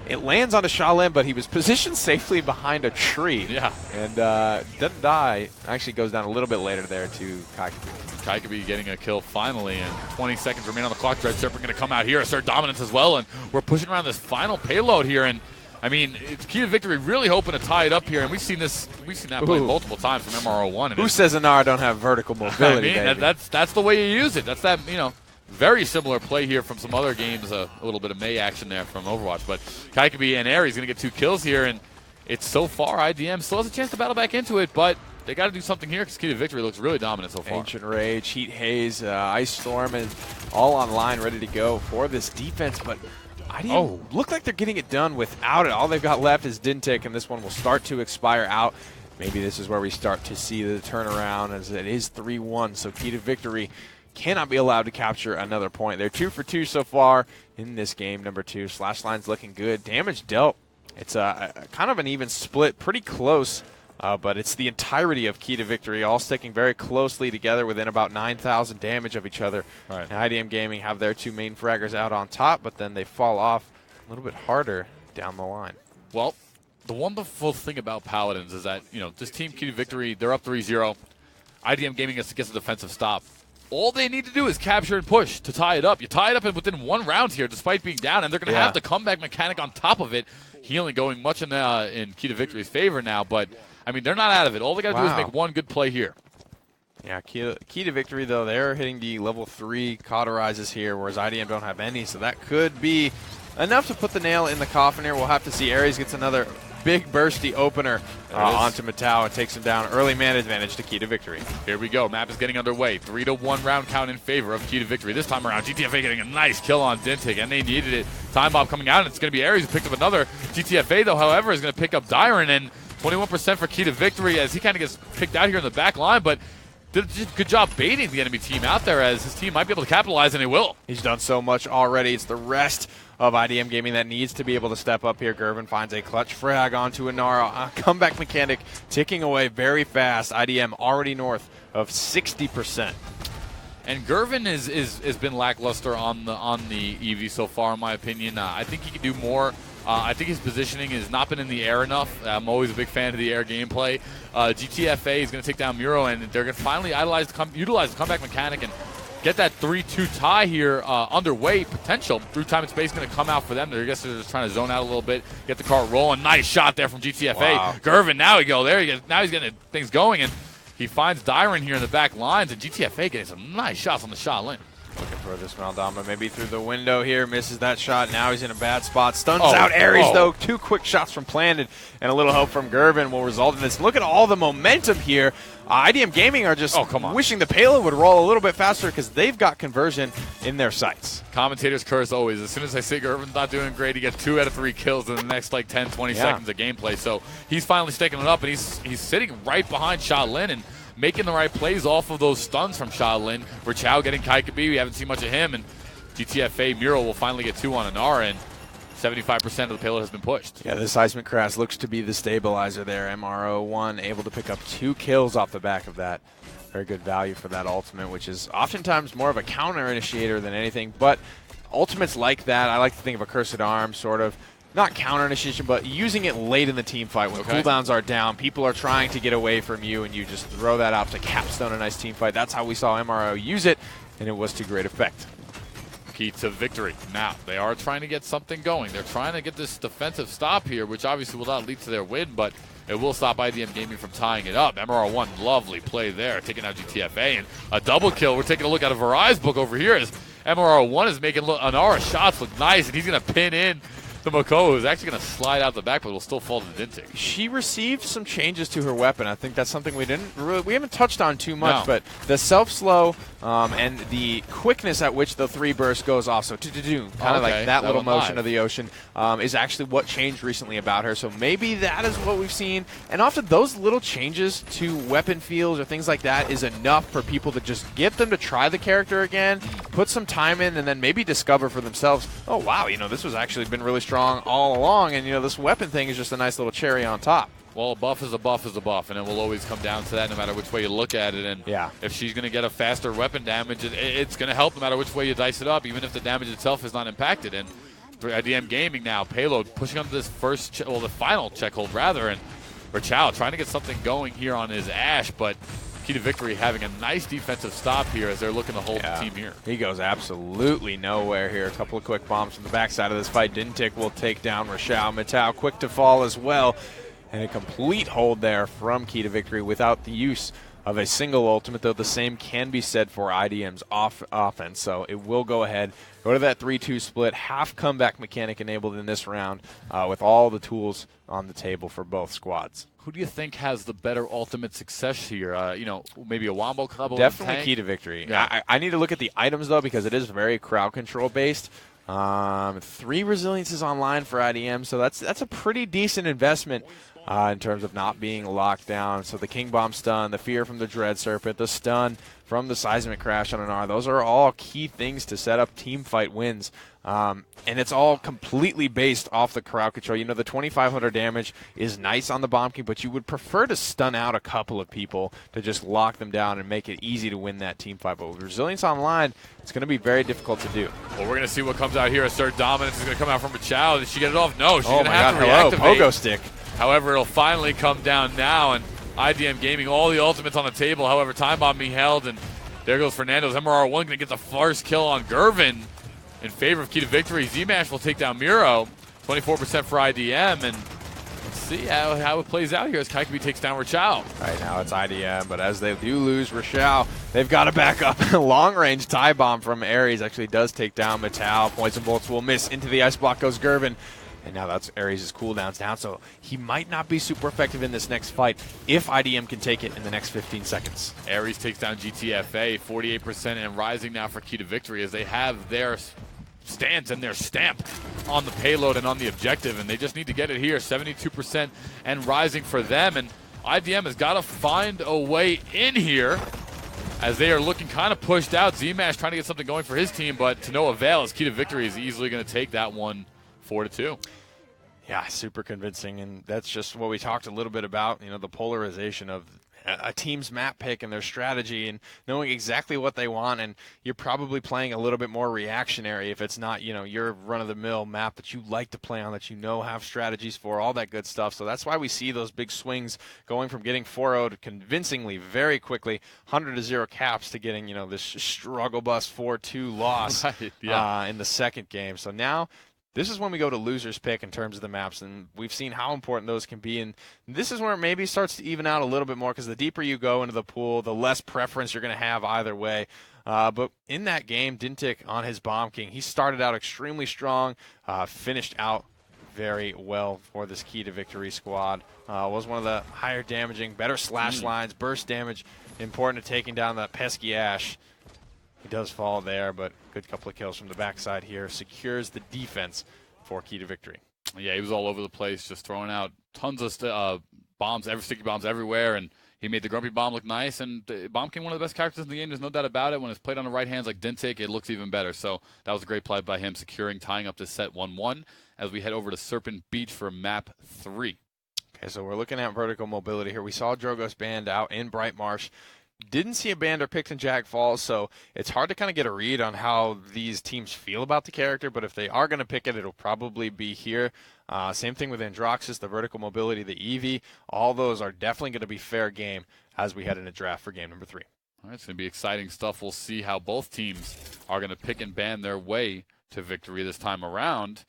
It lands onto Shaolin, but he was positioned safely behind a tree. Yeah. And doesn't die. Actually goes down a little bit later there to Kaikabi. Kaikabi getting a kill finally, and 20 seconds remain on the clock. Dread Serpent going to come out here, assert dominance as well, and we're pushing around this final payload here. And I mean, it's Key to Victory really hoping to tie it up here, and we've seen that play multiple times from MRO1. Who says Inara don't have vertical mobility? I mean, that's the way you use it. That's that, very similar play here from some other games. A little bit of May action there from Overwatch, but Kaikabi and Aries going to get 2 kills here, and it's so far IDM still has a chance to battle back into it, but they got to do something here because Key to Victory looks really dominant so far. Ancient Rage, Heat Haze, Ice Storm, and all online, ready to go for this defense, but IDM look like they're getting it done without it. All they've got left is Dintic, and this one will start to expire out. Maybe this is where we start to see the turnaround, as it is 3-1, so Key to Victory cannot be allowed to capture another point. They're 2 for 2 so far in this game, number 2. Slash line's looking good. Damage dealt. It's a kind of an even split, pretty close, but it's the entirety of Key to Victory, all sticking very closely together within about 9,000 damage of each other. Right. And IDM Gaming have their 2 main fraggers out on top, but then they fall off a little bit harder down the line. Well, the wonderful thing about Paladins is that, this team, Key to Victory, they're up 3-0. IDM Gaming gets a defensive stop. All they need to do is capture and push to tie it up. You tie it up within 1 round here, despite being down, and they're going to have the comeback mechanic on top of it. Healing going much in Key to Victory's favor now, but, I mean, they're not out of it. All they got to do is make 1 good play here. Yeah, Key to Victory, though, they're hitting the level 3 cauterizes here, whereas IDM don't have any, so that could be enough to put the nail in the coffin here. We'll have to see. Aries gets another big bursty opener onto Matau and takes him down. Early man advantage to Key to Victory. Here we go. Map is getting underway. 3-1 round count in favor of Key to Victory. This time around, GTFA getting a nice kill on Dintic, and they needed it. Time bomb coming out, and it's going to be Aries who picked up another. GTFA, though, however, is going to pick up Dyron, and 21% for Key to Victory as he kind of gets picked out here in the back line, but did a good job baiting the enemy team out there, as his team might be able to capitalize, and he will. He's done so much already. It's the rest of IDM Gaming that needs to be able to step up here. Gervin finds a clutch frag onto Inara. A comeback mechanic ticking away very fast. IDM already north of 60%. And Gervin has been lackluster on the EV so far, in my opinion. I think he could do more. I think his positioning has not been in the air enough. I'm always a big fan of the air gameplay. GTFA is going to take down Muro, and they're going to finally utilize the comeback mechanic and get that 3-2 tie here underway. Potential through time and space going to come out for them. I guess they're just trying to zone out a little bit, get the car rolling. Nice shot there from GTFA. Wow. Gervin, now he go there. Now he's getting things going, and he finds Dyron here in the back lines, and GTFA getting some nice shots on the shot lane. Looking for this Maldama, maybe through the window here, misses that shot. Now he's in a bad spot. Stuns out Aries, though. 2 quick shots from Planted, and a little help from Gervin will result in this. Look at all the momentum here. IDM Gaming are just wishing the payload would roll a little bit faster because they've got conversion in their sights. Commentators curse always. As soon as I say Gervin's not doing great, he gets 2 out of 3 kills in the next 10, 20 seconds of gameplay. So he's finally sticking it up, and he's sitting right behind Shaolin and making the right plays off of those stuns from Shaolin. Rachao getting Kaikabi. We haven't seen much of him. And GTFA Muro will finally get 2 on Inara, and 75% of the payload has been pushed. Yeah, the Seismic Crash looks to be the stabilizer there. MRO1 able to pick up 2 kills off the back of that. Very good value for that ultimate, which is oftentimes more of a counter initiator than anything. But ultimates like that, I like to think of a Cursed Arm, sort of. Not counter initiation, but using it late in the team fight when cooldowns are down. People are trying to get away from you, and you just throw that out to capstone a nice team fight. That's how we saw MRO use it, and it was to great effect. Key to Victory. Now, they are trying to get something going. They're trying to get this defensive stop here, which obviously will not lead to their win, but it will stop IDM Gaming from tying it up. MRO1, lovely play there, taking out GTFA, and a double kill. We're taking a look at a Verizon book over here as MRO1 is making Inara shots look nice, and he's going to pin in the Mako is actually going to slide out the back, but will still fall to Dintic. She received some changes to her weapon. I think that's something we haven't touched on too much, but the self-slow and the quickness at which the 3 burst goes off, so kind of like that little motion of the ocean, is actually what changed recently about her. So maybe that is what we've seen. And often those little changes to weapon fields or things like that is enough for people to just get them to try the character again, put some time in, and then maybe discover for themselves, oh, wow, this was actually been really strong all along, and this weapon thing is just a nice little cherry on top. Well, a buff is a buff is a buff, and it will always come down to that no matter which way you look at it. And if she's going to get a faster weapon damage, it's going to help no matter which way you dice it up, even if the damage itself is not impacted. And for IDM Gaming now, Payload pushing onto this the final check hold rather, and Rachao trying to get something going here on his Ash, but Key to Victory having a nice defensive stop here as they're looking to hold the team here. He goes absolutely nowhere here. A couple of quick bombs from the backside of this fight. Dintic will take down Rachao. Matau quick to fall as well. And a complete hold there from Key to Victory without the use of a single ultimate, though the same can be said for IDM's offense. So it will go ahead, go to that 3-2 split, half comeback mechanic enabled in this round with all the tools on the table for both squads. Who do you think has the better ultimate success here? Maybe a Wombo Club? Definitely Key to Victory. Yeah. I need to look at the items, though, because it is very crowd control based. 3 resilience is online for IDM, so that's a pretty decent investment in terms of not being locked down. So the King Bomb stun, the fear from the Dread Serpent, the stun from the seismic crash on an R, those are all key things to set up team fight wins. And it's all completely based off the crowd control. The 2,500 damage is nice on the Bomb King, but you would prefer to stun out a couple of people to just lock them down and make it easy to win that team fight. But with Resilience Online, it's going to be very difficult to do. Well, we're going to see what comes out here. Assert Dominance is going to come out from Rachao. Did she get it off? No, she's going to have to reactivate. Pogo stick. However, it'll finally come down now, and IDM Gaming, all the ultimates on the table. However, time bomb being held, and there goes Fernando's MRR1 going to get the first kill on Gervin in favor of Key to Victory. Zmash will take down Miro, 24% for IDM, and let's see how it plays out here as Kaikubi takes down Rachao. Right now it's IDM, but as they do lose Rachao, they've got to back up. Long-range tie bomb from Ares actually does take down Matau. Poison bolts will miss. Into the ice block goes Gervin. And now that's Ares' cooldowns down, so he might not be super effective in this next fight if IDM can take it in the next 15 seconds. Ares takes down GTFA, 48% and rising now for Key to Victory as they have their stance and their stamp on the payload and on the objective, and they just need to get it here, 72% and rising for them. And IDM has got to find a way in here as they are looking kind of pushed out. Zmash trying to get something going for his team, but to no avail as Key to Victory is easily going to take that one 4-2. Yeah, super convincing, and that's just what we talked a little bit about, the polarization of a team's map pick and their strategy and knowing exactly what they want, and you're probably playing a little bit more reactionary if it's not, your run-of-the-mill map that you like to play on, that have strategies for, all that good stuff. So that's why we see those big swings going from getting 4-0'd convincingly very quickly, 100-0 caps, to getting, this struggle bus 4-2 loss in the second game. So now this is when we go to loser's pick in terms of the maps, and we've seen how important those can be. And this is where it maybe starts to even out a little bit more, because the deeper you go into the pool, the less preference you're going to have either way. But in that game, Dintic on his Bomb King, he started out extremely strong, finished out very well for this Key to Victory squad. Was one of the higher damaging, better slash lines, burst damage, important to taking down that pesky Ash. He does fall there, but good couple of kills from the backside here. Secures the defense for Key to Victory. Yeah, he was all over the place, just throwing out tons of bombs, sticky bombs everywhere, and he made the Grumpy Bomb look nice. And Bomb King, one of the best characters in the game, there's no doubt about it. When it's played on the right hands like Dintic, it looks even better. So that was a great play by him, tying up this set 1-1 as we head over to Serpent Beach for map 3. Okay, so we're looking at vertical mobility here. We saw Drogo's band out in Bright Marsh. Didn't see a bander picked in Jag Falls, so it's hard to kind of get a read on how these teams feel about the character, but if they are going to pick it, it'll probably be here. Same thing with Androxus, the vertical mobility, the Eevee. All those are definitely going to be fair game as we head into draft for game number 3. All right, it's going to be exciting stuff. We'll see how both teams are going to pick and ban their way to victory this time around.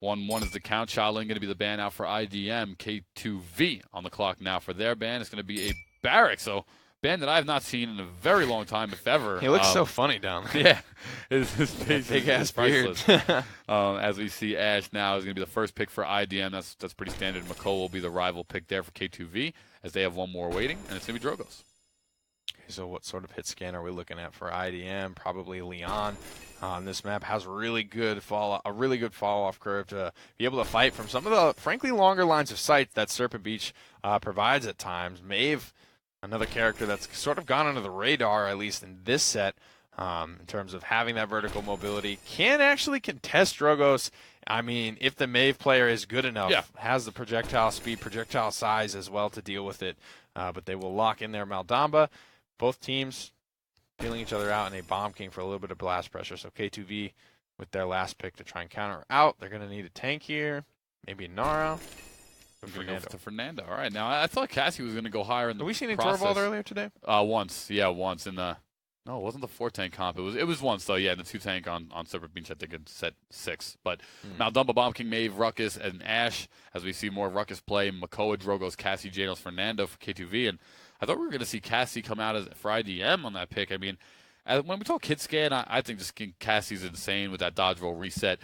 1-1 is the count. Shaolin going to be the ban out for IDM. K2V on the clock now for their ban. It's going to be a Barrack, so band that I have not seen in a very long time, if ever. He looks so funny down there. Yeah, his face big is ass beard. priceless. As we see, Ash now is going to be the first pick for IDM. That's pretty standard. McCullough will be the rival pick there for K2V, as they have one more waiting, and it's going to be Drogos. So what sort of hit scan are we looking at for IDM? Probably Leon on this map has a really good fall off curve to be able to fight from some of the frankly longer lines of sight that Serpent Beach provides at times. Maeve, another character that's sort of gone under the radar, at least in this set, in terms of having that vertical mobility, can actually contest Drogos. I mean, if the Maeve player is good enough, has the projectile speed, projectile size as well to deal with it, but they will lock in their Maldamba. Both teams feeling each other out in a Bomb King for a little bit of blast pressure. So K2V with their last pick to try and counter out. They're going to need a tank here, maybe a Nara. To Fernando. All right. Now, I thought Cassie was going to go higher in the process. Have we seen a Torvald earlier today? Once. Yeah, once in the... No, it wasn't the 4-tank comp. It was once, though, yeah, in the 2-tank on Serpent Beach, I think in set 6. But Maldumba, Bomb King, Maeve, Ruckus, and Ash, as we see more Ruckus play, Makoa, Drogos, Cassie, Janos, Fernando for K2V. And I thought we were going to see Cassie come out for IDM on that pick. I mean, when we talk hit scan, I think just Cassie's insane with that dodge roll reset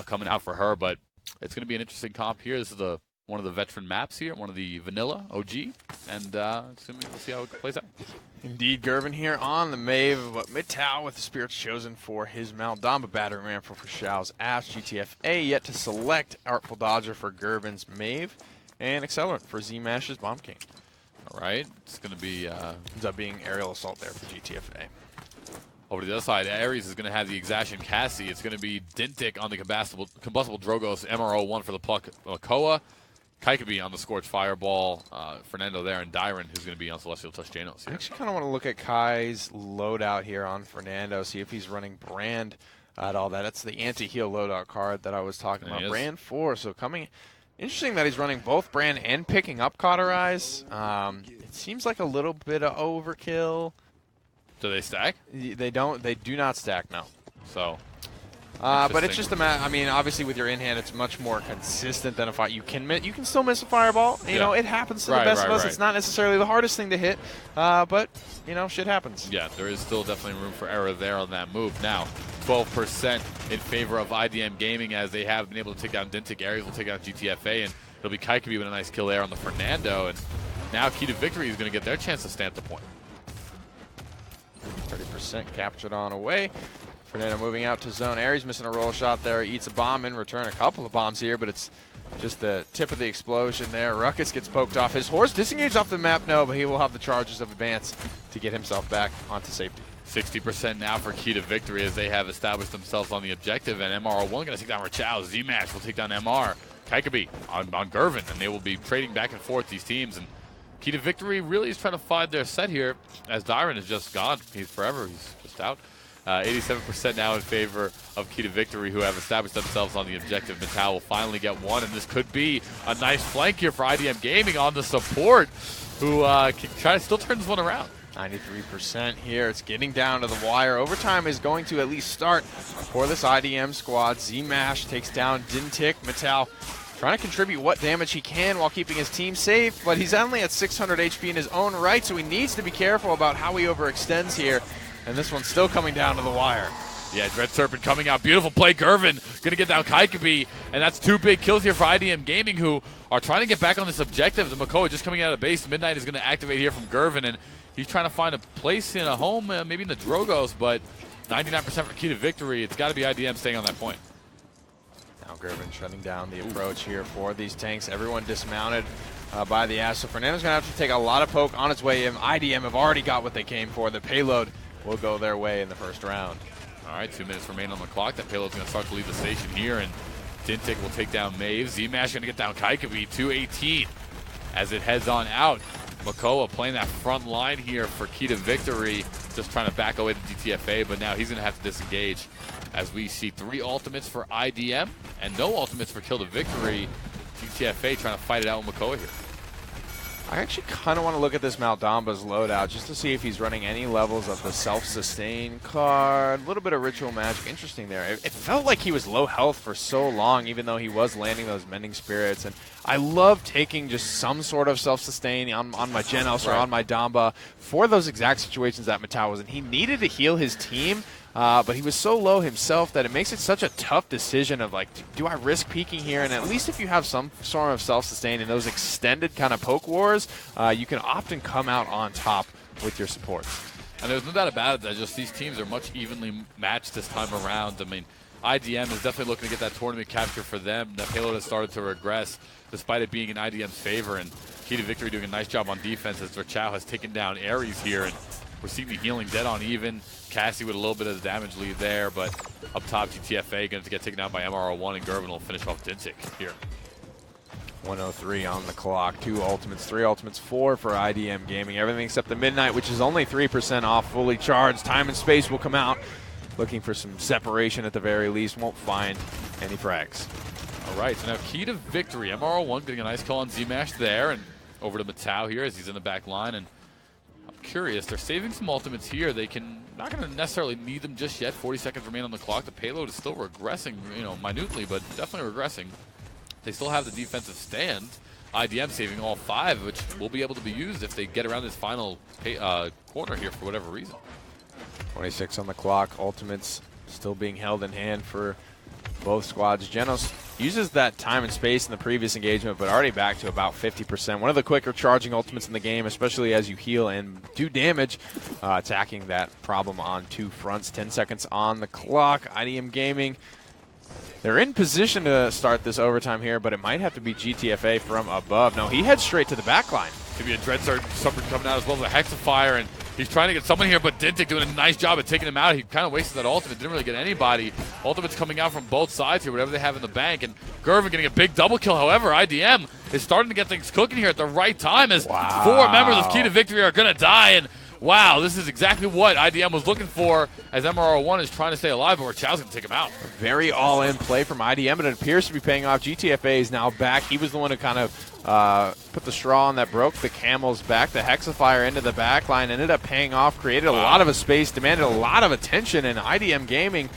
coming out for her. But it's going to be an interesting comp here. This is one of the veteran maps here, one of the vanilla OG, and we'll see how it plays out. Indeed, Gervin here on the Maeve, but Mittal with the Spirits chosen for his Maldamba battery ram for Shao's Ash. GTFA yet to select Artful Dodger for Gervin's Maeve, and Accelerant for Z-Mash's Bomb King. All right, it's going to be... ends up being Aerial Assault there for GTFA. Over to the other side, Ares is going to have the Exaction Cassie. It's going to be Dintic on the Combustible Drogos, MRO1 for the Puck Makoa. Kaikabi on the Scorched Fireball, Fernando there, and Dyron, who's going to be on Celestial Touch Janos. I actually kind of want to look at Kai's loadout here on Fernando, see if he's running Brand at all that. That's the anti-heal loadout card that I was talking about. Brand 4, so coming... Interesting that he's running both Brand and picking up Cauterize. It seems like a little bit of overkill. Do they stack? They don't. They do not stack, no. So... but it's just a matter. I mean, obviously with your in-hand, it's much more consistent than a fight. You can still miss a fireball. You know, it happens to the best of us. It's not necessarily the hardest thing to hit, but shit happens. Yeah, there is still definitely room for error there on that move. Now, 12% in favor of IDM Gaming as they have been able to take down Dintic. Ares will take down GTFA, and it'll be Kaikabi with a nice kill there on the Fernando. And now Key to Victory is going to get their chance to stamp the point. 30% captured on away. Fernando moving out to zone. Ares missing a roll shot there. Eats a bomb in return. A couple of bombs here, but it's just the tip of the explosion there. Ruckus gets poked off. His horse disengaged off the map, no, but he will have the charges of advance to get himself back onto safety. 60% now for Key to Victory as they have established themselves on the objective, and MR1 going to take down Rachao. Z-Mash will take down MR. Kaikabi on Gervin, and they will be trading back and forth, these teams. And Key to Victory really is trying to find their set here as Dyron is just gone. He's forever. He's just out. 87% now in favor of Key to Victory, who have established themselves on the objective. Mittal will finally get one, and this could be a nice flank here for IDM Gaming on the support, who can try to still turn this one around. 93% here. It's getting down to the wire. Overtime is going to at least start for this IDM squad. Z-Mash takes down Dintic. Mittal trying to contribute what damage he can while keeping his team safe, but he's only at 600 HP in his own right, so he needs to be careful about how he overextends here. And this one's still coming down to the wire. Yeah, Dread Serpent coming out. Beautiful play. Gervin going to get down Kaikabi. And that's 2 big kills here for IDM Gaming, who are trying to get back on this objective. The Makoa just coming out of base. Midnight is going to activate here from Gervin. And he's trying to find a place in a home, maybe in the Drogos. But 99% for Key to Victory. It's got to be IDM staying on that point. Now Gervin shutting down the approach here for these tanks. Everyone dismounted by the Ash. So Fernando's going to have to take a lot of poke on its way in. IDM have already got what they came for. The payload will go their way in the first round. All right, 2 minutes remain on the clock. That payload's going to start to leave the station here, and Dintic will take down Maeve. Z-Mash going to get down Kaikabi, 218 as it heads on out. Makoa playing that front line here for Key to Victory, just trying to back away the DTFA, but now he's going to have to disengage as we see 3 ultimates for IDM and no ultimates for Kill to Victory. DTFA trying to fight it out with Makoa here. I actually kind of want to look at this Maldamba's loadout just to see if he's running any levels of the self-sustain card. A little bit of ritual magic. Interesting there. It felt like he was low health for so long, even though he was landing those mending spirits. And I love taking just some sort of self-sustain on my Genos or on my Damba for those exact situations that Matau was in. He needed to heal his team. But he was so low himself that it makes it such a tough decision of, like, do I risk peeking here? And at least if you have some sort of self-sustain in those extended kind of poke wars, you can often come out on top with your supports. And there's no doubt about it that just these teams are much evenly matched this time around. I mean, IDM is definitely looking to get that tournament capture for them. The payload has started to regress despite it being in IDM's favor. And Key to Victory doing a nice job on defense as their Chow has taken down Ares here. And we're seeing the healing dead on even. Cassie with a little bit of the damage lead there, but up top, GTFA going to get taken out by MRO1, and Gervin will finish off Dintic here. 103 on the clock. 2 ultimates, 3 ultimates, 4 for IDM Gaming. Everything except the Midnight, which is only 3% off, fully charged. Time and Space will come out. Looking for some separation at the very least. Won't find any frags. All right, so now Key to Victory. MRO1 getting a nice call on Z-Mash there, and over to Matau here as he's in the back line. And I'm curious, they're saving some ultimates here. They can not going to necessarily need them just yet. 40 seconds remain on the clock. The payload is still regressing, minutely, but definitely regressing. They still have the defensive stand. IDM saving all 5, which will be able to be used if they get around this final corner here for whatever reason. 26 on the clock. Ultimates still being held in hand for both squads. Genos uses that time and space in the previous engagement, but already back to about 50%. One of the quicker charging ultimates in the game, especially as you heal and do damage, attacking that problem on 2 fronts. 10 seconds on the clock. IDM Gaming, they're in position to start this overtime here, but it might have to be GTFA from above. No, he heads straight to the back line. Could be a Dreadsert coming out as well as a Hexafire, and he's trying to get someone here, but Dintic doing a nice job at taking him out. He kind of wasted that ultimate, didn't really get anybody. Ultimate's coming out from both sides here, whatever they have in the bank, and Gervin getting a big double kill. However, IDM is starting to get things cooking here at the right time as 4 members of Key to Victory are going to die, and wow, this is exactly what IDM was looking for as MRO1 is trying to stay alive, but Chow's going to take him out. Very all-in play from IDM, but it appears to be paying off. GTFA is now back. He was the one who kind of put the straw on that broke the camel's back. The Hexafire into the back line ended up paying off, created a lot of a space, demanded a lot of attention, and IDM Gaming,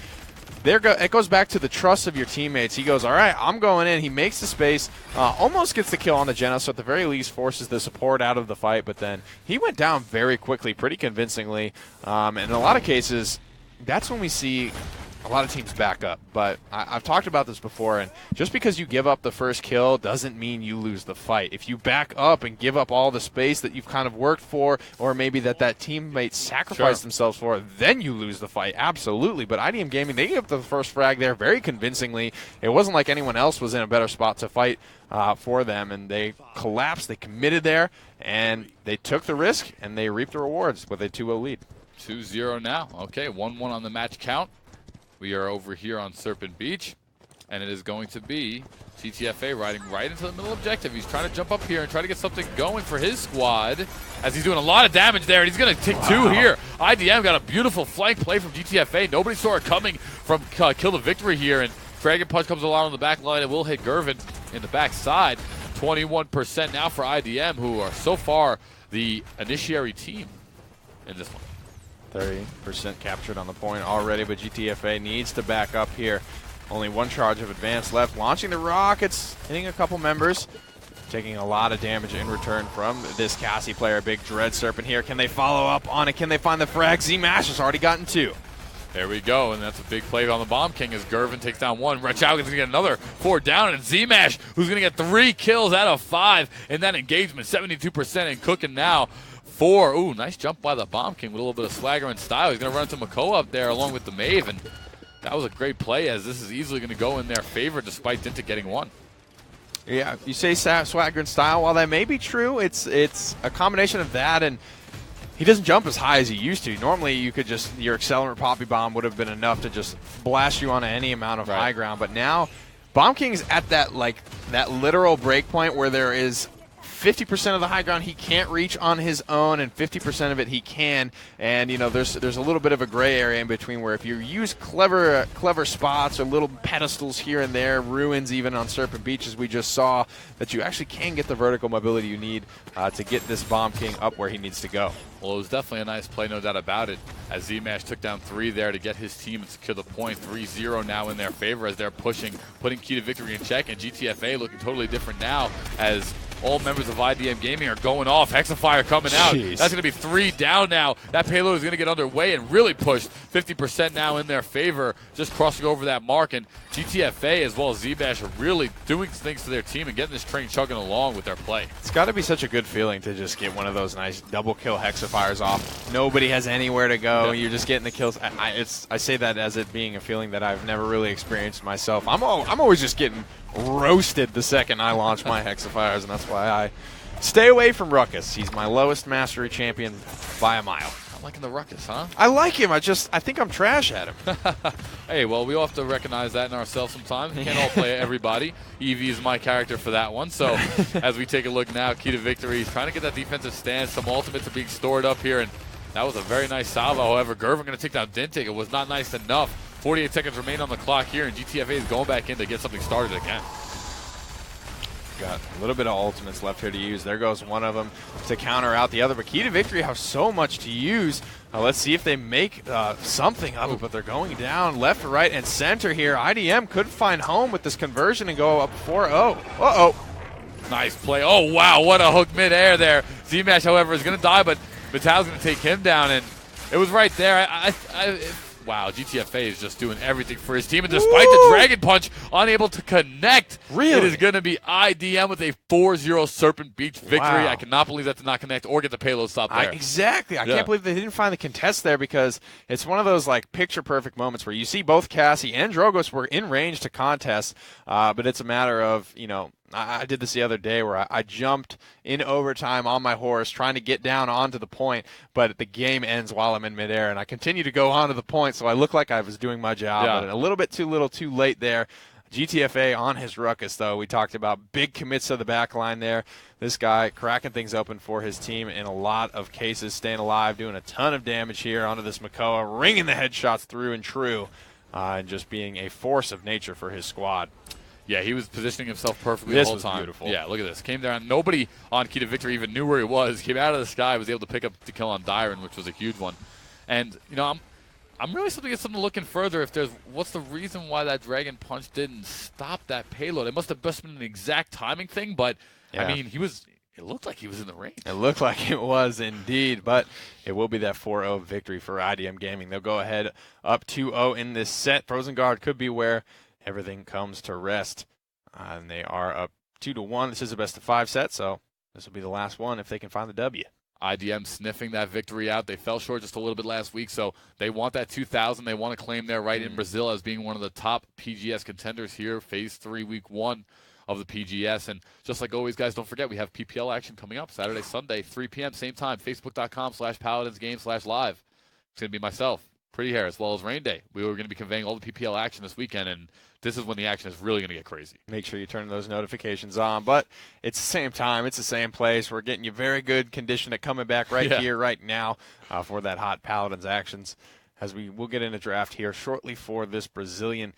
it goes back to the trust of your teammates. He goes, all right, I'm going in. He makes the space, almost gets the kill on the Genos, so at the very least forces the support out of the fight, but then he went down very quickly, pretty convincingly. And in a lot of cases, that's when we see a lot of teams back up. But I've talked about this before, and just because you give up the first kill doesn't mean you lose the fight. If you back up and give up all the space that you've kind of worked for, or maybe that teammate sacrificed themselves for, then you lose the fight. Absolutely. But IDM Gaming, they gave up the first frag there very convincingly. It wasn't like anyone else was in a better spot to fight for them, and they collapsed. They committed there, and they took the risk, and they reaped the rewards with a 2-0 lead. 2-0 now. Okay, 1-1 on the match count. We are over here on Serpent Beach, and it is going to be GTFA riding right into the middle objective. He's trying to jump up here and try to get something going for his squad as he's doing a lot of damage there, and he's going to take 2 here. IDM got a beautiful flank play from GTFA. Nobody saw it coming from Kill the Victory here, and Dragon Punch comes along on the back line and will hit Gervin in the back side. 21% now for IDM, who are so far the initiatory team in this one. 30% captured on the point already, but GTFA needs to back up here. Only 1 charge of advance left. Launching the rockets, hitting a couple members, taking a lot of damage in return from this Cassie player. Big Dread Serpent here. Can they follow up on it? Can they find the frag? Z-Mash has already gotten 2. There we go, and that's a big play on the Bomb King as Gervin takes down 1. Rechaugin's going to get another 4 down, and Z-Mash, who's going to get 3 kills out of 5 in that engagement. 72% and cooking now. 4. Ooh, nice jump by the Bomb King with a little bit of swagger and style. He's going to run into Makoa up there along with the Mave, and that was a great play as this is easily going to go in their favor despite Dintic getting 1. Yeah, you say swagger and style. While that may be true, it's a combination of that, and he doesn't jump as high as he used to. Normally, you could just, your accelerant Poppy Bomb would have been enough to just blast you on any amount of high ground, but now Bomb King's at that literal break point where there is 50% of the high ground he can't reach on his own, and 50% of it he can. And there's a little bit of a gray area in between where if you use clever spots or little pedestals here and there, ruins even on Serpent Beach as we just saw, that you actually can get the vertical mobility you need to get this Bomb King up where he needs to go. Well, it was definitely a nice play, no doubt about it, as Z-Mash took down 3 there to get his team and secure the point. 3-0 now in their favor as they're putting Key to Victory in check, and GTFA looking totally different now as all members of IDM Gaming are going off. Hexafire coming out. Jeez. That's going to be 3 down now. That payload is going to get underway and really pushed 50% now in their favor, just crossing over that mark. And GTFA as well as Z-Bash are really doing things to their team and getting this train chugging along with their play. It's got to be such a good feeling to just get one of those nice double kill Hexafires off. Nobody has anywhere to go. You're just getting the kills. I say that as it being a feeling that I've never really experienced myself. I'm always just getting roasted the second I launch my Hexafires, and that's why I stay away from Ruckus. He's my lowest mastery champion by a mile. I'm liking the Ruckus, huh? I like him. I think I'm trash at him. Hey, well, we all have to recognize that in ourselves sometimes. We can't all play everybody. Eevee is my character for that one. So as we take a look now, Key to Victory is trying to get that defensive stance. Some ultimates are being stored up here, and that was a very nice salvo. However, Gervin going to take down Dintig. It was not nice enough. 48 seconds remain on the clock here, and GTFA is going back in to get something started again. Got a little bit of ultimates left here to use. There goes one of them to counter out the other. But Key to Victory have so much to use. Let's see if they make something of it, but they're going down left, right, and center here. IDM could find home with this conversion and go up 4-0. Uh-oh. Nice play. Oh, wow, what a hook midair there. Z-Mash, however, is going to die, but Vital's going to take him down, and it was right there. Wow, GTFA is just doing everything for his team, and despite the Dragon Punch, unable to connect. Really? It is going to be IDM with a 4-0 Serpent Beach victory. Wow. I cannot believe that did not connect or get the payload stop there. Exactly. I can't believe they didn't find the contest there, because it's one of those like picture-perfect moments where you see both Cassie and Drogos were in range to contest, but it's a matter of, I did this the other day where I jumped in overtime on my horse trying to get down onto the point, but the game ends while I'm in midair, and I continue to go onto the point, so I look like I was doing my job, but a little bit too little too late there. GTFA on his Ruckus, though. We talked about big commits to the back line there. This guy cracking things open for his team in a lot of cases, staying alive, doing a ton of damage here onto this Makoa, ringing the headshots through and true, and just being a force of nature for his squad. Yeah, he was positioning himself perfectly the whole time. This was beautiful. Yeah, look at this. Came down. Nobody on Key to Victory even knew where he was. Came out of the sky, was able to pick up the kill on Dyron, which was a huge one. And, I'm really starting to get something looking further. What's the reason why that Dragon Punch didn't stop that payload? It must have just been an exact timing thing, but, I mean, it looked like he was in the range. It looked like it was indeed, but it will be that 4-0 victory for IDM Gaming. They'll go ahead up 2-0 in this set. Frozen Guard could be where everything comes to rest. And they are up 2-1. This is a best-of-5 set, so this will be the last one if they can find the W. IDM sniffing that victory out. They fell short just a little bit last week, so they want that 2,000. They want to claim their right in Brazil as being one of the top PGS contenders here, Phase 3, Week 1 of the PGS. And just like always, guys, don't forget we have PPL action coming up Saturday, Sunday, 3 p.m., same time, facebook.com/PaladinsGame/live. It's going to be myself, Pretty Hair, as well as Rain Day. We were going to be conveying all the PPL action this weekend, and this is when the action is really going to get crazy. Make sure you turn those notifications on. But it's the same time. It's the same place. We're getting you very good condition at coming back here, right now for that hot Paladins actions. As we'll get in a draft here shortly for this Brazilian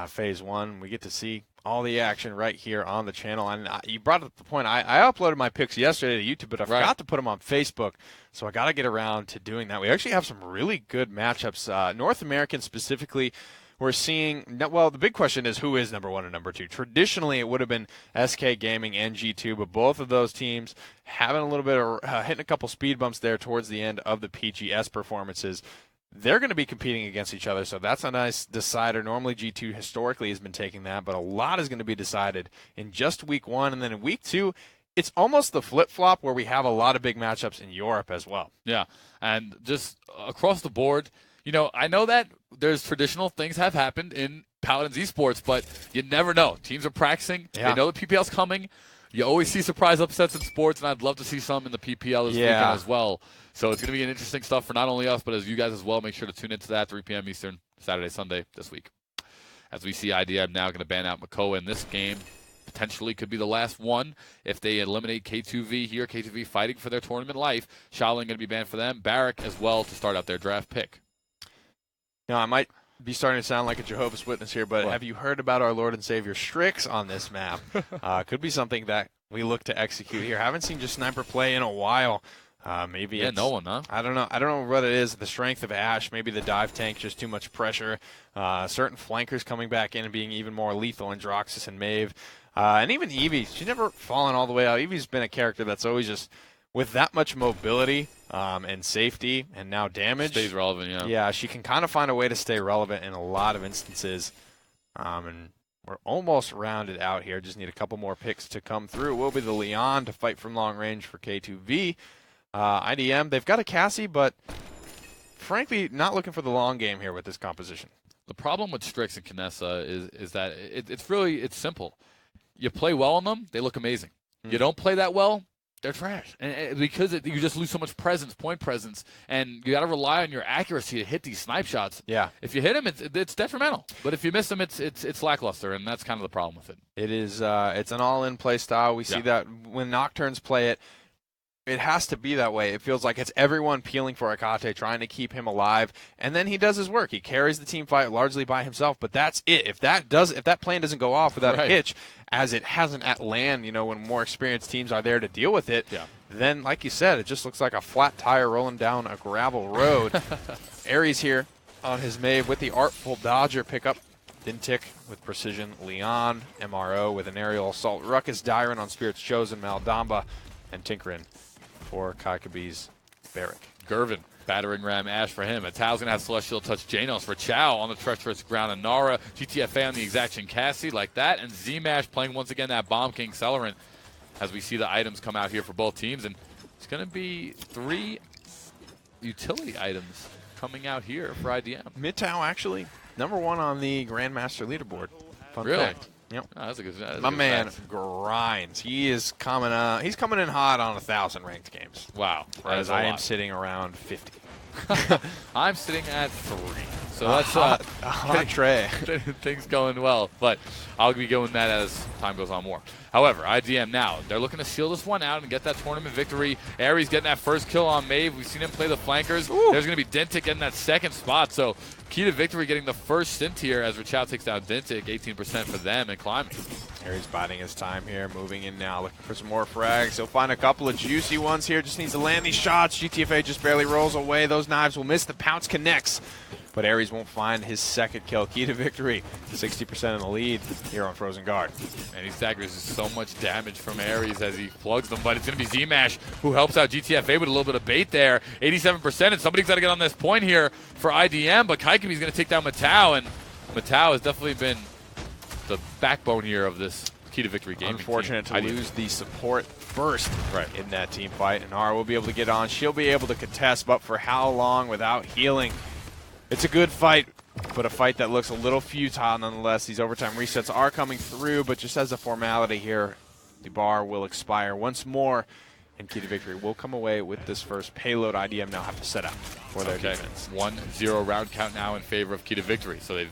Phase 1. We get to see all the action right here on the channel. And you brought up the point. I uploaded my picks yesterday to YouTube, but I forgot to put them on Facebook. So I got to get around to doing that. We actually have some really good matchups. North American specifically, we're seeing, well, the big question is who is number 1 and number 2. Traditionally, it would have been SK Gaming and G2, but both of those teams having a little bit of hitting a couple speed bumps there towards the end of the PGS performances. They're going to be competing against each other, so that's a nice decider. Normally, G2 historically has been taking that, but a lot is going to be decided in just Week 1, and then in Week 2, it's almost the flip-flop where we have a lot of big matchups in Europe as well. Yeah, and just across the board, I know that there's traditional things have happened in Paladins esports, but you never know. Teams are practicing. Yeah. They know the PPL's coming. You always see surprise upsets in sports, and I'd love to see some in the PPL this weekend as well. So it's going to be an interesting stuff for not only us, but as you guys as well. Make sure to tune into that 3 p.m. Eastern, Saturday, Sunday this week. As we see IDM now going to ban out Makoa in this game. potentially could be the last one if they eliminate K2V here. K2V fighting for their tournament life. Shaolin going to be banned for them. Barrack as well to start out their draft pick. Now, I might be starting to sound like a Jehovah's Witness here, but What? have you heard about our Lord and Savior Strix on this map? Could be something that we look to execute here. Haven't seen just Sniper play in a while. Maybe Yeah, it's, no one, huh? I don't know what it is. The strength of Ashe, maybe the dive tank, just too much pressure. Certain flankers coming back in and being even more lethal in Droxus and Maeve. And even Eevee, she's never fallen all the way out. Eevee's been a character that's always just, with that much mobility and safety and now damage. Stays relevant, yeah. Yeah, she can kind of find a way to stay relevant in a lot of instances. And we're almost rounded out here. Just need a couple more picks to come through. It will be the Leon to fight from long range for K2V. IDM, they've got a Cassie, but frankly, not looking for the long game here with this composition. The problem with Strix and Kinessa is that it's simple. You play well on them, they look amazing. You don't play that well, they're trash. And because you just lose so much point presence, and you got to rely on your accuracy to hit these snipe shots. Yeah. If you hit them, it's detrimental. But if you miss them, it's lackluster, and that's kind of the problem with it. It is. It's an all-in play style. We see that when Nocturnes play it. It has to be that way. It feels like it's everyone peeling for Akate, trying to keep him alive, and then he does his work. He carries the team fight largely by himself, but that's it. If that plan doesn't go off without a hitch, as it hasn't at LAN, when more experienced teams are there to deal with it, then, like you said, it just looks like a flat tire rolling down a gravel road. Ares here on his Maeve with the Artful Dodger pickup. Dintic with precision. Leon, MRO with an aerial assault. Ruckus Dyron on Spirit's Chosen. Maldamba and Tinkerin for Kaikabi's Barrack. Gervin, battering ram Ashe for him. Atao's going to have Celestial touch Janos for Chow on the treacherous ground. Anara, GTFA on the exaction Cassie like that. And Zmash playing once again that Bomb King Celerant as we see the items come out here for both teams. And it's going to be 3 utility items coming out here for IDM. Mitao actually #1 on the Grandmaster leaderboard. Fun Really? fact. Yep. Oh, that's a good. My man grinds. He is coming. He's coming in hot on 1,000 ranked games. Wow. Whereas I am sitting around 50. I'm sitting at 3. So that's hot tray. Things going well, but I'll be going that as time goes on more. However, IDM now, they're looking to seal this one out and get that tournament victory. Ares getting that first kill on Maeve. We've seen him play the flankers. Ooh. There's going to be Dintic getting that second spot. So key to victory getting the first stint here as Rachao takes down Dintic, 18% for them and climbing. Ares biding his time here, moving in now, looking for some more frags. He'll find a couple of juicy ones here. Just needs to land these shots. GTFA just barely rolls away. Those knives will miss. The pounce connects. But Ares won't find his second kill. Key to victory, 60% in the lead here on Frozen Guard. And he staggers so much damage from Ares as he plugs them, but it's going to be Zmash who helps out GTFA with a little bit of bait there. 87%, and somebody's got to get on this point here for IDM, but Kaikabi's going to take down Matau, and Matau has definitely been the backbone here of this Key to Victory game. Unfortunate to lose the support first in that team fight, and Nara will be able to get on. She'll be able to contest, but for how long without healing? It's a good fight, but a fight that looks a little futile nonetheless. These overtime resets are coming through, but just as a formality here, the bar will expire once more, and Key to Victory will come away with this first payload. IDM now have to set up for their defense. 1-0 round count now in favor of Key to Victory. So they've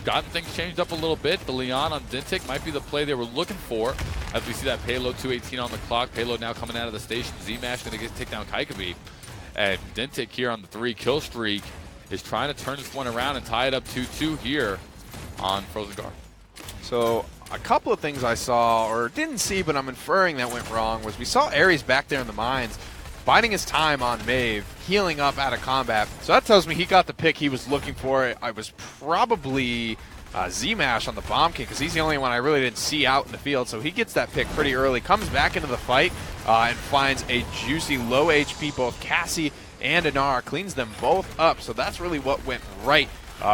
gotten things changed up a little bit. The Leon on Dintic might be the play they were looking for as we see that payload 2:18 on the clock. Payload now coming out of the station. Zmash going to take down Kaikabi. And Dintic here on the 3-kill streak is trying to turn this one around and tie it up 2-2 here on Frozen Guard. So a couple of things I saw, or didn't see, but I'm inferring that went wrong, was we saw Ares back there in the mines, biding his time on Maeve, healing up out of combat. So that tells me he got the pick he was looking for. I was probably Zmash on the Bomb King, because he's the only one I really didn't see out in the field. So he gets that pick pretty early, comes back into the fight, and finds a juicy low HP, both Cassie and Anara, cleans them both up. So that's really what went right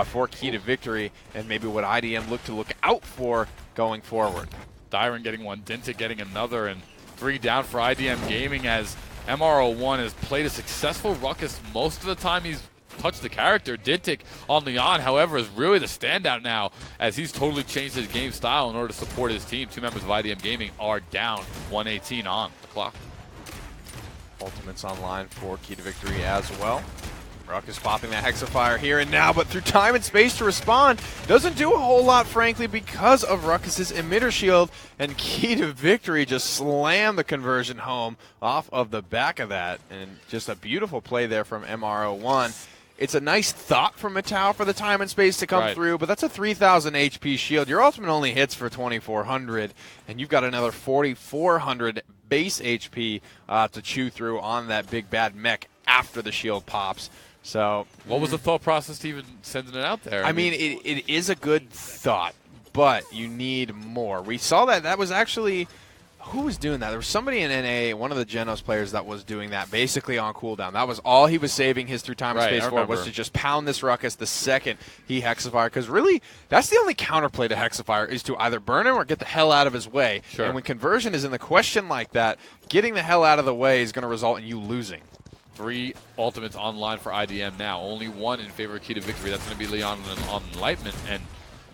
for Key to Victory, and maybe what IDM look out for going forward. Dyron getting one, Dintic getting another, and 3 down for IDM Gaming as MR01 has played a successful Ruckus most of the time he's touched the character. Dintic on Leon, however, is really the standout now as he's totally changed his game style in order to support his team. 2 members of IDM Gaming are down, 118 on the clock. Ultimates online for Key to Victory as well. Ruckus popping that Hexafire here and now, but through time and space to respond. Doesn't do a whole lot, frankly, because of Ruckus's emitter shield, and Key to Victory just slammed the conversion home off of the back of that, and just a beautiful play there from MR01. It's a nice thought from Mattel for the time and space to come through, but that's a 3,000 HP shield. Your ultimate only hits for 2,400, and you've got another 4,400 base HP to chew through on that big bad mech after the shield pops. So, what was the thought process to even sending it out there? I mean, it is a good thought, but you need more. We saw that was actually, who was doing that? There was somebody in NA, one of the Genos players, that was doing that basically on cooldown. That was all he was saving his through time and space for, was to just pound this Ruckus the second he Hexafire. Because really, that's the only counterplay to Hexafire, is to either burn him or get the hell out of his way. Sure. And when conversion is in the question like that, getting the hell out of the way is going to result in you losing. 3 ultimates online for IDM now. Only 1 in favor of Key to Victory. That's going to be Leon on Enlightenment. And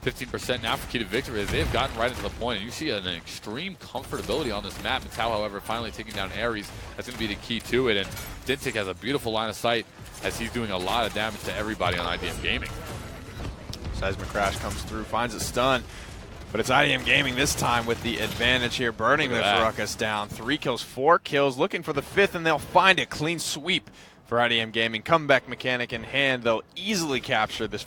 15% now for Key to Victory, as they've gotten right into the point. And you see an extreme comfortability on this map. Mattel, however, finally taking down Ares. That's going to be the key to it. And Dintic has a beautiful line of sight as he's doing a lot of damage to everybody on IDM Gaming. Seismic Crash comes through, finds a stun. But it's IDM Gaming this time with the advantage here, burning this Ruckus down. 3 kills, 4 kills, looking for the 5th, and they'll find it. Clean sweep for IDM Gaming. Comeback mechanic in hand. They'll easily capture this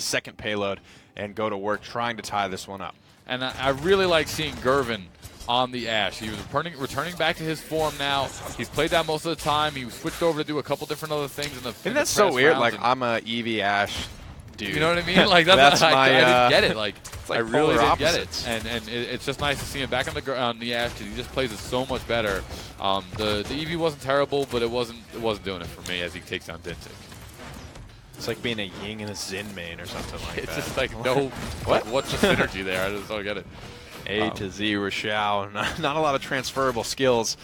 second payload and go to work trying to tie this one up. And I really like seeing Gervin on the Ashe. He was returning back to his form now. He's played that most of the time. He switched over to do a couple different other things in the And that's so weird. Like, I'm a Eevee Ashe dude. You know what I mean? Like that's I didn't get it. Like, like I really didn't opposites. get it. And it's just nice to see him back on the Ashe. He just plays it so much better. The Eevee wasn't terrible, but it wasn't doing it for me as he takes down Dintic. It's like being a Ying and a Xin main or something like that. It's just like, no, what? What's the synergy there? I just don't get it. A to Z, Rochelle. Not a lot of transferable skills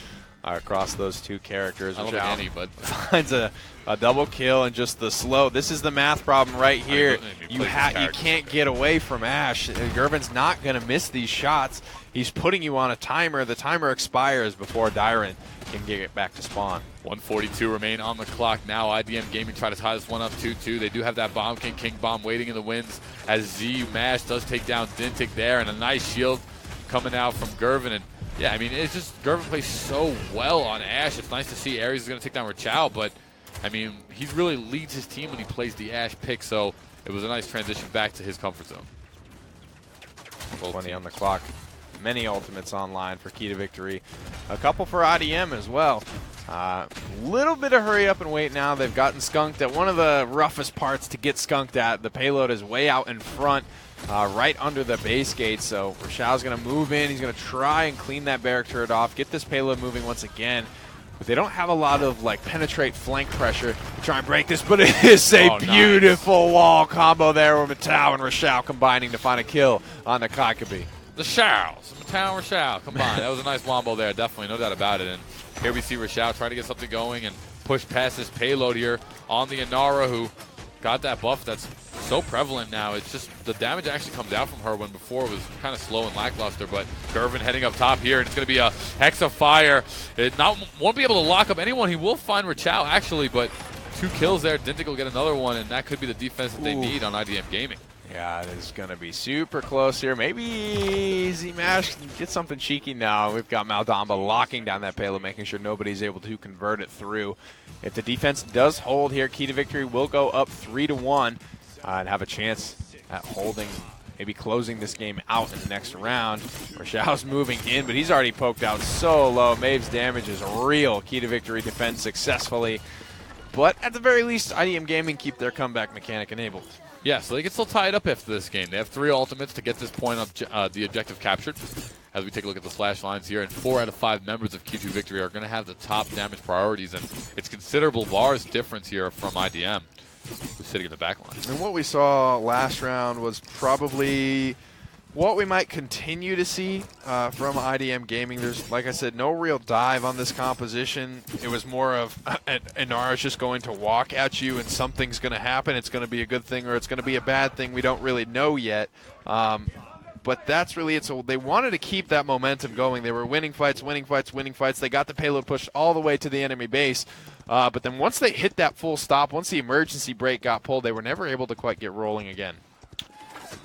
across those two characters. I don't think any, but finds a double kill and just the slow. This is the math problem right here. You can't get away from Ashe. Gervin's not going to miss these shots. He's putting you on a timer. The timer expires before Dyran can get it back to spawn. 1:42 remain on the clock now. IDM Gaming try to tie this one up 2-2. They do have that Bomb King Bomb waiting in the winds as Z Mash does take down Dintic there, and a nice shield coming out from Gervin. And yeah, I mean, it's just Gervin plays so well on Ashe. It's nice to see Ares is going to take down Rochelle, but I mean, he really leads his team when he plays the Ashe pick, so it was a nice transition back to his comfort zone. 20 on the clock. Many ultimates online for Key to Victory. A couple for IDM as well. Little bit of hurry up and wait now. They've gotten skunked at one of the roughest parts to get skunked at. The payload is way out in front, right under the base gate. So Rochelle's going to move in. He's going to try and clean that barrack turret off, get this payload moving once again. But they don't have a lot of like penetrate flank pressure to try and break this. But it is a beautiful wall combo there with Mattel and Rochelle combining to find a kill on the Kakabi. The Shells, Mattel and Rochelle combined. That was a nice wombo there, definitely, no doubt about it. And here we see Rochelle trying to get something going and push past this payload here on the Inara, who got that buff that's so prevalent now. It's just the damage actually comes out from her when before it was kind of slow and lackluster. But Gervin heading up top here, and it's going to be a Hex of Fire. It won't be able to lock up anyone. He will find Rochelle, actually, but 2 kills there. Dintic will get another one, and that could be the defense that they need on IDM Gaming. Yeah, it is going to be super close here. Maybe Z-Mash can get something cheeky now. We've got Maldamba locking down that payload, making sure nobody's able to convert it through. If the defense does hold here, Key to Victory will go up 3-1 and have a chance at holding, maybe closing this game out in the next round. Rochelle's moving in, but he's already poked out so low. Maeve's damage is real. Key to Victory defends successfully. But at the very least, IDM Gaming keep their comeback mechanic enabled. Yeah, so they can still tie it up after this game. They have 3 ultimates to get this point of the objective captured. As we take a look at the slash lines here, and 4 out of 5 members of Q2 Victory are going to have the top damage priorities, and it's considerable bars difference here from IDM, who's sitting in the back line. And what we saw last round was probably what we might continue to see from IDM Gaming. There's, like I said, no real dive on this composition. It was more of Inara's just going to walk at you and something's going to happen. It's going to be a good thing or it's going to be a bad thing. We don't really know yet. but that's really it. So they wanted to keep that momentum going. They were winning fights, winning fights, winning fights. They got the payload pushed all the way to the enemy base. But then once they hit that full stop, once the emergency brake got pulled, they were never able to quite get rolling again.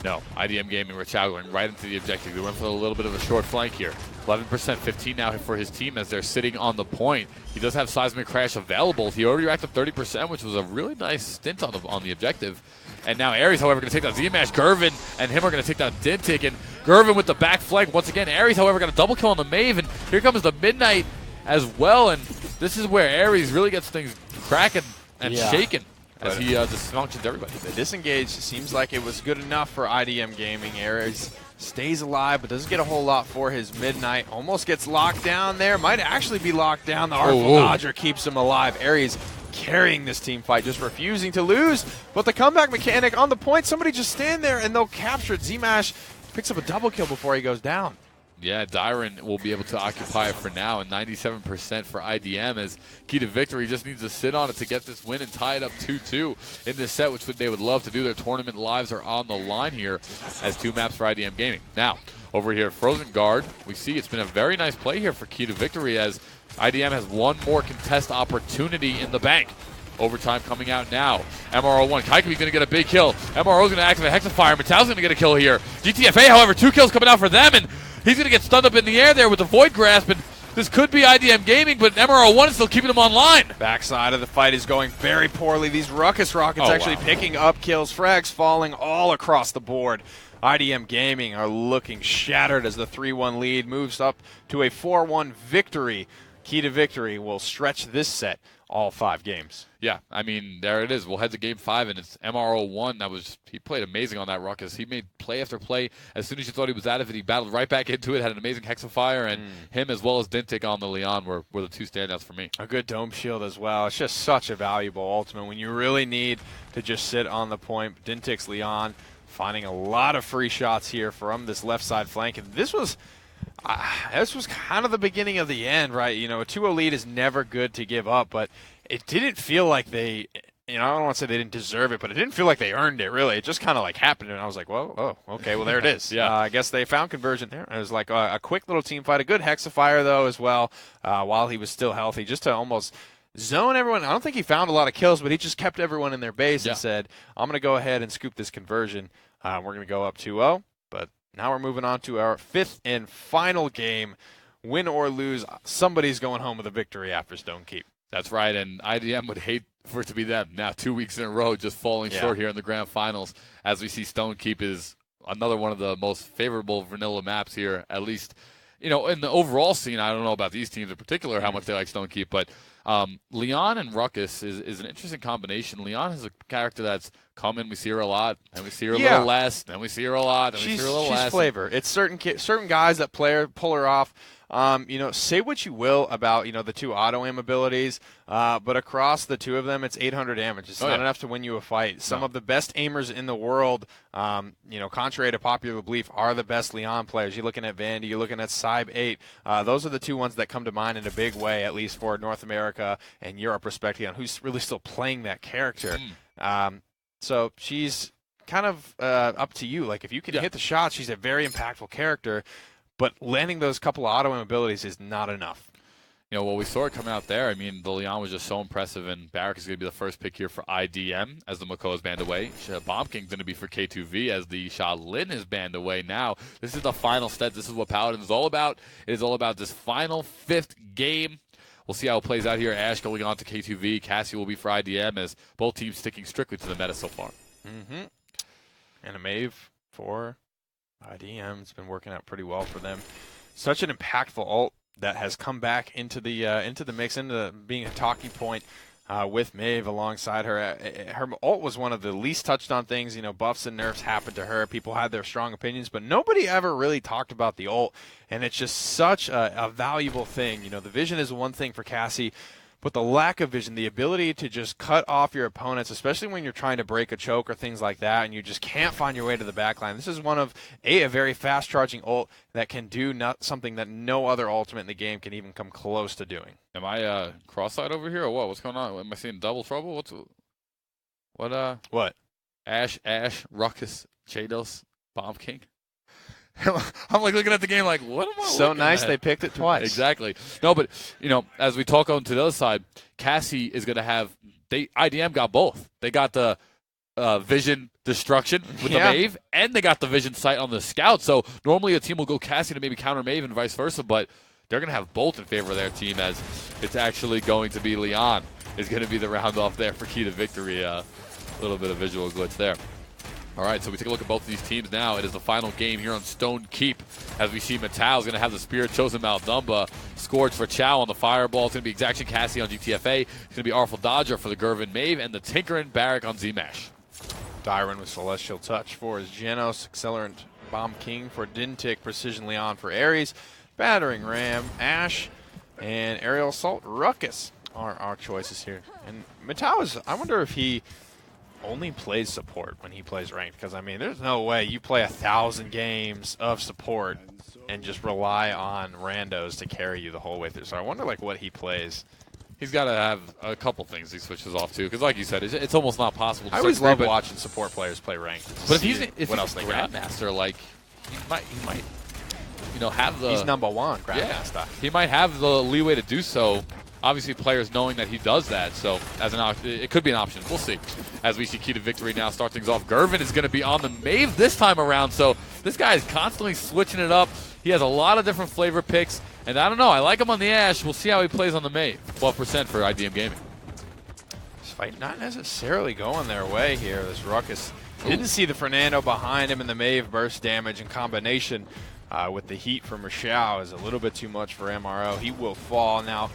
No, IDM Gaming, Rachau going right into the objective. They went for a little bit of a short flank here. 11%, 15 now for his team as they're sitting on the point. He does have Seismic Crash available. He already racked up 30%, which was a really nice stint on the objective. And now Ares, however, going to take down Z-Mash. Gervin and him are going to take down Dintic. And Gervin with the back flank. Once again, Ares, however, going to double kill on the Maeve. And here comes the Midnight as well. And this is where Ares really gets things cracking and shaking as he dysfunctions everybody. The disengage seems like it was good enough for IDM Gaming. Ares stays alive, but doesn't get a whole lot for his Midnight. Almost gets locked down there. Might actually be locked down. The Artful Dodger keeps him alive. Ares carrying this team fight, just refusing to lose. But the comeback mechanic on the point, somebody just stand there and they'll capture it. Z-Mash picks up a double kill before he goes down. Yeah, Dyron will be able to occupy it for now, and 97% for IDM as key to victory. Just needs to sit on it to get this win and tie it up 2-2 in this set, which they would love to do. Their tournament lives are on the line here as 2 maps for IDM Gaming. Now, over here, Frozen Guard, we see it's been a very nice play here for key to victory as IDM has one more contest opportunity in the bank. Overtime coming out now. MRO1, Kaikumi's going to get a big kill. MRO's going to activate Hexafire. Metal's going to get a kill here. GTFA, however, 2 kills coming out for them, and he's going to get stunned up in the air there with the Void Grasp, and this could be IDM Gaming, but MRO1 is still keeping him online. Backside of the fight is going very poorly. These Ruckus Rockets picking up kills. Frags falling all across the board. IDM Gaming are looking shattered as the 3-1 lead moves up to a 4-1 victory. Key to victory will stretch this set all 5 games. Yeah, I mean, there it is. We'll head to Game 5, and it's MRO1. He played amazing on that Ruckus. He made play after play. As soon as you thought he was out of it, he battled right back into it, had an amazing Hexafire, and him as well as Dintic on the Leon were the 2 standouts for me. A good Dome Shield as well. It's just such a valuable ultimate when you really need to just sit on the point. Dintic's Leon finding a lot of free shots here from this left side flank, and this was kind of the beginning of the end, right? You know, a 2-0 lead is never good to give up, but it didn't feel like they, I don't want to say they didn't deserve it, but it didn't feel like they earned it, really. It just kind of like happened, and I was like, well, okay, well, there it is. I guess they found conversion there. It was like a quick little team fight, a good Hexafire, though, as well, while he was still healthy, just to almost zone everyone. I don't think he found a lot of kills, but he just kept everyone in their base and said, I'm going to go ahead and scoop this conversion. We're going to go up 2-0, but now we're moving on to our 5th and final game. Win or lose, somebody's going home with a victory after Stonekeep. That's right, and IDM would hate for it to be them. Now 2 weeks in a row just falling short here in the grand finals as we see Stonekeep is another one of the most favorable vanilla maps here, at least, you know, in the overall scene. I don't know about these teams in particular, how much they like Stonekeep, but Leon and Ruckus is an interesting combination. Leon is a character that's come in, we see her a lot, and we see her a little less, then we see her a lot, and we see her a little less. She's flavor. It's certain guys that pull her off. You know, say what you will about, you know, the 2 auto-aim abilities, but across the 2 of them, it's 800 damage. It's not enough to win you a fight. Some of the best aimers in the world, you know, contrary to popular belief, are the best Leon players. You're looking at Vandy, you're looking at Cybe 8. Those are the 2 ones that come to mind in a big way, at least for North America and Europe, respectively, on who's really still playing that character. So she's kind of up to you. Like, if you can hit the shot, she's a very impactful character. But landing those couple of auto-aim abilities is not enough. You know, well, we saw it come out there. I mean, the Leon was just so impressive, and Barrack is going to be the first pick here for IDM as the Mako is banned away. Bomb King's going to be for K2V as the Shaolin is banned away now. This is the final set. This is what Paladins is all about. It is all about this final 5th game. We'll see how it plays out here. Ash going on to K2V. Cassie will be for IDM as both teams sticking strictly to the meta so far. And a Maeve for IDM. It's been working out pretty well for them. Such an impactful ult that has come back into the mix, into being a talking point with Maeve alongside her. Her ult was one of the least touched on things. You know, buffs and nerfs happened to her. People had their strong opinions, but nobody ever really talked about the ult, and it's just such a valuable thing. You know, the vision is one thing for Cassie, but the lack of vision, the ability to just cut off your opponents, especially when you're trying to break a choke or things like that, and you just can't find your way to the backline. This is one of a very fast-charging ult that can do something that no other ultimate in the game can even come close to doing. Am I cross-eyed over here or what? What's going on? Am I seeing double trouble? What? What? Ash, Ruckus, Chados, Bomb King. I'm like looking at the game like, what am I So looking nice at? they picked it twice. Exactly. No, but, as we talk on to the other side, Cassie is going to have IDM got both. They got the vision destruction with the Mave, and they got the vision sight on the Scout. So normally a team will go Cassie to maybe counter Mave and vice versa, but they're going to have both in favor of their team, as it's actually going to be Leon is going to be the round off there for key to victory. A little bit of visual glitch there. All right, so we take a look at both of these teams now. It is the final game here on Stone Keep, as we see Mattel is going to have the Spirit Chosen Maldumba, Scourge for Chow on the Fireball. It's going to be Exaction Cassie on GTFA. It's going to be Artful Dodger for the Gervin Mave, and the Tinkerin Barrack on Zmash. Dyron with Celestial Touch for his Genos, Accelerant Bomb King for Dintic, Precision Leon for Ares, Battering Ram, Ash, and Aerial Assault Ruckus are our choices here. And Mattel I wonder if he only plays support when he plays ranked, because I mean there's no way you play 1,000 games of support and just rely on randos to carry you the whole way through. So I wonder like what he plays. He's got to have a couple things he switches off to, because like you said, it's almost not possible to I always start love watching support players play ranked. But if what he's else they got. Grandmaster, like he might have the He's number one Grandmaster. He might have the leeway to do so. Obviously, players knowing that he does that, so it could be an option. We'll see. As we see key to victory now start things off. Gervin is going to be on the Mave this time around, so this guy is constantly switching it up. He has a lot of different flavor picks, and I don't know. I like him on the Ash. We'll see how he plays on the Mave. 12% for IDM Gaming. This fight not necessarily going their way here. This Ruckus didn't see the Fernando behind him, and the Mave burst damage in combination with the heat from Rochelle is a little bit too much for MRO. He will fall now.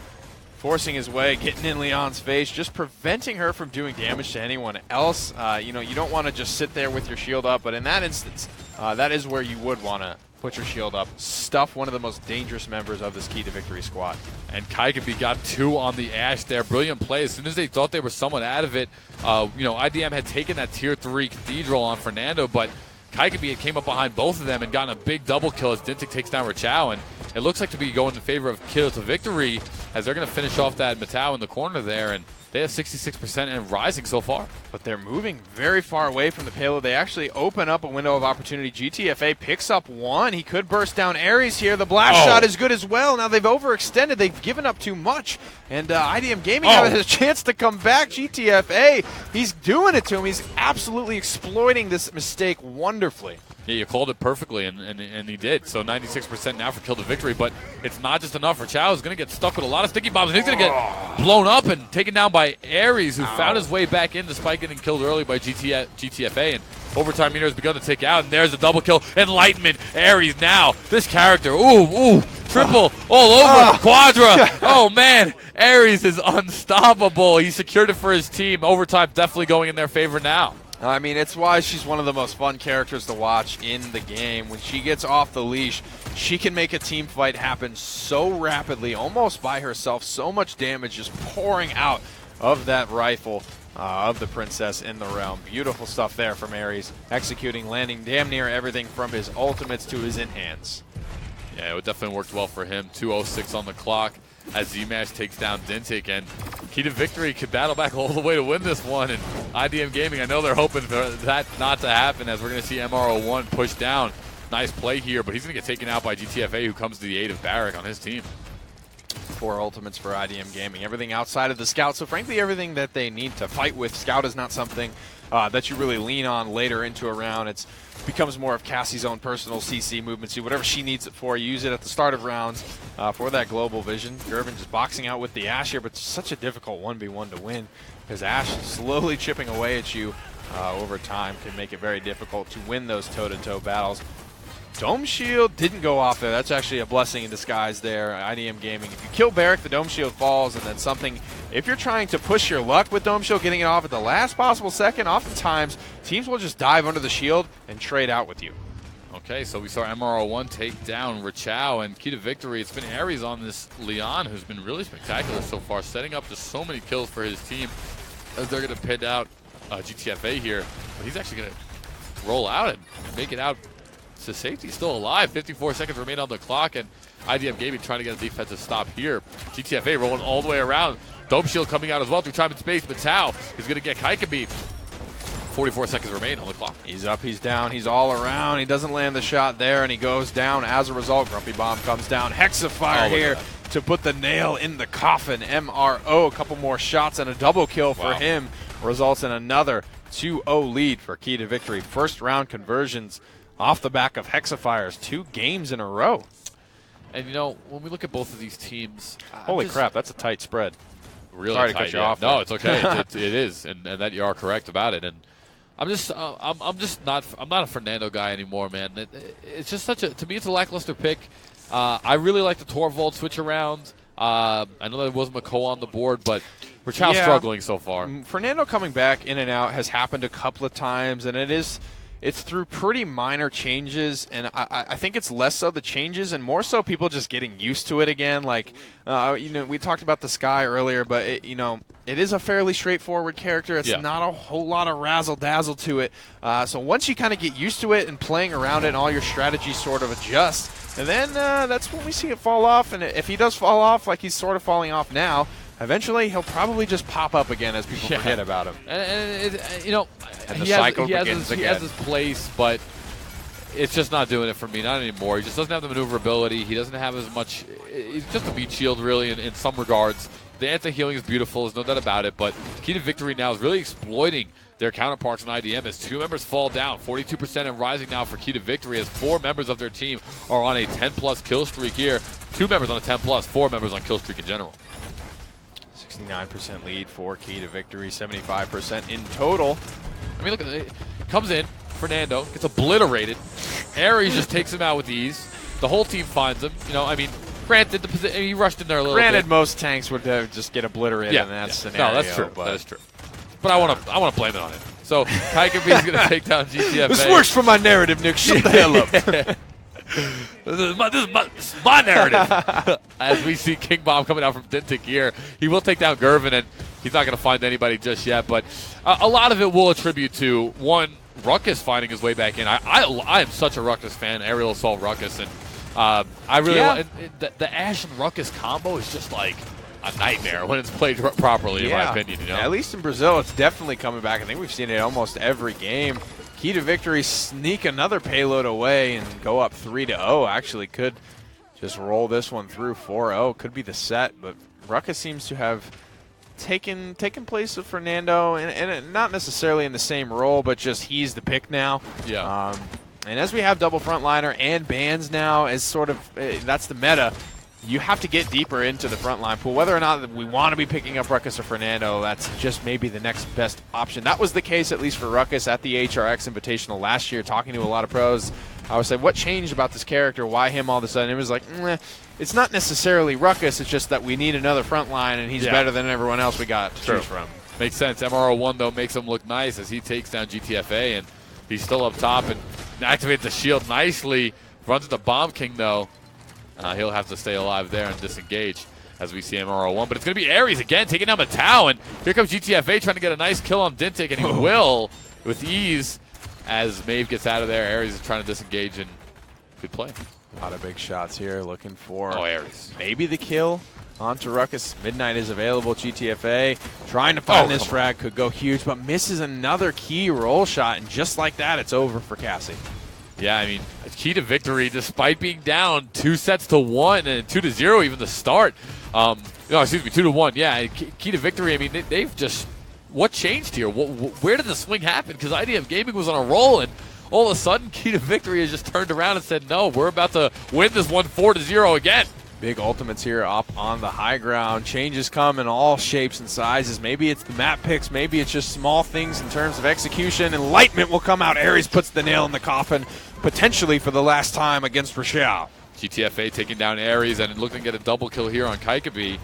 Forcing his way, getting in Leon's face, just preventing her from doing damage to anyone else. You don't want to just sit there with your shield up, but in that instance, that is where you would want to put your shield up. Stuff one of the most dangerous members of this Key to Victory squad. And Kaikabi got 2 on the Ash there. Brilliant play. As soon as they thought they were somewhat out of it, IDM had taken that Tier 3 Cathedral on Fernando, but Kaikabi came up behind both of them and gotten a big double kill as Dintic takes down Rochelle, and it looks like to be going in favor of kill to victory, as they're going to finish off that Matau in the corner there, and they have 66% and rising so far. But they're moving very far away from the payload. They actually open up a window of opportunity. GTFA picks up 1. He could burst down Ares here. The blast shot is good as well. Now they've overextended. They've given up too much. And IDM Gaming has a chance to come back. GTFA, he's doing it to him. He's absolutely exploiting this mistake wonderfully. Yeah, you called it perfectly, and he did. So 96% now for kill to victory, but it's not just enough for Chow. He's going to get stuck with a lot of sticky bombs, and he's going to get blown up and taken down by Ares, who found his way back in despite getting killed early by GTFA. And overtime meter has begun to tick out, and there's a double kill. Enlightenment, Ares now. This character, triple all over, Quadra. Oh, man, Ares is unstoppable. He secured it for his team. Overtime definitely going in their favor now. I mean, it's why she's one of the most fun characters to watch in the game. When she gets off the leash, she can make a team fight happen so rapidly, almost by herself. So much damage just pouring out of that rifle of the Princess in the realm. Beautiful stuff there from Ares, executing, landing damn near everything from his ultimates to his in-hands. Yeah, it definitely worked well for him. 2:06 on the clock as Zmash takes down Dintic, and Key to Victory could battle back all the way to win this one. And IDM Gaming, I know they're hoping for that not to happen, as we're going to see MRO1 push down. Nice play here, but he's going to get taken out by GTFA, who comes to the aid of Barrack on his team. 4 ultimates for IDM Gaming. Everything outside of the Scout, so frankly everything that they need to fight with. Scout is not something that you really lean on later into a round. It becomes more of Cassie's own personal CC movement. See whatever she needs it for. You use it at the start of rounds for that global vision. Gervin just boxing out with the Ash here, but it's such a difficult 1v1 to win, because Ash slowly chipping away at you over time can make it very difficult to win those toe-to-toe battles. Dome Shield didn't go off there. That's actually a blessing in disguise there. IDM Gaming, if you kill Barrack, the Dome Shield falls, and then something, if you're trying to push your luck with Dome Shield, getting it off at the last possible second, oftentimes teams will just dive under the shield and trade out with you. Okay, so we saw MRO1 take down Rochelle, and Key to Victory, it's been Ares on this Leon, who's been really spectacular so far, setting up just so many kills for his team, as they're going to pin out GTFA here. But he's actually going to roll out and make it out to safety. Still alive. 54 seconds remain on the clock, and IDM Gaming trying to get a defensive stop here. GTFA rolling all the way around. Dome Shield coming out as well through time and space. Matau is going to get Kaikabi 44 seconds remain on the clock. He's up, he's down, he's all around. He doesn't land the shot there, and he goes down. As a result, Grumpy Bomb comes down. Hexafire here to put the nail in the coffin. MRO, a couple more shots and a double kill for him. Results in another 2-0 lead for Key to Victory. First round conversions off the back of Hexafires, 2 games in a row. And, you know, when we look at both of these teams, holy crap, that's a tight spread. Really Sorry tight, to cut you off. No, it's okay. it is, and that you are correct about it. And I'm not a Fernando guy anymore, man. It's just to me, it's a lackluster pick. I really like the Torvald switch around. I know there was McCall on the board, but Rachel struggling so far. Fernando coming back in and out has happened a couple of times, and it's through pretty minor changes, and I think it's less so the changes and more so people just getting used to it again. Like, we talked about the Sky earlier, but it is a fairly straightforward character. It's not a whole lot of razzle-dazzle to it. So once you kind of get used to it and playing around it and all your strategies sort of adjust, and then that's when we see it fall off. And if he does fall off like he's sort of falling off now, eventually he'll probably just pop up again as people forget about him. And the cycle begins again. He has his place, but it's just not doing it for me, not anymore. He just doesn't have the maneuverability. He doesn't have as much. He's just a meat shield, really, in some regards. The anti-healing is beautiful, there's no doubt about it, but Key to Victory now is really exploiting their counterparts in IDM as 2 members fall down. 42% and rising now for Key to Victory as 4 members of their team are on a 10-plus kill streak here. 2 members on a 10-plus, 4 members on kill streak in general. 69% lead for Key to Victory, 75% in total. I mean, look, it comes in, Fernando gets obliterated. Ares just takes him out with ease. The whole team finds him. Granted, he rushed in there a little bit. Granted, most tanks would just get obliterated in that scenario. No, that's true. That is true. But I want to blame it on it. So Kaikabi is going to take down GTFA. This works for my narrative, Nick. Shut the hell up. This is my narrative. As we see King Bomb coming out from Dintic here, he will take down Gervin, and he's not going to find anybody just yet. But a lot of it will attribute to, one, Ruckus finding his way back in. I am such a Ruckus fan, Aerial Assault Ruckus, and I really the Ashe and Ruckus combo is just like a nightmare when it's played properly, in my opinion. At least in Brazil, it's definitely coming back. I think we've seen it almost every game. Key to Victory sneak another payload away and go up 3-0. Actually could just roll this one through 4-0. Could be the set, but Ruckus seems to have taken place of Fernando, and not necessarily in the same role, but just he's the pick now. Yeah. And as we have double frontliner and bans now as sort of that's the meta, you have to get deeper into the frontline pool. Whether or not we want to be picking up Ruckus or Fernando, that's just maybe the next best option. That was the case, at least for Ruckus, at the HRX Invitational last year, talking to a lot of pros. I was saying, what changed about this character? Why him all of a sudden? It was like, it's not necessarily Ruckus. It's just that we need another frontline, and he's better than everyone else we got to choose from. Makes sense. MRO1, though, makes him look nice as he takes down GTFA, and he's still up top and activates the shield nicely. Runs into Bomb King, though. He'll have to stay alive there and disengage as we see MRO1. But it's going to be Ares again taking down Matau. And here comes GTFA trying to get a nice kill on Dintic, and he will with ease as Maeve gets out of there. Ares is trying to disengage, and good play. A lot of big shots here looking for Ares. Maybe the kill onto Ruckus. Midnight is available. GTFA trying to find this frag. Could go huge, but misses another key roll shot. And just like that, it's over for Cassie. Yeah, I mean, Key to Victory, despite being down 2-1 and 2-0 even to start. 2-1. Yeah, Key to Victory, I mean, they've just, what changed here? Where did the swing happen? Because IDM Gaming was on a roll, and all of a sudden, Key to Victory has just turned around and said, no, we're about to win this one 4-0 again. Big ultimates here up on the high ground. Changes come in all shapes and sizes. Maybe it's the map picks. Maybe it's just small things in terms of execution. Enlightenment will come out. Ares puts the nail in the coffin, potentially for the last time against Rochelle. GTFA taking down Ares and looking to get a double kill here on Kaikabi.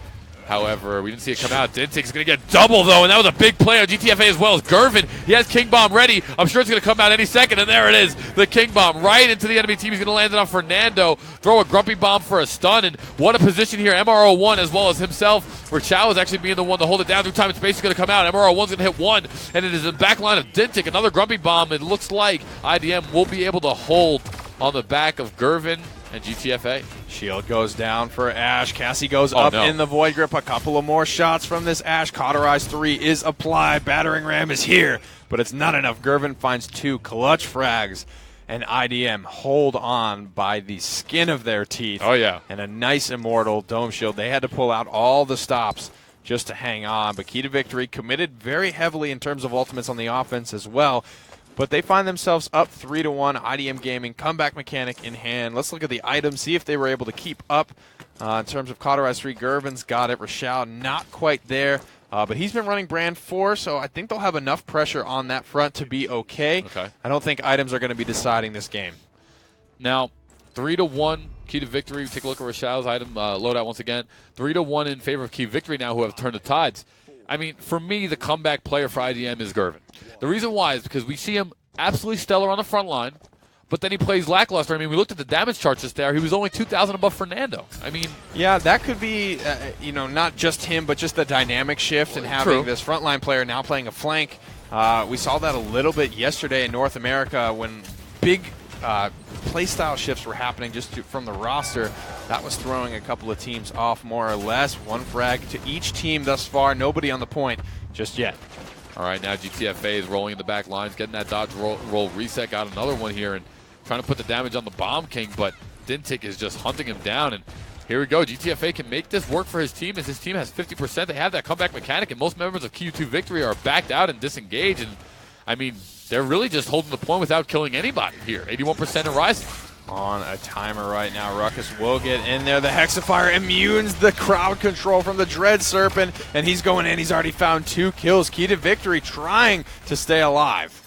However, we didn't see it come out. Dintic's going to get double, though, and that was a big play on GTFA as well as Gervin. He has King Bomb ready. I'm sure it's going to come out any second, and there it is. The King Bomb right into the enemy team. He's going to land it on Fernando. Throw a Grumpy Bomb for a stun, and what a position here. MRO1 as well as himself, where Chow is actually being the one to hold it down through time and space. Is going to come out. MRO1's going to hit one, and it is the back line of Dintic. Another Grumpy Bomb. It looks like IDM will be able to hold on the back of Gervin and GTFA. Shield goes down for Ash. Cassie goes up in the Void Grip. A couple of more shots from this Ash. Cauterize 3 is applied. Battering Ram is here, but it's not enough. Gervin finds 2 clutch frags, and IDM hold on by the skin of their teeth. Oh, yeah. And a nice Immortal Dome Shield. They had to pull out all the stops just to hang on, but Key to Victory committed very heavily in terms of ultimates on the offense as well. But they find themselves up 3-1. IDM Gaming, comeback mechanic in hand. Let's look at the items, see if they were able to keep up. In terms of Cauterize 3, Gervin's got it. Rochelle not quite there. But he's been running Brand 4, so I think they'll have enough pressure on that front to be okay. I don't think items are going to be deciding this game. Now, 3-1, Key to Victory. Take a look at Rochelle's item loadout once again. 3-1 in favor of Key Victory now, who have turned the tides. I mean, for me, the comeback player for IDM is Gervin. The reason why is because we see him absolutely stellar on the front line, but then he plays lackluster. I mean, we looked at the damage charts just there. He was only 2,000 above Fernando. I mean, yeah, that could be, not just him, but just the dynamic shift and having this frontline player now playing a flank. We saw that a little bit yesterday in North America when big playstyle shifts were happening just from the roster. That was throwing a couple of teams off more or less. 1 frag to each team thus far. Nobody on the point just yet. All right, now GTFA is rolling in the back lines, getting that dodge roll reset. Got another one here and trying to put the damage on the Bomb King, but Dintic is just hunting him down. And here we go. GTFA can make this work for his team as his team has 50%. They have that comeback mechanic, and most members of Q2 Victory are backed out and disengaged. And, I mean, they're really just holding the point without killing anybody here. 81% and rising. On a timer right now. Ruckus will get in there. The Hexifier immunes the crowd control from the Dread Serpent, and he's going in. He's already found 2 kills. Key to Victory trying to stay alive.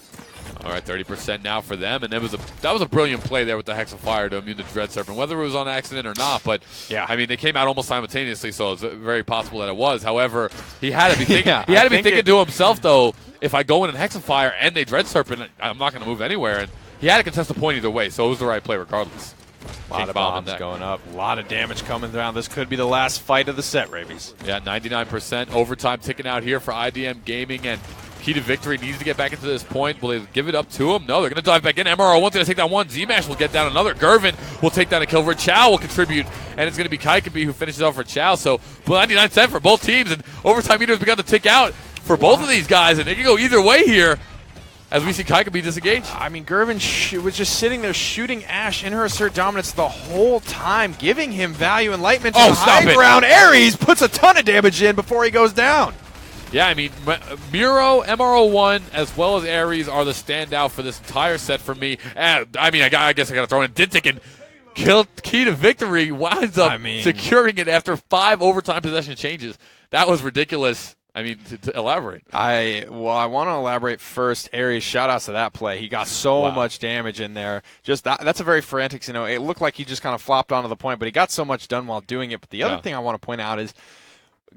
All right, 30% now for them, and that was a brilliant play there with the Hexifier to immune the Dread Serpent, whether it was on accident or not. But yeah, I mean, they came out almost simultaneously, so it's very possible that it was. However, he had to be thinking to himself, though, if I go in and Hexifier and they Dread Serpent, I'm not going to move anywhere. And he had to contest the point either way, so it was the right play regardless. A lot of bombs going up, a lot of damage coming down. This could be the last fight of the set, Rabies. Yeah, 99% overtime ticking out here for IDM Gaming, and Key to Victory needs to get back into this point. Will they give it up to him? No, they're going to dive back in. MRO1's going to take that one. Z-Mash will get down another. Gervin will take down a kill. Chow will contribute, and it's going to be Kaikabi who finishes off for Chow. So 99% for both teams, and overtime meter has begun to tick out for both of these guys, and it can go either way here as we see Kaikabi disengage. I mean, Gervin was just sitting there shooting Ash in her assert dominance the whole time, giving him value enlightenment to the high ground. Ares puts a ton of damage in before he goes down. Yeah, I mean, Miro, MRO1, as well as Ares are the standout for this entire set for me. I guess I got to throw in Dintic, and Key to Victory winds up securing it after 5 overtime possession changes. That was ridiculous. I mean, to elaborate. I want to elaborate first. Ares, shout-outs to that play. He got so much damage in there. Just that's a very frantic, it looked like he just kind of flopped onto the point, but he got so much done while doing it. But the other thing I want to point out is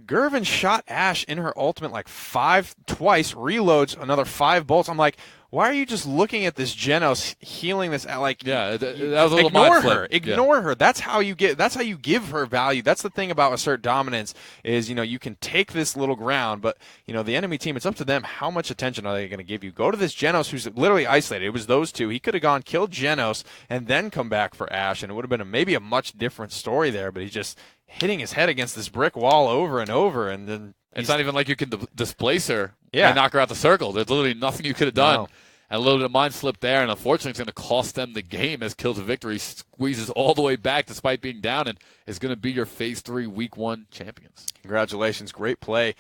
Gervin shot Ash in her ultimate like 5 twice, reloads another 5 bolts. I'm like, why are you just looking at this Genos healing this? Like, yeah, that was a little ignore her. Ignore her. That's how you give her value. That's the thing about assert dominance is, you can take this little ground, but the enemy team, it's up to them. How much attention are they going to give you? Go to this Genos who's literally isolated. It was those 2. He could have gone killed Genos and then come back for Ash, and it would have been maybe a much different story there. But he's just hitting his head against this brick wall over and over, and then it's not even like you can displace her and knock her out the circle. There's literally nothing you could have done. No. And a little bit of mind slip there, and unfortunately it's going to cost them the game as Kill to Victory squeezes all the way back despite being down and is going to be your Phase 3 Week 1 champions. Congratulations. Great play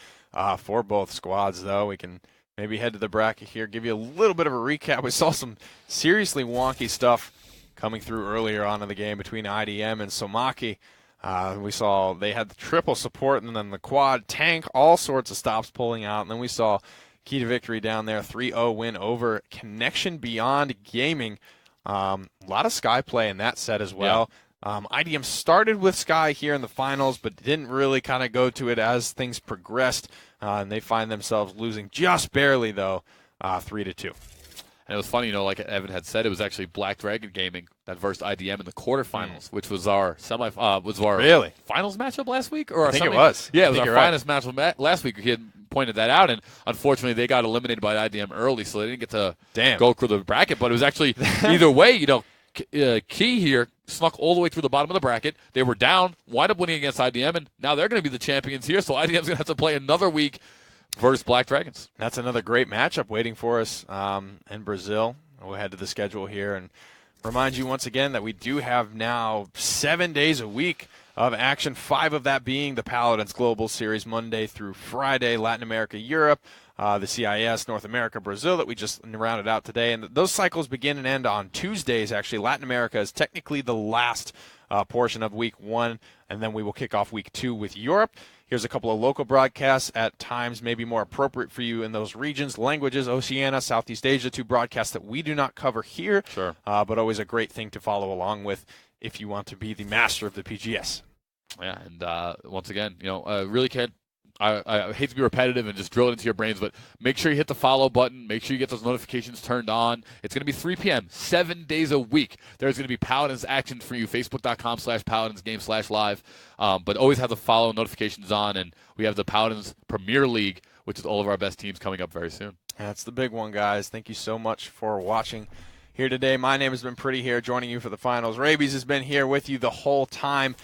for both squads, though. We can maybe head to the bracket here, give you a little bit of a recap. We saw some seriously wonky stuff coming through earlier on in the game between IDM and Somaki. We saw they had the triple support and then the quad tank, all sorts of stops pulling out. And then we saw Key to Victory down there, 3-0 win over Connection Beyond Gaming. A lot of Sky play in that set as well. Yeah. IDM started with Sky here in the finals, but didn't really kind of go to it as things progressed. And they find themselves losing just barely, though, 3-2. And it was funny, like Evan had said, it was actually Black Dragon Gaming that versed IDM in the quarterfinals, which was our finals matchup last week, or I think it was. Yeah, it was our finals matchup last week. He had pointed that out, and unfortunately, they got eliminated by IDM early, so they didn't get to go through the bracket. But it was actually either way. Key here snuck all the way through the bottom of the bracket. They were down, wind up winning against IDM, and now they're going to be the champions here. So IDM's going to have to play another week versus Black Dragons. That's another great matchup waiting for us in Brazil. We'll head to the schedule here and remind you once again that we do have now 7 days a week of action, 5 of that being the Paladins Global Series Monday through Friday, Latin America, Europe, the CIS, North America, Brazil that we just rounded out today. And those cycles begin and end on Tuesdays, actually. Latin America is technically the last portion of week 1, and then we will kick off week 2 with Europe. Here's a couple of local broadcasts at times maybe more appropriate for you in those regions. Languages, Oceania, Southeast Asia, 2 broadcasts that we do not cover here, Sure. But always a great thing to follow along with if you want to be the master of the PGS. Yeah, and once again, really can't. I hate to be repetitive and just drill it into your brains, but make sure you hit the follow button. Make sure you get those notifications turned on. It's going to be 3 p.m., 7 days a week. There's going to be Paladins action for you, facebook.com/PaladinsGame/live. But always have the follow notifications on, and we have the Paladins Premier League, which is all of our best teams coming up very soon. That's the big one, guys. Thank you so much for watching here today. My name has been Pretty here, joining you for the finals. Rabies has been here with you the whole time.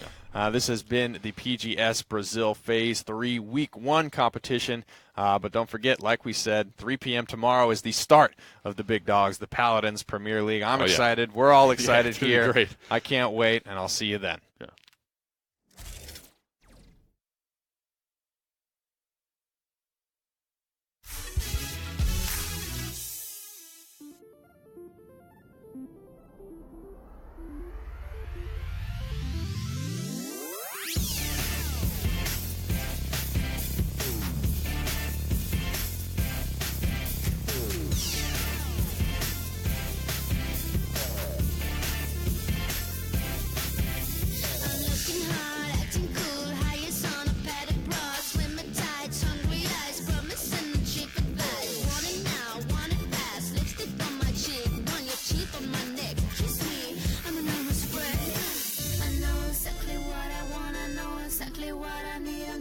This has been the PGS Brazil Phase 3 Week 1 competition. But don't forget, like we said, 3 p.m. tomorrow is the start of the big dogs, the Paladins Premier League. I'm excited. We're all excited here. Great. I can't wait, and I'll see you then. Yeah.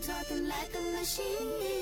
Talking like a machine.